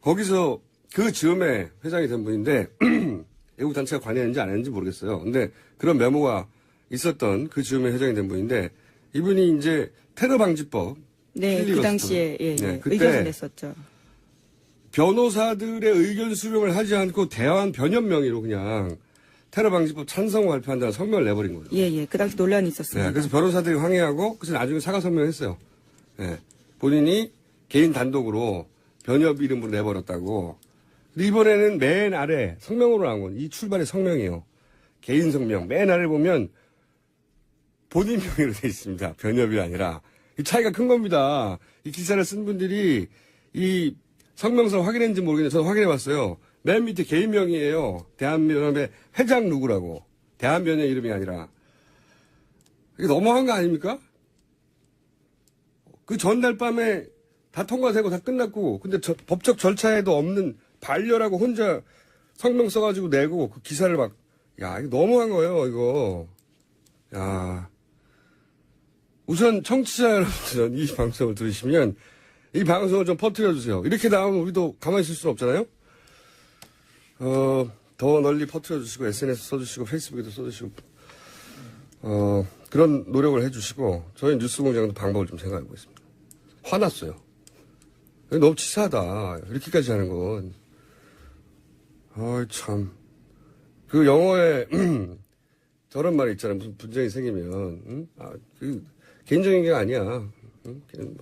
거기서 그 즈음에 회장이 된 분인데, 애국단체가 관여했는지 안 했는지 모르겠어요. 근데 그런 메모가 있었던 그 즈음에 회장이 된 분인데, 이분이 이제 테러방지법. 네, 그 필리버스터. 당시에 네, 그때 의견을 냈었죠. 변호사들의 의견 수렴을 하지 않고 대한 변협 명의로 그냥 테러방지법 찬성을 발표한다는 성명을 내버린 거예요. 예. 그 당시 논란이 있었습니다. 네, 그래서 변호사들이 항의하고 그래서 나중에 사과 성명을 했어요. 네, 본인이 개인 단독으로 변협 이름으로 내버렸다고. 근데 이번에는 맨 아래 성명으로 나온 건 이 출발의 성명이에요. 개인 성명. 맨 아래 보면 본인 명의로 되어 있습니다. 변협이 아니라. 이 차이가 큰 겁니다. 이 기사를 쓴 분들이 이 성명서 확인했는지 모르겠는데 저는 확인해 봤어요. 맨 밑에 개인 명의예요. 대한변협의 회장 누구라고. 대한변협 이름이 아니라. 이게 너무한 거 아닙니까? 그 전날 밤에 다 통과되고 다 끝났고 근데 법적 절차에도 없는 반려라고 혼자 성명 써가지고 내고 그 기사를 막 야 이거 너무한 거예요 이거. 야 우선 청취자 여러분들은 이 방송을 들으시면 이 방송을 좀 퍼뜨려주세요. 이렇게 나오면 우리도 가만히 있을 수는 없잖아요. 더 널리 퍼뜨려주시고 SNS 써주시고 페이스북에도 써주시고 그런 노력을 해주시고 저희 뉴스공장도 방법을 좀 생각해보고 있습니다. 화났어요. 너무 치사하다. 이렇게까지 하는 건. 참. 그 영어에 저런 말이 있잖아요. 무슨 분쟁이 생기면 개인적인 게 아니야.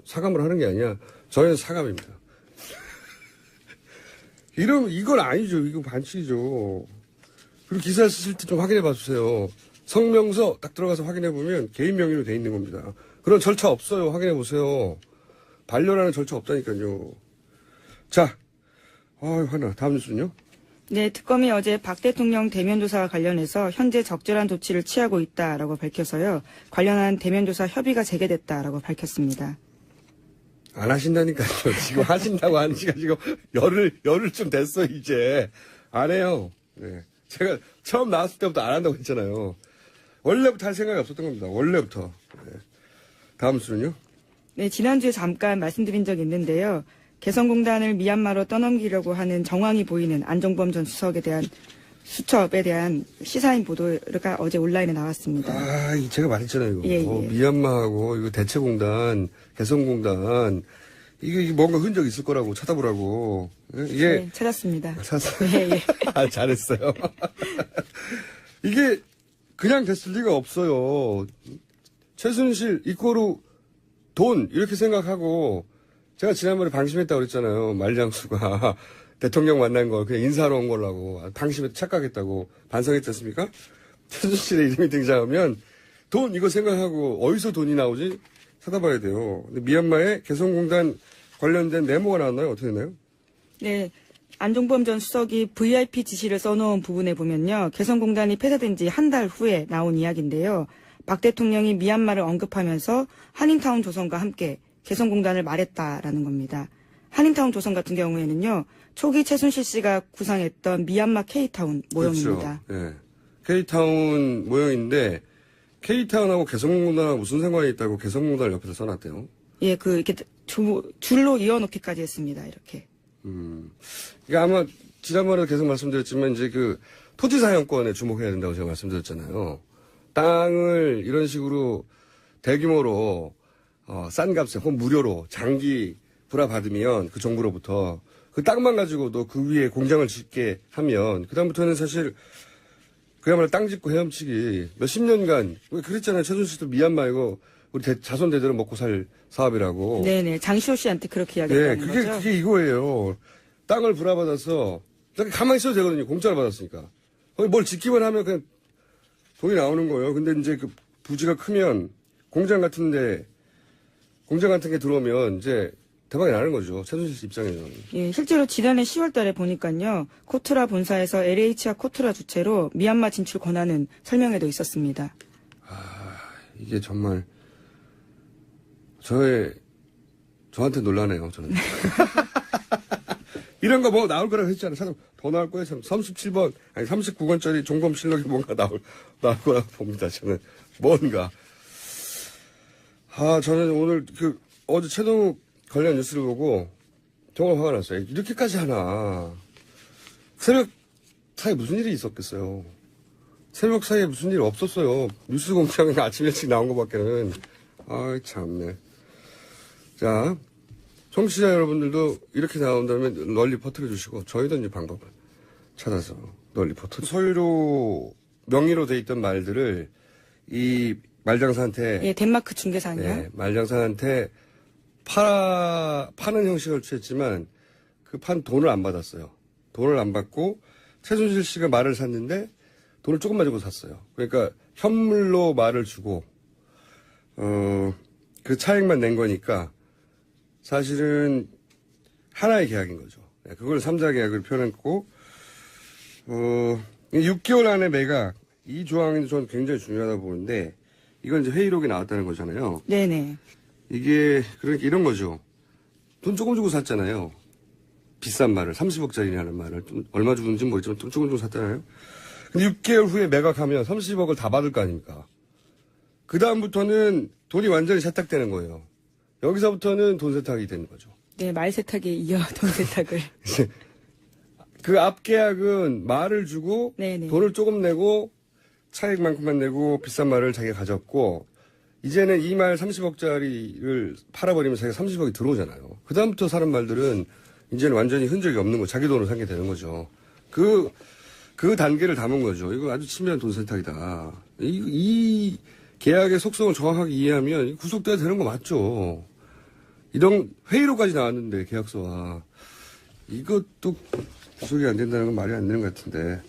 사감을 하는 게 아니야. 저희는 사감입니다. 이건 아니죠. 이거 반칙이죠. 그리고 기사 쓰실 때 좀 확인해 봐 주세요. 성명서 딱 들어가서 확인해 보면 개인 명의로 돼 있는 겁니다. 그런 절차 없어요. 확인해 보세요. 반려라는 절차 없다니까요. 자, 화나. 다음 뉴스는요? 네, 특검이 어제 박 대통령 대면 조사와 관련해서 현재 적절한 조치를 취하고 있다라고 밝혀서요. 관련한 대면 조사 협의가 재개됐다라고 밝혔습니다. 안 하신다니까요. 지금 하신다고 하는 지가 지금 열흘 좀 됐어 이제. 안 해요. 네. 제가 처음 나왔을 때부터 안 한다고 했잖아요. 원래부터 할 생각이 없었던 겁니다. 원래부터. 네. 다음 수는요? 네, 지난주에 잠깐 말씀드린 적이 있는데요. 개성공단을 미얀마로 떠넘기려고 하는 정황이 보이는 안종범 전 수석에 대한 수첩에 대한 시사인 보도가 어제 온라인에 나왔습니다. 제가 말했잖아요. 이거. 예. 미얀마하고 이거 대체공단, 개성공단 이게 뭔가 흔적 있을 거라고 찾아보라고. 이게 네, 찾았습니다. 찾았어요. 예. 잘했어요. 이게 그냥 됐을 리가 없어요. 최순실 이꼬르 돈 이렇게 생각하고 제가 지난번에 방심했다고 그랬잖아요. 말장수가 대통령 만난 걸 그냥 인사하러 온 거라고 방심해서 착각했다고 반성했지 않습니까? 최순실의 이름이 등장하면 돈 이거 생각하고 어디서 돈이 나오지 찾아봐야 돼요. 근데 미얀마에 개성공단 관련된 메모가 나왔나요? 어떻게 되나요? 네. 안종범 전 수석이 VIP 지시를 써놓은 부분에 보면요. 개성공단이 폐쇄된 지 한 달 후에 나온 이야기인데요. 박 대통령이 미얀마를 언급하면서 한인타운 조선과 함께 개성공단을 말했다라는 겁니다. 한인타운 조선 같은 경우에는요. 초기 최순실 씨가 구상했던 미얀마 K타운 모형입니다. 그렇죠. 네. K타운 모형인데 K타운하고 개성공단하고 무슨 상관이 있다고 개성공단을 옆에서 써놨대요. 예, 이렇게 줄로 이어놓기까지 했습니다. 이렇게. 이게 아마 지난번에도 계속 말씀드렸지만 이제 그 토지 사용권에 주목해야 된다고 제가 말씀드렸잖아요. 땅을 이런 식으로 대규모로 싼 값에 혹은 무료로 장기 불화받으면 그 정부로부터 그 땅만 가지고도 그 위에 공장을 짓게 하면 그다음부터는 사실 그야말로 땅 짓고 헤엄치기 몇십 년간 그랬잖아요. 최순실도 미얀마 이거 우리 자손 대대로 먹고 살 사업이라고. 네네. 장시호 씨한테 그렇게 이야기했다는 거죠. 그게 이거예요. 땅을 불화받아서 가만히 있어도 되거든요. 공짜로 받았으니까. 거기 뭘 짓기만 하면 그냥 돈이 나오는 거예요. 근데 이제 그 부지가 크면 공장 같은 게 들어오면 이제 대박이 나는 거죠. 최순실 씨 입장에서는. 예, 실제로 지난해 10월 달에 보니까요. 코트라 본사에서 LH와 코트라 주체로 미얀마 진출 권한은 설명에도 있었습니다. 이게 정말 저한테 놀라네요. 저는. 이런 거 뭐 나올 거라고 했잖아요. 참 더 나올 거예요. 참 37번 아니 39권짜리 종검실록이 뭔가 나올 거라고 봅니다. 저는 뭔가. 저는 오늘 어제 최동욱 관련 뉴스를 보고 정말 화가 났어요. 이렇게까지 하나. 새벽 사이에 무슨 일이 있었겠어요. 새벽 사이에 무슨 일이 없었어요. 뉴스 공장에 아침 일찍 나온 것밖에는. 참네. 자, 청취자 여러분들도 이렇게 나온다면 널리 퍼뜨려 주시고, 저희도 이제 방법을 찾아서 널리 퍼뜨려. 소유로, 명의로 돼 있던 말들을 이 말장사한테. 예, 덴마크 중개사는요. 네, 말장사한테 파는 형식을 취했지만 그 판 돈을 안 받았어요. 돈을 안 받고 최순실 씨가 말을 샀는데 돈을 조금만 주고 샀어요. 그러니까 현물로 말을 주고 그 차액만 낸 거니까 사실은 하나의 계약인 거죠. 네, 그걸 3자 계약을 표현했고 6개월 안에 매각 이 조항이 저는 굉장히 중요하다고 보는데 이건 이제 회의록이 나왔다는 거잖아요. 네네. 이게 그러니까 이런 거죠. 돈 조금 주고 샀잖아요. 비싼 말을 30억짜리라는 말을 좀 얼마 주는지 모르지만 돈 조금 주고 샀잖아요. 근데 6개월 후에 매각하면 30억을 다 받을 거 아닙니까? 그 다음부터는 돈이 완전히 세탁되는 거예요. 여기서부터는 돈 세탁이 되는 거죠. 네, 말 세탁에 이어 돈 세탁을. 그 앞 계약은 말을 주고 네네. 돈을 조금 내고 차액만큼만 내고 비싼 말을 자기가 가졌고 이제는 이 말 30억짜리를 팔아버리면 자기가 30억이 들어오잖아요. 그 다음부터 사는 말들은 이제는 완전히 흔적이 없는 거, 자기 돈으로 사게 되는 거죠. 그 단계를 담은 거죠. 이거 아주 치밀한 돈 세탁이다. 이 계약의 속성을 정확하게 이해하면 구속돼야 되는 거 맞죠. 이런 회의로까지 나왔는데 계약서와 이것도 구속이 안 된다는 건 말이 안 되는 것 같은데.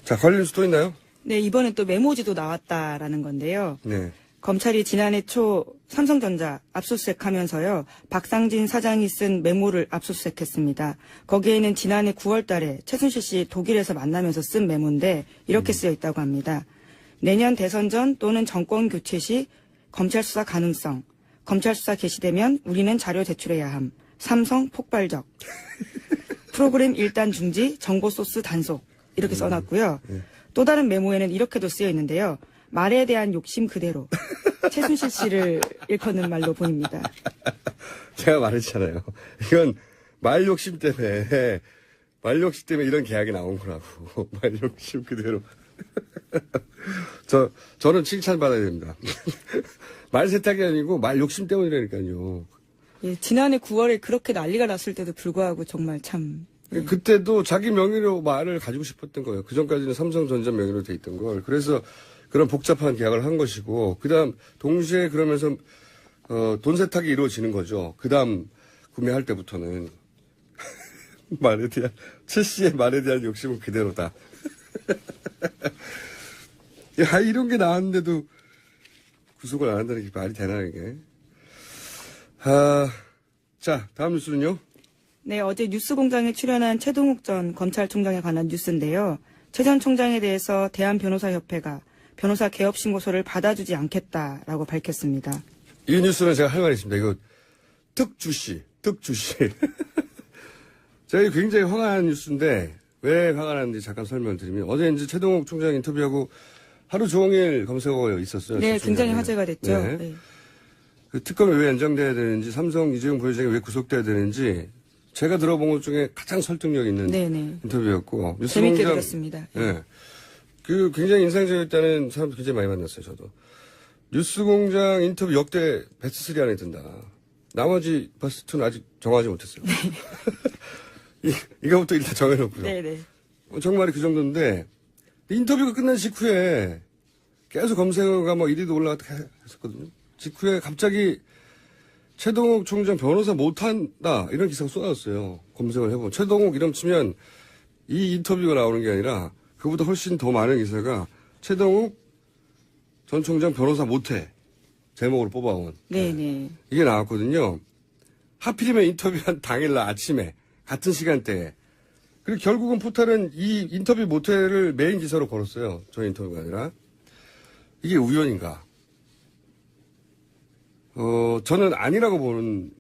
자, 관련 뉴스 또 있나요? 네, 이번엔 또 메모지도 나왔다라는 건데요. 네. 검찰이 지난해 초 삼성전자 압수수색하면서요. 박상진 사장이 쓴 메모를 압수수색했습니다. 거기에는 지난해 9월 달에 최순실 씨 독일에서 만나면서 쓴 메모인데 이렇게 쓰여 있다고 합니다. 내년 대선 전 또는 정권 교체 시 검찰 수사 가능성. 검찰 수사 개시되면 우리는 자료 제출해야 함. 삼성 폭발적. 프로그램 일단 중지, 정보 소스 단속. 이렇게 써놨고요. 또 다른 메모에는 이렇게도 쓰여 있는데요. 말에 대한 욕심 그대로. 최순실 씨를 일컫는 말로 보입니다. 제가 말했잖아요. 이건 말 욕심 때문에 이런 계약이 나온 거라고. 말 욕심 그대로. 저는 칭찬받아야 됩니다. 말 세탁이 아니고 말 욕심 때문이라니까요. 예, 지난해 9월에 그렇게 난리가 났을 때도 불구하고 정말 참. 그때도 자기 명의로 말을 가지고 싶었던 거예요. 그전까지는 삼성전자 명의로 돼 있던 걸. 그래서 그런 복잡한 계약을 한 것이고, 그 다음, 동시에 그러면서, 돈 세탁이 이루어지는 거죠. 그 다음, 구매할 때부터는. 최 씨의 말에 대한 욕심은 그대로다. 야, 이런 게 나왔는데도 구속을 안 한다는 게 말이 되나, 이게. 자, 다음 뉴스는요? 네, 어제 뉴스공장에 출연한 최동욱 전 검찰총장에 관한 뉴스인데요. 최 전 총장에 대해서 대한변호사협회가 변호사 개업 신고서를 받아주지 않겠다라고 밝혔습니다. 이 뉴스는 제가 할 말이 있습니다. 이거 특주시. 제가 굉장히 화가 나는 뉴스인데 왜 화가 나는지 잠깐 설명을 드리면 어제 이제 최동욱 총장 인터뷰하고 하루 종일 검색어가 있었어요. 네, 굉장히 화제가 됐죠. 네. 네. 그 특검이 왜 연장돼야 되는지 삼성 이재용 부회장이 왜 구속돼야 되는지 제가 들어본 것 중에 가장 설득력 있는 네네. 인터뷰였고 재밌게 들었습니다. 네. 그 굉장히 인상적이었다는 사람도 굉장히 많이 만났어요. 저도. 뉴스공장 인터뷰 역대 베스트3 안에 든다. 나머지 베스트2는 아직 정하지 못했어요. 이거부터 일단 정해놓고요. 네네. 정말이 그 정도인데 인터뷰가 끝난 직후에 계속 검색어가 뭐 1위도 올라갔다 했었거든요. 직후에 갑자기 최동욱 총장 변호사 못한다 이런 기사가 쏟아졌어요. 검색을 해보면 최동욱 이름 치면 이 인터뷰가 나오는 게 아니라 그보다 훨씬 더 많은 기사가 최동욱 전 총장 변호사 못해. 제목으로 뽑아온. 네네. 이게 나왔거든요. 하필이면 인터뷰한 당일날 아침에 같은 시간대에. 그리고 결국은 포탈은 이 인터뷰 모텔을 메인 기사로 걸었어요. 저희 인터뷰가 아니라. 이게 우연인가? 저는 아니라고 보는